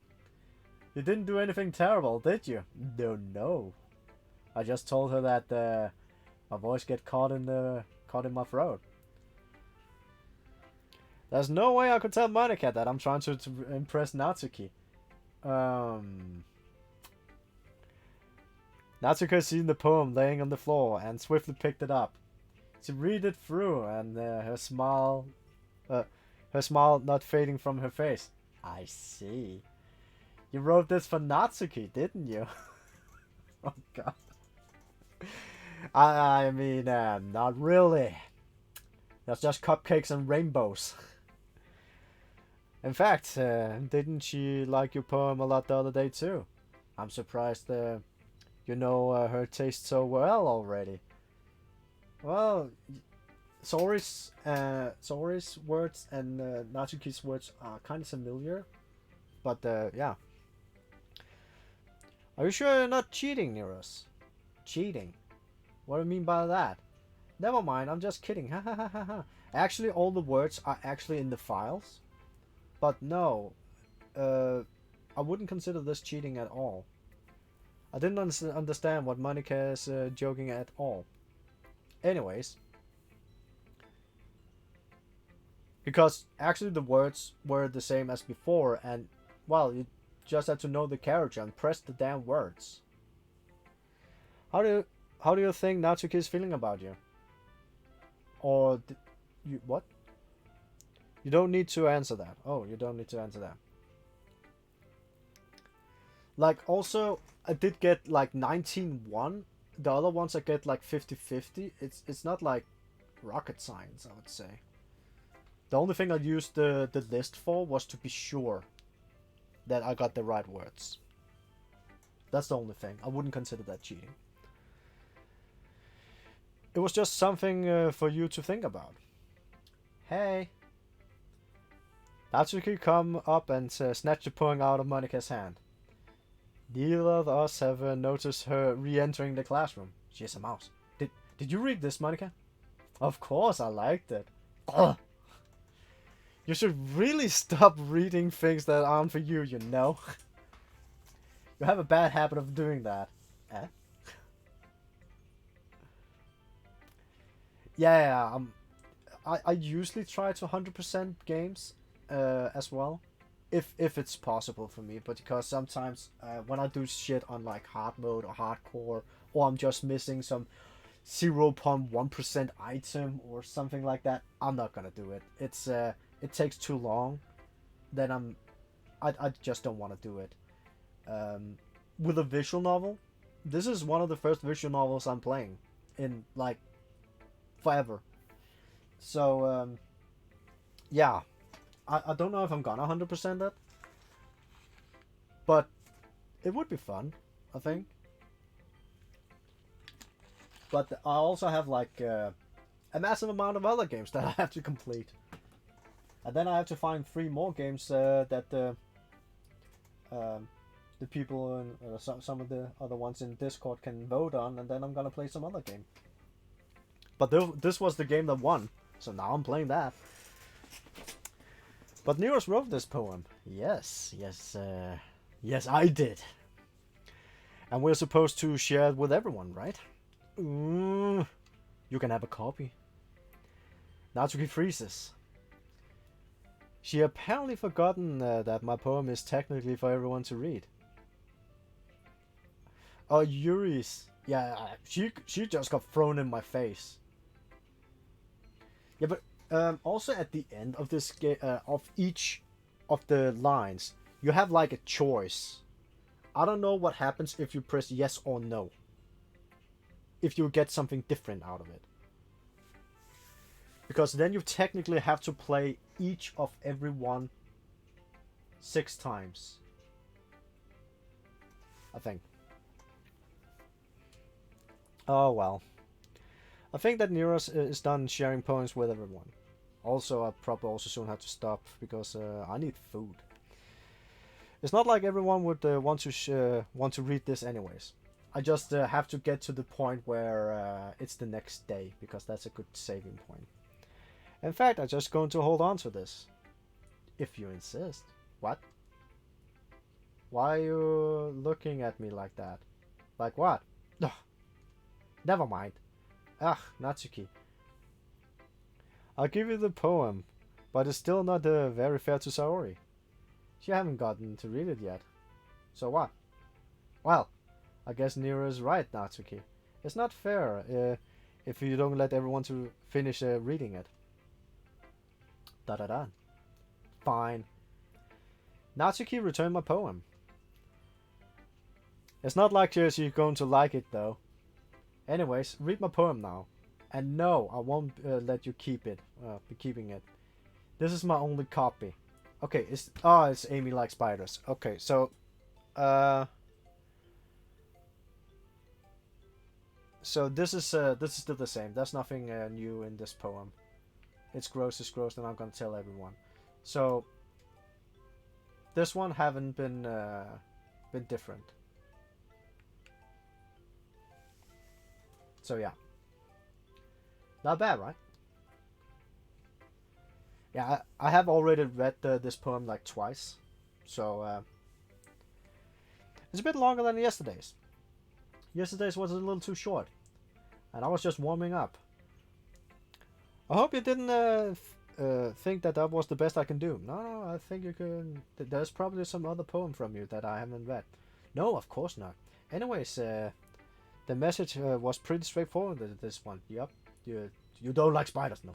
You didn't do anything terrible, did you? No. I just told her that my voice get caught in my throat. There's no way I could tell Monika that I'm trying to impress Natsuki. Natsuki seen the poem laying on the floor and swiftly picked it up. She read it through, and her smile her smile not fading from her face. I see. You wrote this for Natsuki, didn't you? Oh god. I mean, not really. That's just cupcakes and rainbows. In fact, didn't she like your poem a lot the other day too? I'm surprised you know her taste so well already. Well, Sori's words and Natsuki's words are kind of familiar, but yeah. Are you sure you're not cheating, Neros? Cheating? What do you mean by that? Never mind, I'm just kidding. Ha ha ha ha ha. Actually, all the words are actually in the files. But no, I wouldn't consider this cheating at all. I didn't understand what Monica is joking at all. Anyways. Because actually the words were the same as before and, well, you just had to know the character and press the damn words. How do you think Natsuki is feeling about you? Or you what? You don't need to answer that. Oh, you don't need to answer that. Like, also, I did get like 19-1. The other ones I get like 50-50. It's not like rocket science, I would say. The only thing I used the list for was to be sure that I got the right words. That's the only thing. I wouldn't consider that cheating. It was just something for you to think about. Hey. Natsuki come up and snatch the poem out of Monika's hand. Neither of us have noticed her re-entering the classroom. She's a mouse. Did you read this, Monika? Of course, I liked it. Ugh. You should really stop reading things that aren't for you, you know? You have a bad habit of doing that. Eh? Yeah, I usually try to 100% games as well, if it's possible for me. But because sometimes when I do shit on like hard mode or hardcore, or I'm just missing some 0.1% item or something like that, I'm not gonna do it. It takes too long. Then I just don't want to do it. With a visual novel, this is one of the first visual novels I'm playing in like forever. So yeah, I don't know if I'm gonna 100% that, but it would be fun, I think. But I also have like a massive amount of other games that I have to complete, and then I have to find 3 more games that the people and some of the other ones in Discord can vote on, and then I'm gonna play some other game. But this was the game that won, so now I'm playing that. But Neros wrote this poem. Yes, I did. And we're supposed to share it with everyone, right? You can have a copy. Natsuki freezes. She apparently forgotten that my poem is technically for everyone to read. Oh, Yuri's. Yeah, she just got thrown in my face. Yeah, but also at the end of this of each of the lines, you have like a choice. I don't know what happens if you press yes or no. If you get something different out of it. Because then you technically have to play each of every one 6 times. I think. Oh well. I think that Neros is done sharing poems with everyone. Also, I probably also soon have to stop because I need food. It's not like everyone would want to read this anyways. I just have to get to the point where it's the next day because that's a good saving point. In fact, I'm just going to hold on to this, if you insist. What? Why are you looking at me like that? Like what? Ugh. Never mind. Ah, Natsuki. I'll give you the poem, but it's still not very fair to Saori. She haven't gotten to read it yet. So what? Well, I guess Nero is right, Natsuki. It's not fair if you don't let everyone to finish reading it. Da da da. Fine. Natsuki returned my poem. It's not like you're going to like it though. Anyways, read my poem now. And no, I won't let you keep it. Be keeping it. This is my only copy. Okay, it's Amy likes spiders. Okay, so so this is still the same. There's nothing new in this poem. It's gross, and I'm gonna tell everyone. So this one haven't been different. So yeah, not bad, right? Yeah, I have already read this poem like twice, so it's a bit longer than yesterday's. Yesterday's was a little too short, and I was just warming up. I hope you didn't think that was the best I can do. No, I think you can. There's probably some other poem from you that I haven't read. No, of course not. Anyways, the message was pretty straightforward. This one. Yep. You don't like spiders, no.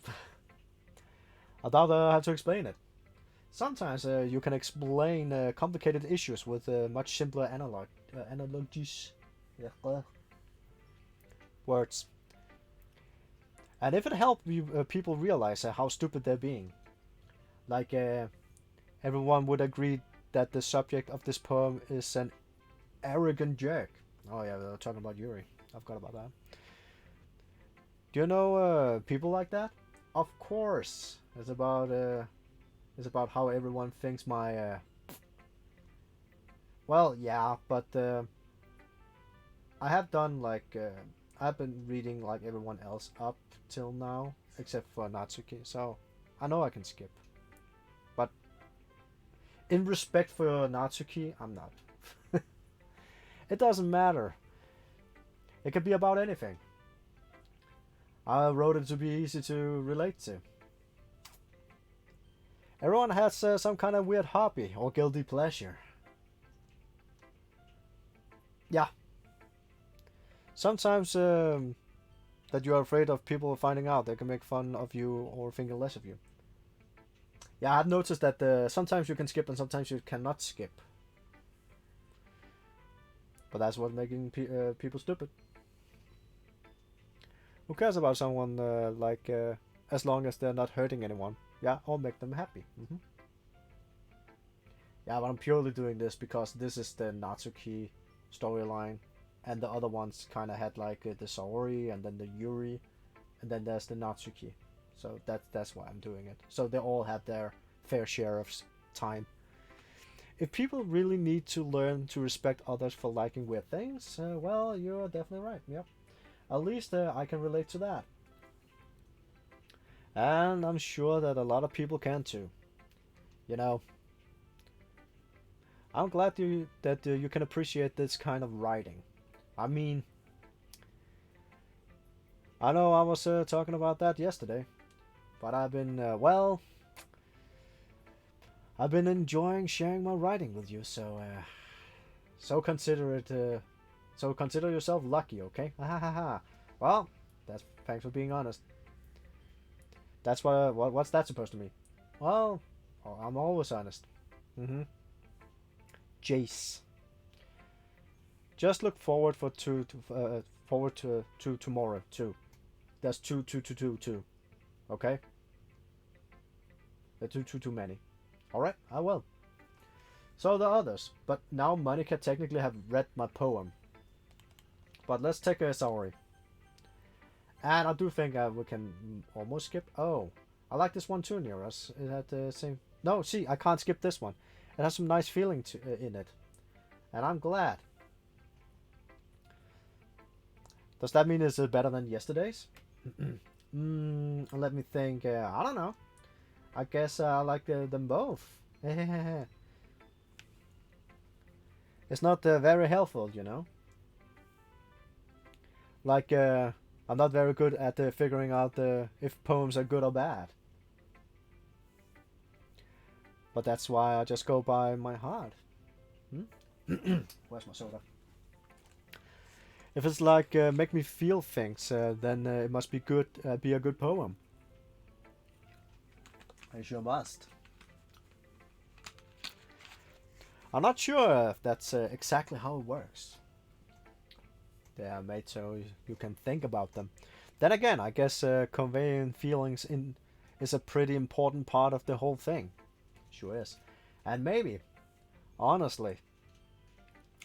I doubt I have to explain it. Sometimes you can explain complicated issues with much simpler analogies. Words. And if it helps people realize how stupid they're being. Like, everyone would agree that the subject of this poem is an arrogant jerk. Oh yeah, we're talking about Yuri. I forgot about that. Do you know people like that? Of course. It's about how everyone thinks my... Well, yeah, but I have done like... I've been reading like everyone else up till now, except for Natsuki, so I know I can skip. But in respect for Natsuki, I'm not. It doesn't matter. It could be about anything. I wrote it to be easy to relate to. Everyone has some kind of weird hobby or guilty pleasure. Yeah. Sometimes that you are afraid of people finding out, they can make fun of you or thinking less of you. Yeah, I've noticed that sometimes you can skip and sometimes you cannot skip. But that's what's making people stupid. Who cares about someone as long as they're not hurting anyone? Yeah, or make them happy. Yeah, but I'm purely doing this because this is the Natsuki storyline. And the other ones kind of had like the Saori and then the Yuri. And then there's the Natsuki. So that's why I'm doing it. So they all have their fair share of time. If people really need to learn to respect others for liking weird things, well, you're definitely right. Yep. At least I can relate to that. And I'm sure that a lot of people can too. You know, I'm glad that you can appreciate this kind of writing. I mean, I know I was talking about that yesterday, but I've been, I've been enjoying sharing my writing with you, so consider yourself lucky, okay? Ha ha ha. Well, thanks for being honest. That's what's that supposed to mean? Well, I'm always honest. Jace. Just look forward to tomorrow too. That's two. Okay? They're too many. Alright, I will. So the others. But now Monica technically have read my poem. But let's take a summary. And I do think we can almost skip. Oh, I like this one too, near us. It had the same... No, see, I can't skip this one. It has some nice feeling in it. And I'm glad. Does that mean it's better than yesterday's? Let me think. I don't know. I guess I like them both. It's not very helpful, you know. Like, I'm not very good at figuring out if poems are good or bad. But that's why I just go by my heart. Where's my soda? If it's like make me feel things, then it must be good. Be a good poem. I sure must. I'm not sure if that's exactly how it works. They are made so you can think about them. Then again, I guess conveying feelings in is a pretty important part of the whole thing. Sure is. And maybe, honestly,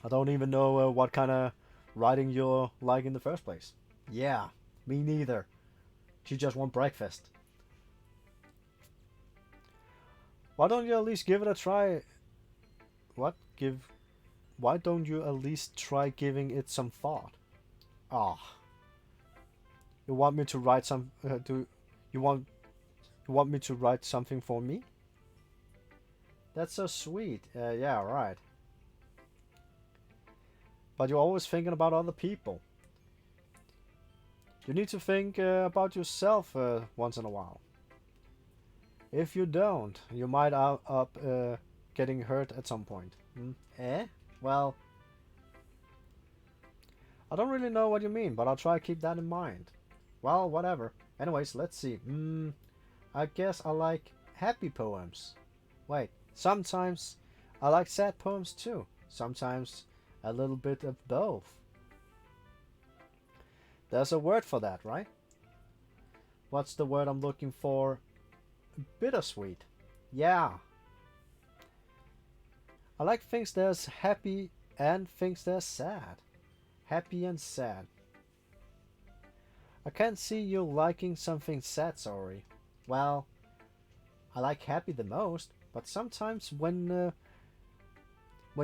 I don't even know what kind of writing you're like in the first place. Yeah, me neither. She just want breakfast. Why don't you at least give it a try? What? Why don't you at least try giving it some thought? Ah, you want me to write some? Do you want me to write something for me? That's so sweet. Yeah, right. But you're always thinking about other people. You need to think about yourself once in a while. If you don't, you might up getting hurt at some point. Hmm? Eh? Well, I don't really know what you mean, but I'll try to keep that in mind. Well, whatever. Anyways, let's see. I guess I like happy poems. Wait, sometimes I like sad poems too. Sometimes a little bit of both. There's a word for that, right? What's the word I'm looking for? Bittersweet. Yeah. I like things that's happy and things that's sad. Happy and sad. I can't see you liking something sad, sorry. Well, I like happy the most, but sometimes when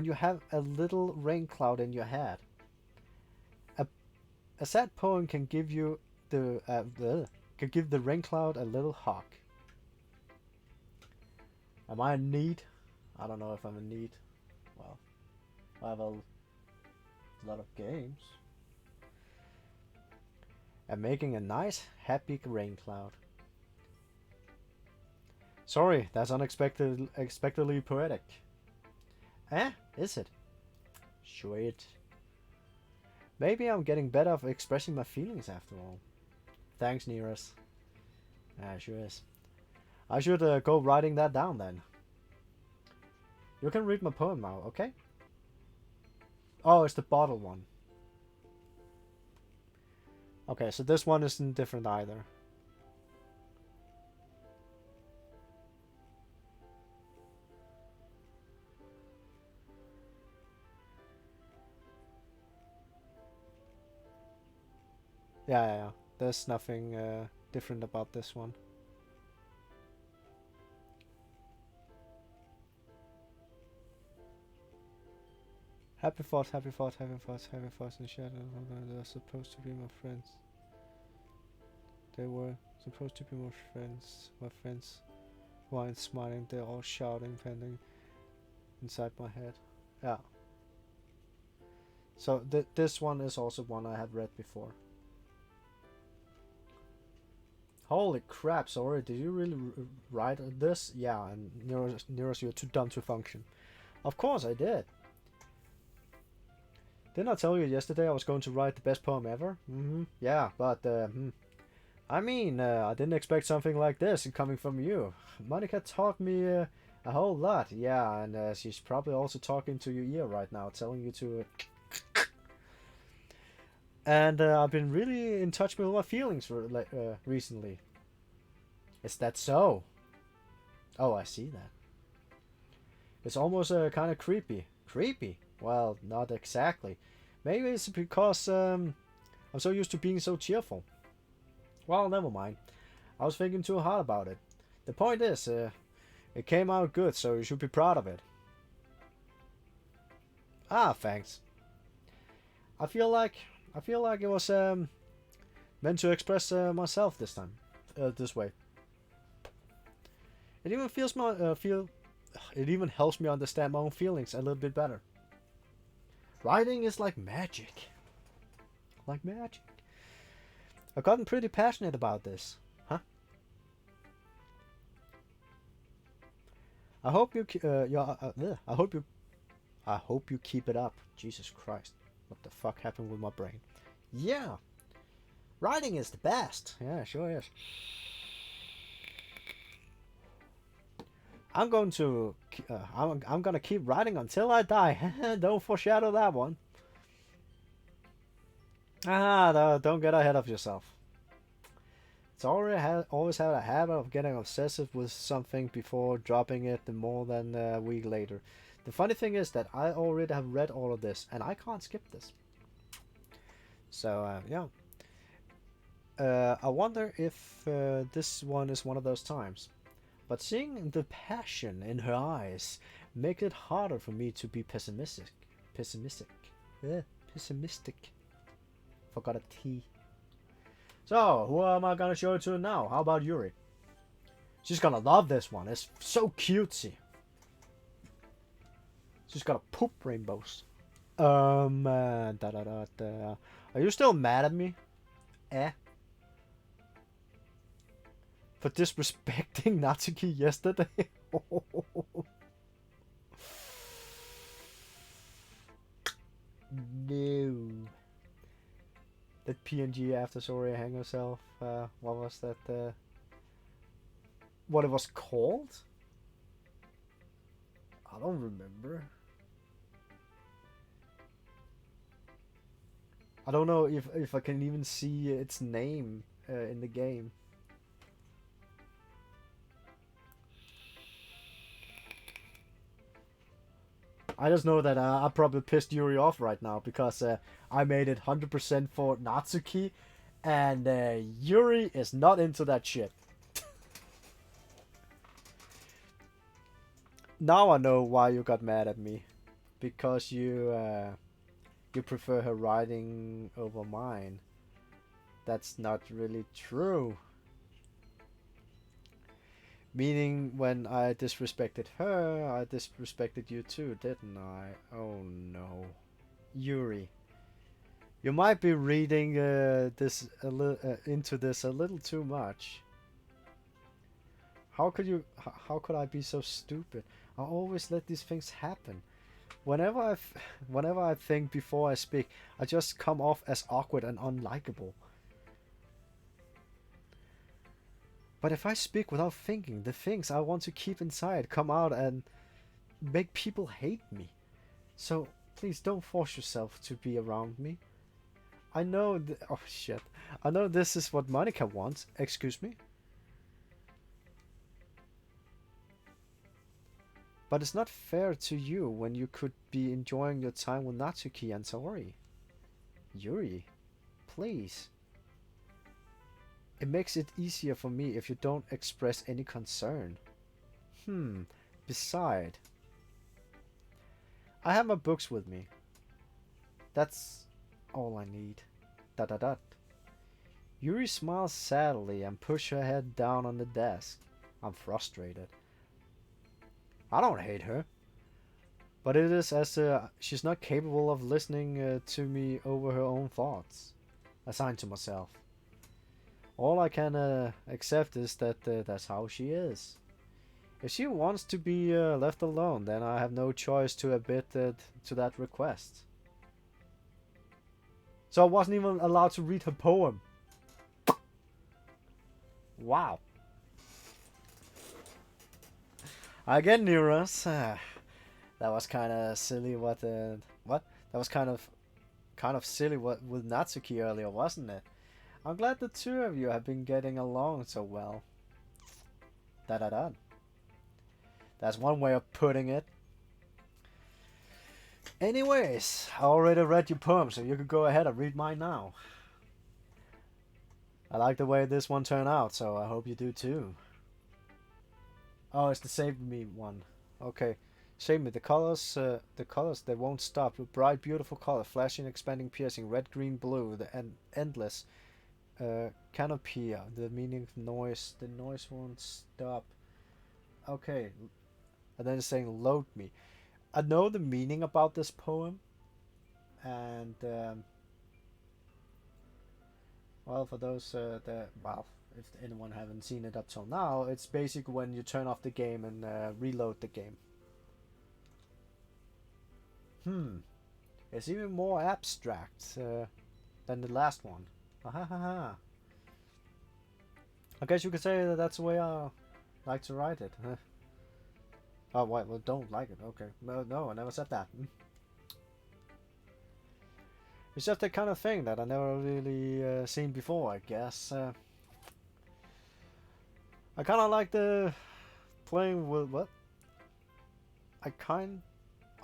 you have a little rain cloud in your head, a, a sad poem can give you can give the rain cloud a little hug. Am I a need? I don't know if I'm a need. Well, I have a lot of games. And making a nice, happy rain cloud. Sorry, that's unexpectedly poetic. Eh? Is it? Sweet. Maybe I'm getting better at expressing my feelings after all. Thanks, Nearest. Ah, sure is. I should go writing that down then. You can read my poem now, okay? Oh, it's the bottle one. Okay, so this one isn't different either. Yeah. There's nothing different about this one. Happy thoughts, happy thoughts, happy thoughts, happy thoughts in shadow. They're supposed to be my friends. They were supposed to be my friends. My friends who aren't smiling, they're all shouting, pending inside my head. Yeah. So this one is also one I have read before. Holy crap, sorry, did you really write this? Yeah, and Neros, you're too dumb to function. Of course I did. Didn't I tell you yesterday I was going to write the best poem ever? Yeah, but I mean, I didn't expect something like this coming from you. Monica taught me a whole lot, yeah, and she's probably also talking to your ear right now, telling you to... And I've been really in touch with my feelings recently. Is that so? Oh, I see that. It's almost kind of creepy. Creepy? Well, not exactly. Maybe it's because I'm so used to being so cheerful. Well, never mind. I was thinking too hard about it. The point is, it came out good, so you should be proud of it. Ah, thanks. I feel like it was meant to express myself this time, this way. It even it even helps me understand my own feelings a little bit better. Writing is like magic. Like magic. I've gotten pretty passionate about this, huh? I hope you I hope you keep it up. Jesus Christ, what the fuck happened with my brain? Yeah, writing is the best. Yeah, sure is. I'm going to I'm gonna keep writing until I die. Don't foreshadow that one. Don't get ahead of yourself. It's always had a habit of getting obsessive with something before dropping it more than a week later. The funny thing is that I already have read all of this and I can't skip this. So yeah. I wonder if this one is one of those times. But seeing the passion in her eyes makes it harder for me to be pessimistic. Pessimistic. Pessimistic. Forgot a T. So, who am I gonna show it to now? How about Yuri? She's gonna love this one. It's so cutesy. She's gonna poop rainbows. Da da da da. Are you still mad at me? For disrespecting Natsuki yesterday? No. That PNG after Soria hang herself. What was that? What it was called? I don't remember. I don't know if I can even see its name in the game. I just know that I probably pissed Yuri off right now because I made it 100% for Natsuki, and Yuri is not into that shit. Now I know why you got mad at me, because you prefer her writing over mine. That's not really true. Meaning, when I disrespected her, I disrespected you too, didn't I? Oh no. Yuri. You might be reading this into this a little too much. How could I be so stupid? I always let these things happen. Whenever I think before I speak, I just come off as awkward and unlikable. But if I speak without thinking, the things I want to keep inside come out and make people hate me. So please don't force yourself to be around me. I know oh shit. I know this is what Monica wants. Excuse me? But it's not fair to you when you could be enjoying your time with Natsuki and Saori. Yuri, please. It makes it easier for me if you don't express any concern. Beside, I have my books with me. That's all I need. Da da da. Yuri smiles sadly and pushes her head down on the desk. I'm frustrated. I don't hate her. But it is as she's not capable of listening to me over her own thoughts. Assigned to myself. All I can accept is that that's how she is. If she wants to be left alone, then I have no choice to admit to that request. So I wasn't even allowed to read her poem. Wow. Again, Neurons. That was kind of silly. What? That was kind of silly. What with Natsuki earlier, wasn't it? I'm glad the two of you have been getting along so well. Da da da. That's one way of putting it. Anyways, I already read your poem, so you could go ahead and read mine now. I like the way this one turned out, so I hope you do too. Oh, it's the Save Me one. Okay. Save Me. The colors, they won't stop. The bright, beautiful color, flashing, expanding, piercing, red, green, blue, endless. Canopia, the meaning of noise. The noise won't stop. Okay. And then it's saying, load me. I know the meaning about this poem. And, well, for those if anyone haven't seen it up till now, it's basically when you turn off the game and reload the game. It's even more abstract than the last one. I guess you could say that that's the way I like to write it. Oh, wait, well, don't like it. Okay. No, no, I never said that. It's just the kind of thing that I never really seen before, I guess. I kind of like the playing with what? I kind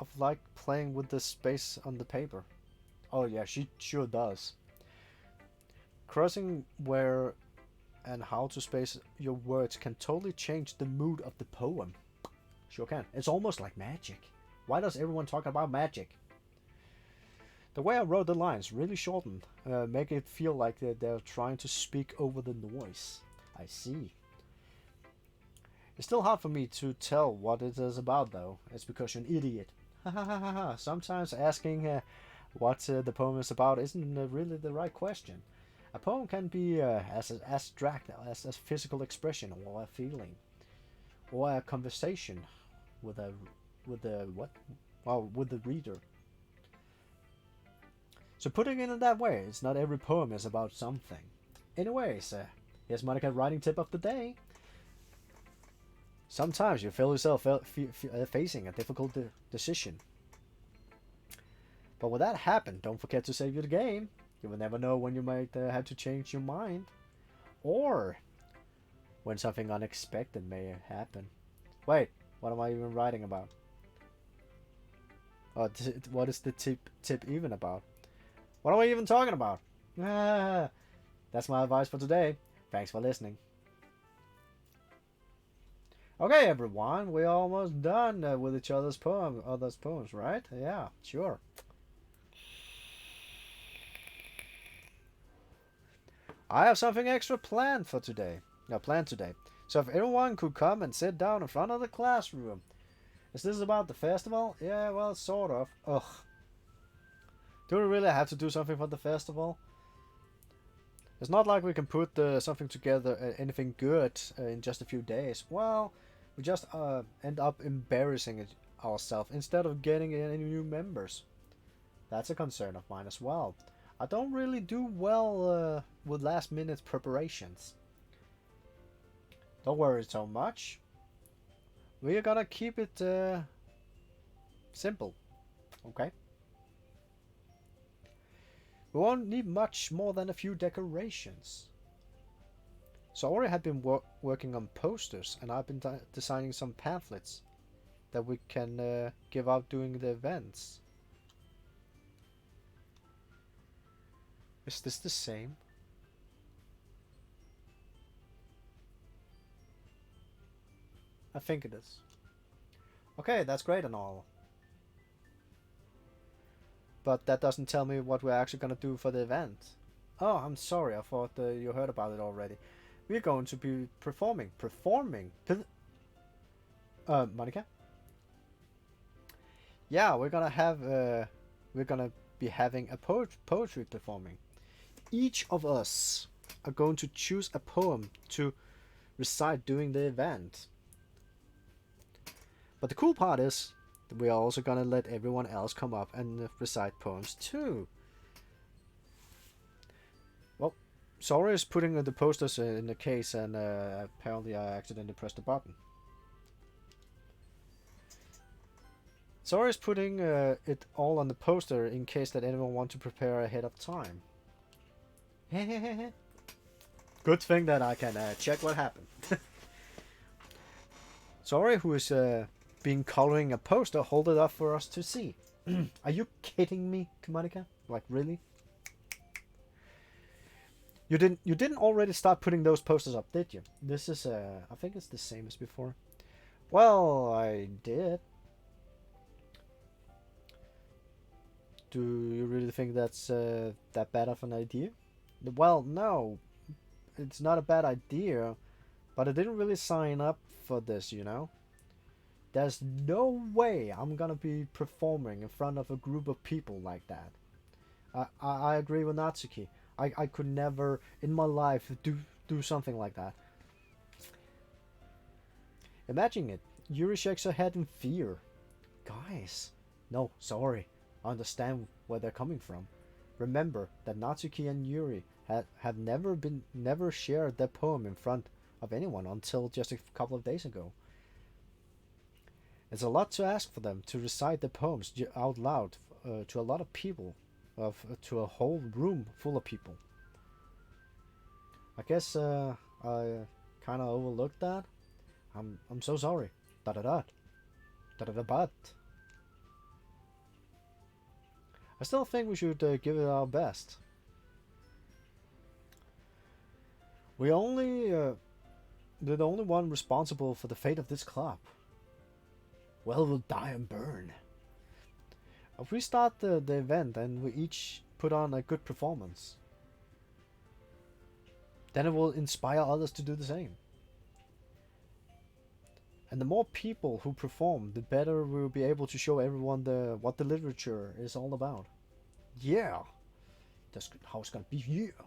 of like playing with the space on the paper. Oh yeah, she sure does. Crossing where and how to space your words can totally change the mood of the poem. Sure can. It's almost like magic. Why does everyone talk about magic? The way I wrote the lines really shortened, make it feel like they're trying to speak over the noise. I see. It's still hard for me to tell what it is about, though. It's because you're an idiot. Ha ha ha ha ha. Sometimes asking what the poem is about isn't really the right question. A poem can be as abstract as a physical expression or a feeling, or a conversation with a what? Well, with the reader. So putting it in that way, it's not every poem is about something. Anyways, here's Monica writing tip of the day. Sometimes you feel yourself facing a difficult decision. But when that happens, don't forget to save the game. You will never know when you might have to change your mind. Or when something unexpected may happen. Wait, what am I even writing about? Oh, what is the tip even about? What am I even talking about? Ah, that's my advice for today. Thanks for listening. Okay, everyone, we're almost done with each other's poems, right? Yeah, sure. I have something extra planned for today. No, planned today. So if everyone could come and sit down in front of the classroom. Is this about the festival? Yeah, well, sort of. Ugh. Do we really have to do something for the festival? It's not like we can put something together, anything good, in just a few days. Well, we just end up embarrassing ourselves instead of getting any new members. That's a concern of mine as well. I don't really do well with last minute preparations. Don't worry so much. We're gonna keep it simple, okay? We won't need much more than a few decorations. So I already had been working on posters, and I've been designing some pamphlets that we can give out during the events. Is this the same? I think it is. Okay, that's great and all. But that doesn't tell me what we're actually gonna do for the event. Oh, I'm sorry, I thought you heard about it already. We're going to be performing. Performing? Monica? Yeah, we're gonna be having a poetry performing. Each of us are going to choose a poem to recite during the event. But the cool part is that we are also gonna let everyone else come up and recite poems too. Well, Sora is putting the posters in the case, and apparently I accidentally pressed the button. Sora is putting it all on the poster in case that anyone wants to prepare ahead of time. Good thing that I can check what happened. Sora, who is been coloring a poster, hold it up for us to see. Are you kidding me, Monica? Like, really? You didn't already start putting those posters up, did you? This is I think it's the same as before. Well, I did. Do you really think that's that bad of an idea? Well, no, it's not a bad idea, but I didn't really sign up for this, you know? There's no way I'm gonna be performing in front of a group of people like that. I agree with Natsuki. I could never in my life do something like that. Imagine it. Yuri shakes her head in fear. Guys, no, sorry. I understand where they're coming from. Remember that Natsuki and Yuri have never shared their poem in front of anyone until just a couple of days ago. It's a lot to ask for them to recite their poems out loud to a lot of people, to a whole room full of people. I guess I kind of overlooked that. I'm so sorry. Da da da. Da da da. But I still think we should give it our best. We only we're the only one responsible for the fate of this club. Well, we'll die and burn. If we start the event and we each put on a good performance, then it will inspire others to do the same. And the more people who perform, the better we'll be able to show everyone what the literature is all about. Yeah, that's how it's gonna be. Yeah,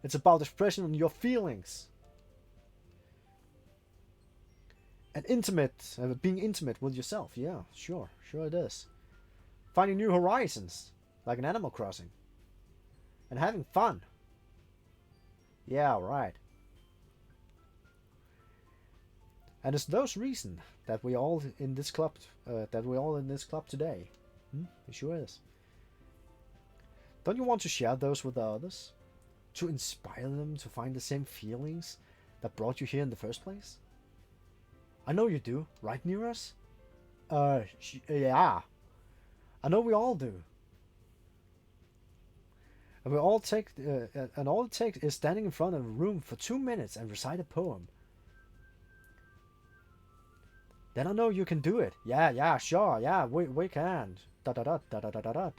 it's about expressing your feelings and being intimate with yourself. Yeah, sure it is. Finding new horizons, like an Animal Crossing, and having fun. Yeah, right. And it's those reasons that we all in this club, today. It sure is. Don't you want to share those with the others, to inspire them to find the same feelings that brought you here in the first place? I know you do, right, Neros? Yeah. I know we all do. And all it takes is standing in front of a room for 2 minutes and recite a poem. Then I know you can do it. Yeah, sure, yeah, we can. Da da da da da da da da.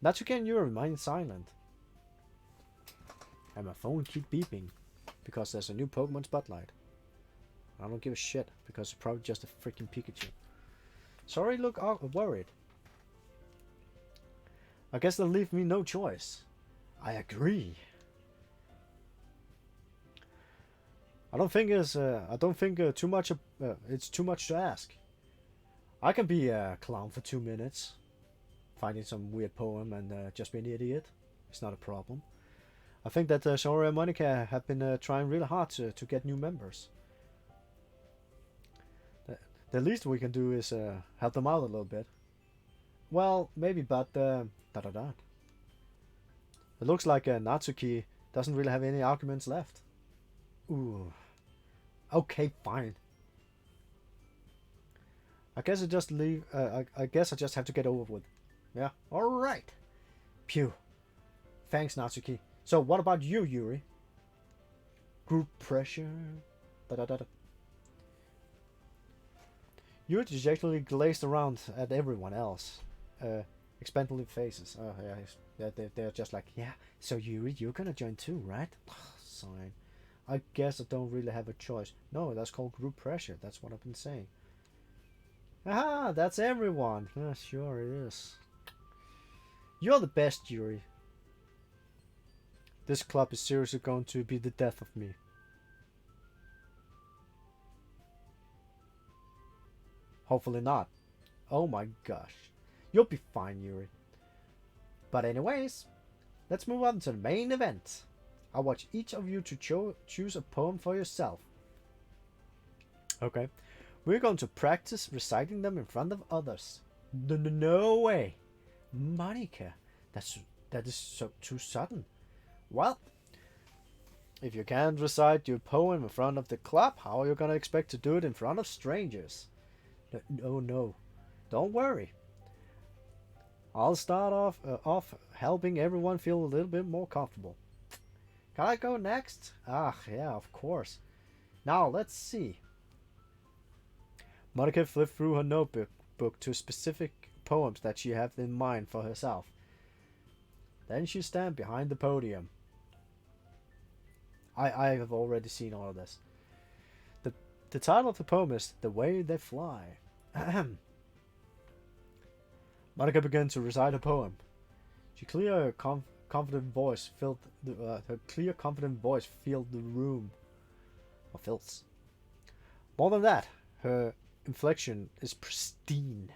Natsuki and you remain silent. And my phone keep beeping because there's a new Pokemon Spotlight. I don't give a shit because it's probably just a freaking Pikachu. Sorry, look worried. I guess they'll leave me no choice. I agree. I don't think it's too much. It's too much to ask. I can be a clown for 2 minutes, finding some weird poem and just be an idiot. It's not a problem. I think that Sora and Monica have been trying really hard to get new members. The least we can do is help them out a little bit. Well, maybe, but da da da. It looks like Natsuki doesn't really have any arguments left. Ooh. Okay, fine. I guess I just leave. I guess I just have to get over with. Yeah. All right. Pew. Thanks, Natsuki. So, what about you, Yuri? Group pressure. Da da da da. Yuri dejectedly glazed around at everyone else. Expectantly faces. Oh yeah, they're just like, yeah. So Yuri, you're gonna join too, right? Sign. I guess I don't really have a choice. No, that's called group pressure. That's what I've been saying. Aha, that's everyone. Yeah, sure it is. You're the best, Yuri. This club is seriously going to be the death of me. Hopefully not. Oh my gosh. You'll be fine, Yuri. But anyways, let's move on to the main event. I want each of you to choose a poem for yourself. Okay. We're going to practice reciting them in front of others. No way. Monica, that is so too sudden. Well, if you can't recite your poem in front of the club, how are you going to expect to do it in front of strangers? No. Don't worry. I'll start off helping everyone feel a little bit more comfortable. Can I go next? Ah, yeah, of course. Now, let's see. Monica flipped through her notebook to specific poems that she had in mind for herself. Then she stand behind the podium. I have already seen all of this. The title of the poem is The Way They Fly. Monica began to recite a poem. Her clear, confident voice filled the room. Or fills. More than that, her inflection is pristine.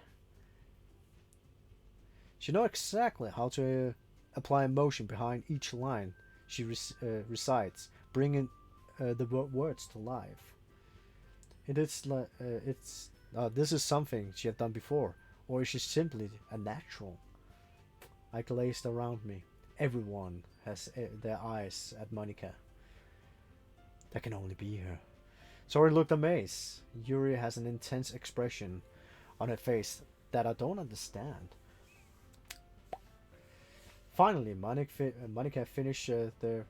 She knows exactly how to apply emotion behind each line she recites, bringing the words to life. It is like it's this is something she had done before, or is she simply a natural? I glazed around me. Everyone has their eyes at Monica. That can only be her. Sori looked amazed. Yuri has an intense expression on her face that I don't understand. Finally, Monica finished the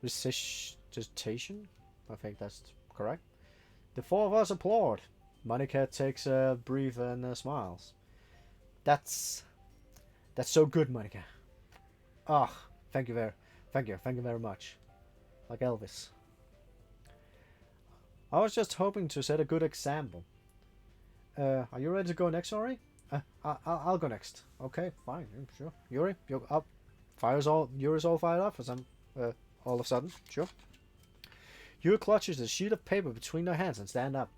recitation. I think that's correct. The four of us applaud. Monica takes a breath and smiles. That's so good, Monica. Ah, thank you very much. Like Elvis. I was just hoping to set a good example. Are you ready to go next, Ori? I'll go next. Okay, fine, sure. Yuri, you're up. Yuri's all fired up for some, all of a sudden. Sure. Yuri clutches a sheet of paper between her hands and stand up.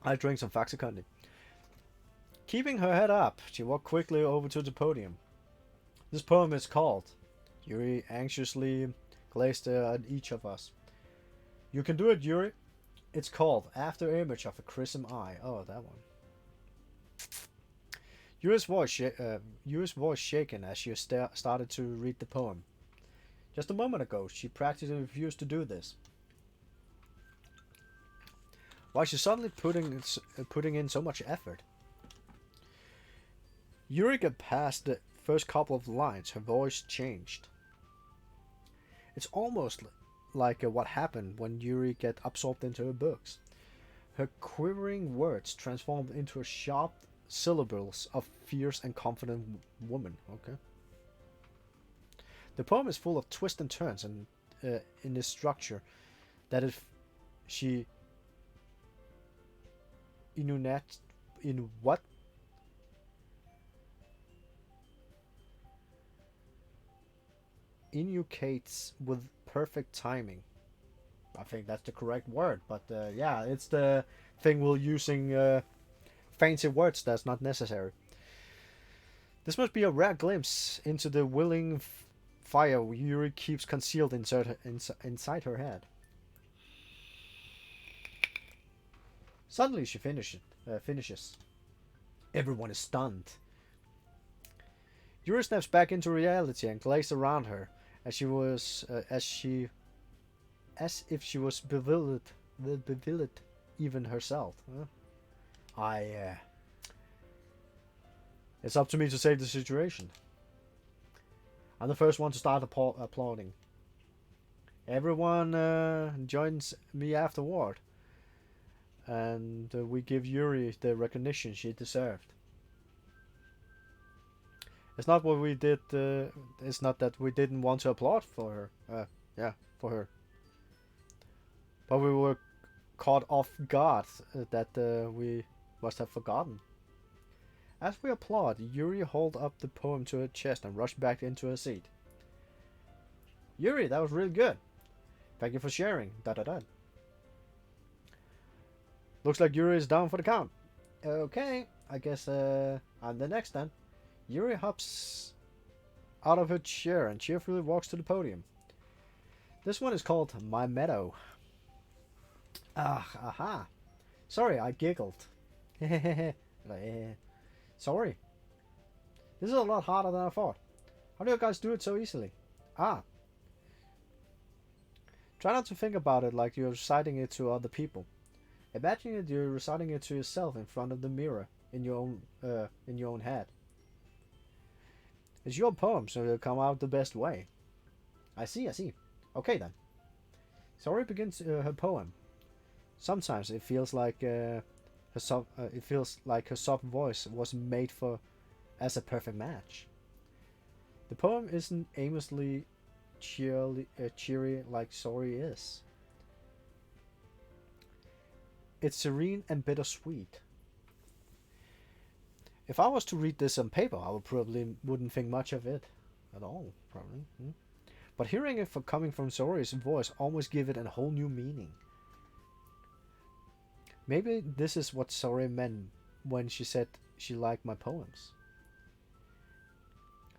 I drink some Faxicandi. Keeping her head up, she walked quickly over to the podium. This poem is called. Yuri anxiously gazed at each of us. You can do it, Yuri. It's called After Image of a Chrism Eye. Oh, that one. Yuri's voice shaken as she started to read the poem. Just a moment ago, she practically refused to do this. Why is she suddenly putting in so much effort? Yuri got past the first couple of lines. Her voice changed. It's almost like what happened when Yuri get absorbed into her books. Her quivering words transformed into a sharp syllables of fierce and confident woman. Okay. The poem is full of twists and turns, and in its structure, that if she in what? Inculcates with perfect timing. I think that's the correct word, but yeah, it's the thing we're using fancy words that's not necessary. This must be a rare glimpse into the willing fire Yuri keeps concealed inside her head. Suddenly she finishes. Everyone is stunned. Yuri snaps back into reality and gazes around her as if she was bewildered even herself. It's up to me to save the situation. I'm the first one to start applauding. Everyone joins me afterward, and we give Yuri the recognition she deserved. It's not what we did. It's not that we didn't want to applaud for her. For her. But we were caught off guard that we must have forgotten. As we applaud, Yuri held up the poem to her chest and rushed back into her seat. Yuri, that was really good. Thank you for sharing. Looks like Yuri is down for the count. Okay, I guess I'm the next then. Yuri hops out of her chair and cheerfully walks to the podium. This one is called My Meadow. Aha. Sorry, I giggled. Sorry. This is a lot harder than I thought. How do you guys do it so easily? Try not to think about it like you're reciting it to other people. Imagine that you're reciting it to yourself in front of the mirror in your own head. It's your poem, so it'll come out the best way. I see. Okay then. Sori begins her poem. Sometimes it feels like her soft voice was made as a perfect match. The poem isn't aimlessly cheery like Sori is. It's serene and bittersweet. If I was to read this on paper, I wouldn't think much of it at all, probably. But hearing it coming from Sori's voice almost gives it a whole new meaning. Maybe this is what Sori meant when she said she liked my poems.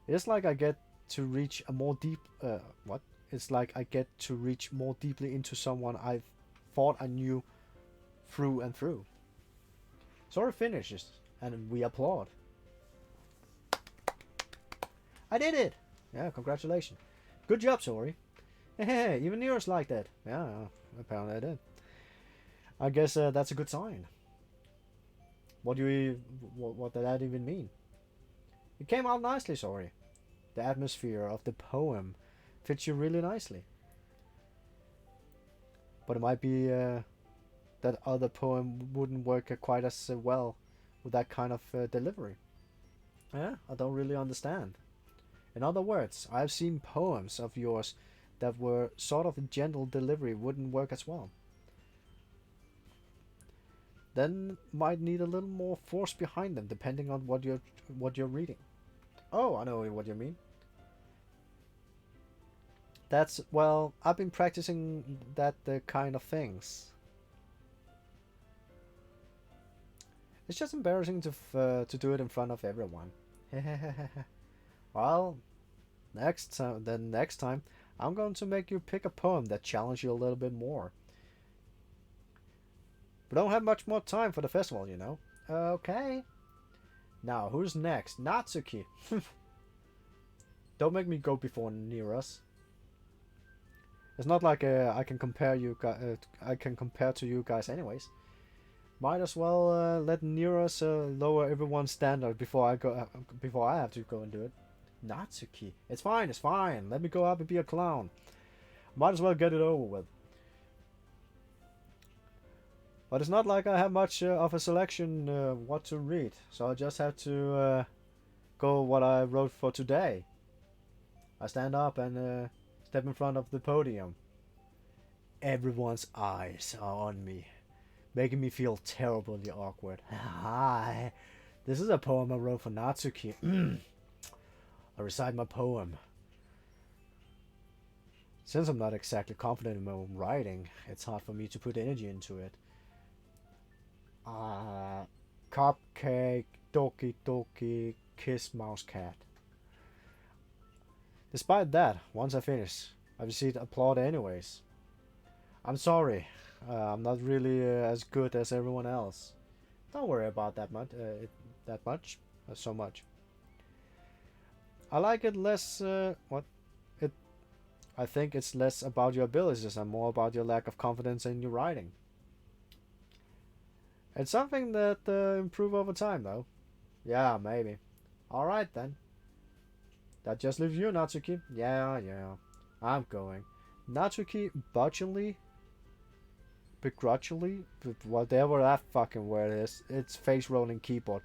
It's like I get to reach a more deep. It's like I get to reach more deeply into someone I've thought I knew through and through. Sora finishes, and we applaud. I did it! Yeah, congratulations. Good job, Sori. Hey, even Nero's like that. Yeah, apparently I did. I guess that's a good sign. What did that even mean? It came out nicely, Sori. The atmosphere of the poem fits you really nicely. But it might be that other poem wouldn't work quite as well with that kind of delivery. Yeah, I don't really understand. In other words, I've seen poems of yours that were sort of a gentle delivery wouldn't work as well. Then might need a little more force behind them depending on what you're reading. Oh, I know what you mean. That's, well, I've been practicing that kind of things. It's just embarrassing to do it in front of everyone. Well, next time, I'm going to make you pick a poem that challenges you a little bit more. We don't have much more time for the festival, you know. Okay. Now, who's next? Natsuki. Don't make me go before Neros. It's not like I can compare to you guys anyways. Might as well let Neros lower everyone's standard before I have to go and do it. Natsuki. It's fine. Let me go up and be a clown. Might as well get it over with. But it's not like I have much of a selection what to read, so I just have to go what I wrote for today. I stand up and step in front of the podium. Everyone's eyes are on me, making me feel terribly awkward. Hi, this is a poem I wrote for Natsuki. I recite my poem. Since I'm not exactly confident in my own writing, it's hard for me to put energy into it. Cupcake, Doki, kiss mouse cat. Despite that, once I finish, I received applaud anyways. I'm sorry, I'm not really as good as everyone else. Don't worry about that much. So much. I like it less. I think it's less about your abilities and more about your lack of confidence in your writing. It's something that improve over time, though. Yeah, maybe. Alright then. That just leaves you, Natsuki. Yeah. I'm going. Natsuki begrudgingly, whatever that fucking word is, it's face-rolling keyboard,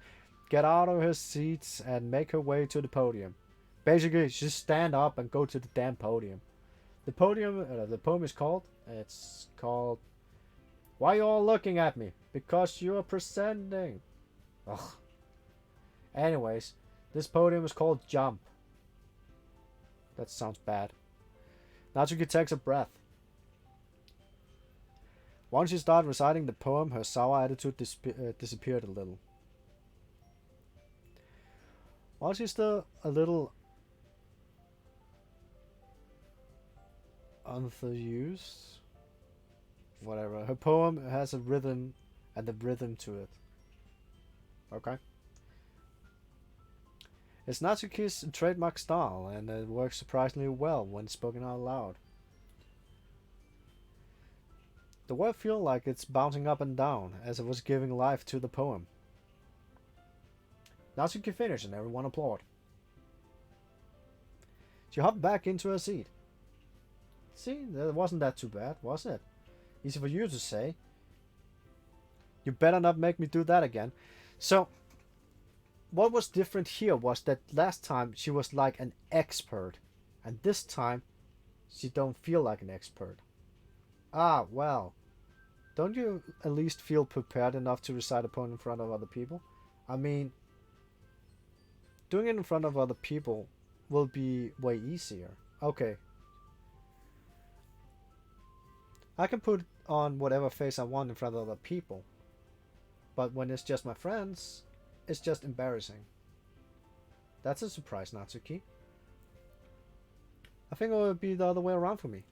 get out of her seats and make her way to the podium. Basically, just stand up and go to the damn podium. The poem is called, Why You All Looking At Me? Because You Are Presenting. Ugh. Anyways, this podium is called Jump. That sounds bad. Natsuki takes a breath. Once she started reciting the poem, her sour attitude disappeared a little. While she's still a little underused, whatever, her poem has a rhythm and a rhythm to it. Okay. It's Natsuki's trademark style, and it works surprisingly well when spoken out loud. The word feels like it's bouncing up and down, as it was giving life to the poem. Natsuki finished and everyone applauded. She hopped back into her seat. See, that wasn't that too bad, was it? Easy for you to say. You better not make me do that again. So, what was different here was that last time she was like an expert, and this time she don't feel like an expert. Ah, well, don't you at least feel prepared enough to recite a poem in front of other people? I mean, doing it in front of other people will be way easier. Okay. I can put on whatever face I want in front of other people, but when it's just my friends, it's just embarrassing. That's a surprise, Natsuki. I think it would be the other way around for me.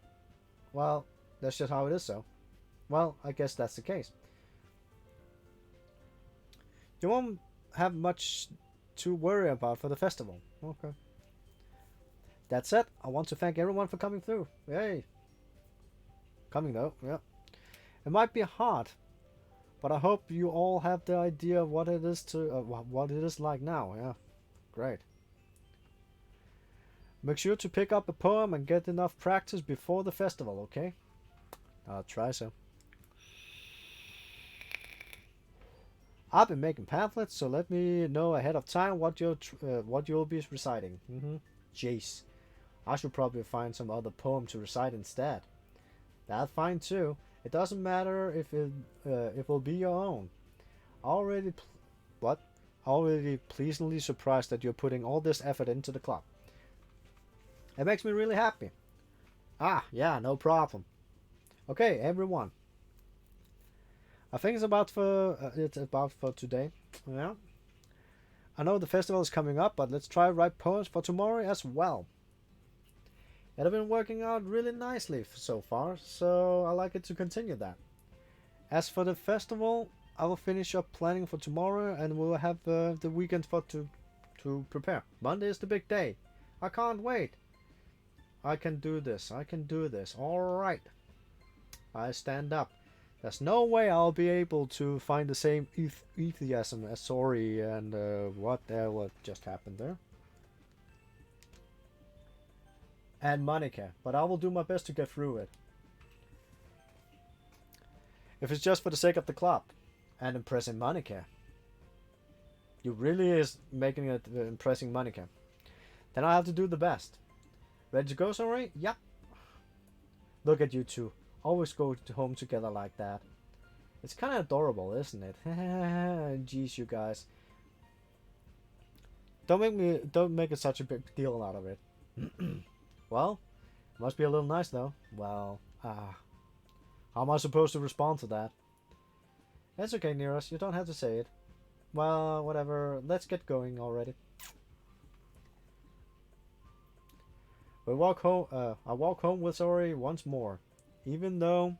Well, that's just how it is, so. Well, I guess that's the case. You won't have much to worry about for the festival. Okay. That's it. I want to thank everyone for coming through. Yay. Coming though, yeah. It might be hard, but I hope you all have the idea of what it is to what it is like now. Yeah, great. Make sure to pick up a poem and get enough practice before the festival, okay? I'll try so. I've been making pamphlets, so let me know ahead of time what you'll be reciting. Jeez, I should probably find some other poem to recite instead. That's fine too. It doesn't matter if it'll be your own. Already, what? Already pleasantly surprised that you're putting all this effort into the club. It makes me really happy. Ah, yeah, no problem. Okay, everyone. I think it's about for today. Yeah. I know the festival is coming up, but let's try write poems for tomorrow as well. It has been working out really nicely so far, so I like it to continue that. As for the festival, I will finish up planning for tomorrow, and we'll have the weekend to prepare. Monday is the big day. I can't wait. I can do this. I can do this. All right. I stand up. There's no way I'll be able to find the same enthusiasm as Sori and what just happened there. And Monica, but I will do my best to get through it. If it's just for the sake of the club and impressing Monica. You really is making it impressing Monica. Then I have to do the best. Ready to go, Sori? Yep. Look at you two. Always go home together like that. It's kind of adorable, isn't it? Jeez, you guys. Don't make it such a big deal out of it. Well, must be a little nice though. Well, how am I supposed to respond to that? It's okay, Nearest. You don't have to say it. Well, whatever. Let's get going already. I walk home with Sori once more. Even though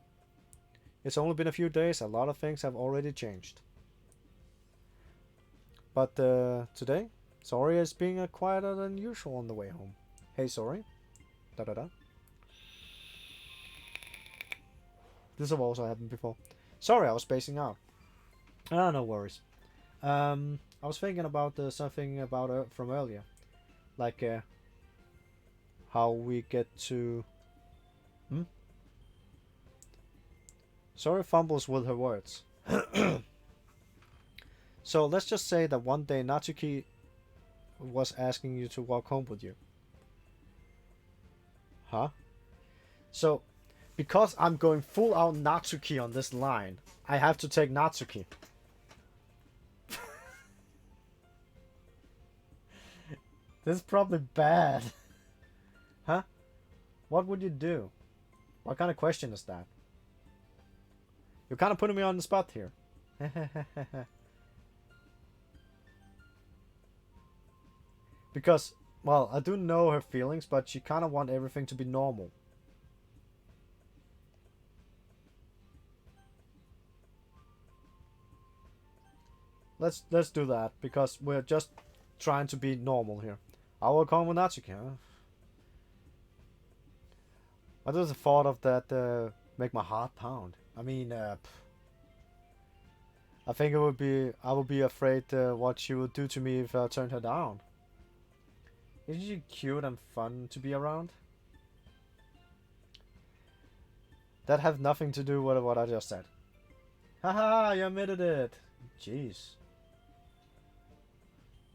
it's only been a few days, a lot of things have already changed. But today, Sori is being quieter than usual on the way home. Hey, Sori. Da da da. This have also happened before. Sorry, I was spacing out. Ah, no worries. I was thinking about something about from earlier, like how we get to. Sori fumbles with her words. So let's just say that one day Natsuki was asking you to walk home with you. Huh? So, because I'm going full out Natsuki on this line, I have to take Natsuki. This is probably bad. Huh? What would you do? What kind of question is that? You're kind of putting me on the spot here. Because, well, I do know her feelings, but she kind of wants everything to be normal. Let's do that, because we're just trying to be normal here. I will come with Natsuki, huh? What does the thought of that make my heart pound? I mean, I think I would be afraid what she would do to me if I turned her down. Isn't she cute and fun to be around? That have nothing to do with what I just said. Haha, you admitted it. Jeez.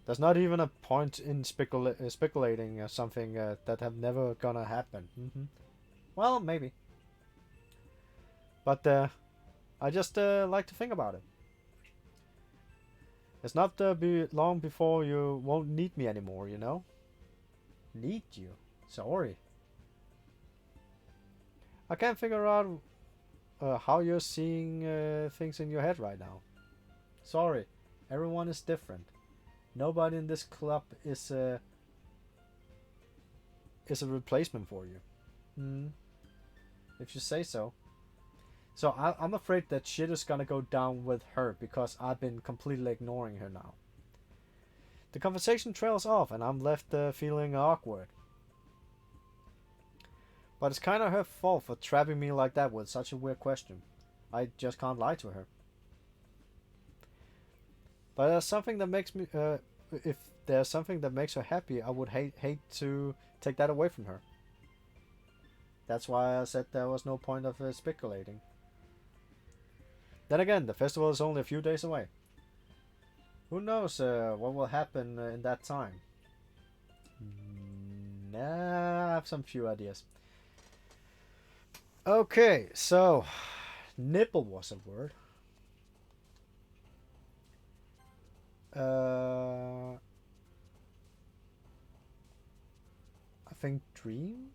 There's not even a point in speculating something that have never gonna happen. Well, maybe. But I just like to think about it. It's not be long before you won't need me anymore, you know? Need you? Sorry. I can't figure out how you're seeing things in your head right now. Sorry, everyone is different. Nobody in this club is a replacement for you. If you say so. So I'm afraid that shit is gonna go down with her because I've been completely ignoring her now. The conversation trails off and I'm left feeling awkward. But it's kind of her fault for trapping me like that with such a weird question. I just can't lie to her. But there's something that makes me, if there's something that makes her happy, I would hate to take that away from her. That's why I said there was no point of speculating. Then again, the festival is only a few days away. Who knows what will happen in that time? Nah, I have some few ideas. Okay, so nipple was a word. I think dream?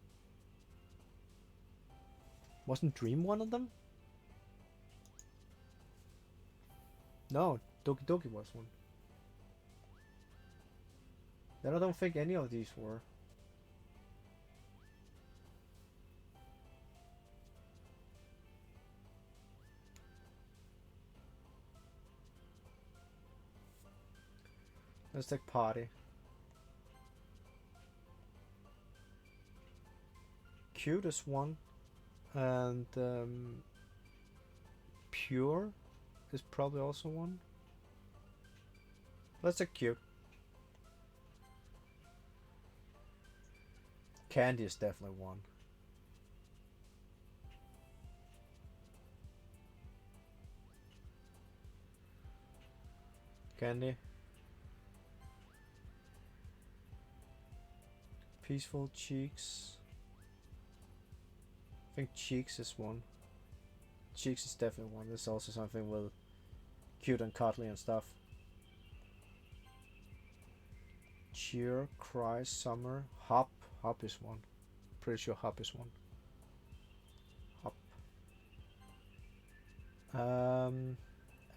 Wasn't dream one of them? No, Doki Doki was one. Then I don't think any of these were. Let's take party. Cute is one. And pure is probably also one. Let's take cute. Candy is definitely one. Candy. Peaceful cheeks. I think cheeks is one. Cheeks is definitely one. There's also something with cute and cuddly and stuff. Cheer, cry, summer, hop. Hop is one. Pretty sure hop is one. Hop.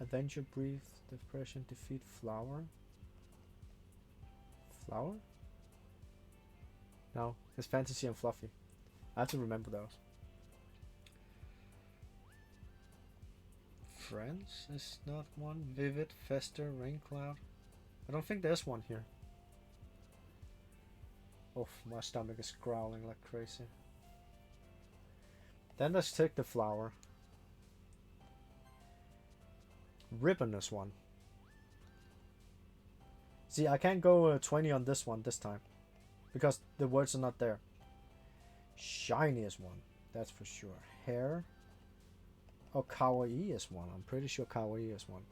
Adventure, breathe, depression, defeat, flower. Flower? No, it's fantasy and fluffy. I have to remember those. Friends is not one. Vivid, fester, rain cloud. I don't think there's one here. Oh, my stomach is growling like crazy. Then let's take the flower. Ribbon is one. See, I can't go 20 on this one this time. Because the words are not there. Shiny is one. That's for sure. Hair. Oh, kawaii is one. I'm pretty sure kawaii is one.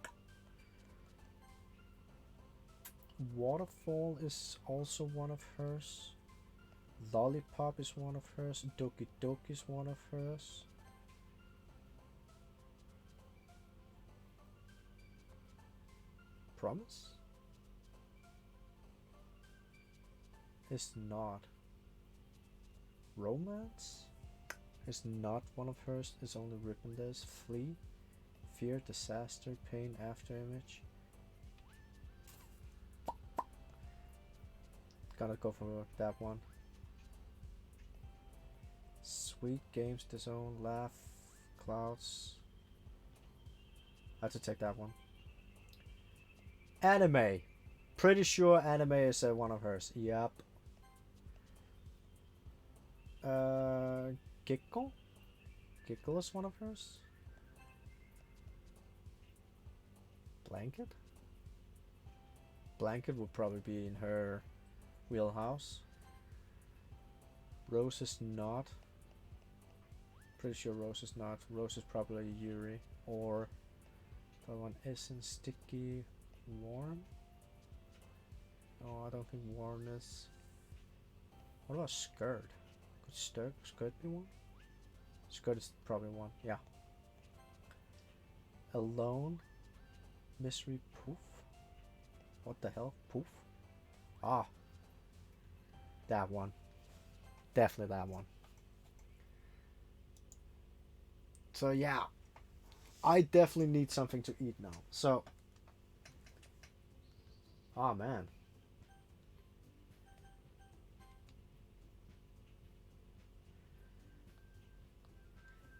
Waterfall is also one of hers. Lollipop is one of hers. Doki Doki is one of hers. Promise? Is not. Romance? Is not one of hers. It's only Rippendes. Flee. Fear, disaster, pain, after image. Gotta go for that one. Sweet games, disown, laugh, clouds. I have to take that one. Anime. Pretty sure anime is one of hers. Yep. Giggle? Giggle is one of hers. Blanket? Blanket would probably be in her wheelhouse. Rose is not. Pretty sure Rose is not. Rose is probably Yuri. Or that one isn't. Sticky. Warm? No, I don't think warm is. What about skirt? Could skirt be one? Skirt is probably one, yeah. Alone. Mystery poof. What the hell? Poof? Ah. That one. Definitely that one. So yeah. I definitely need something to eat now. So. Oh man.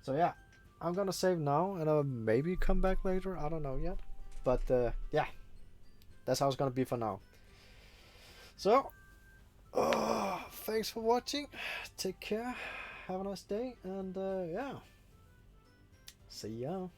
So yeah. I'm gonna save now and I'll maybe come back later. I don't know yet. But yeah, that's how it's gonna be for now. So, thanks for watching. Take care. Have a nice day. And yeah, see ya.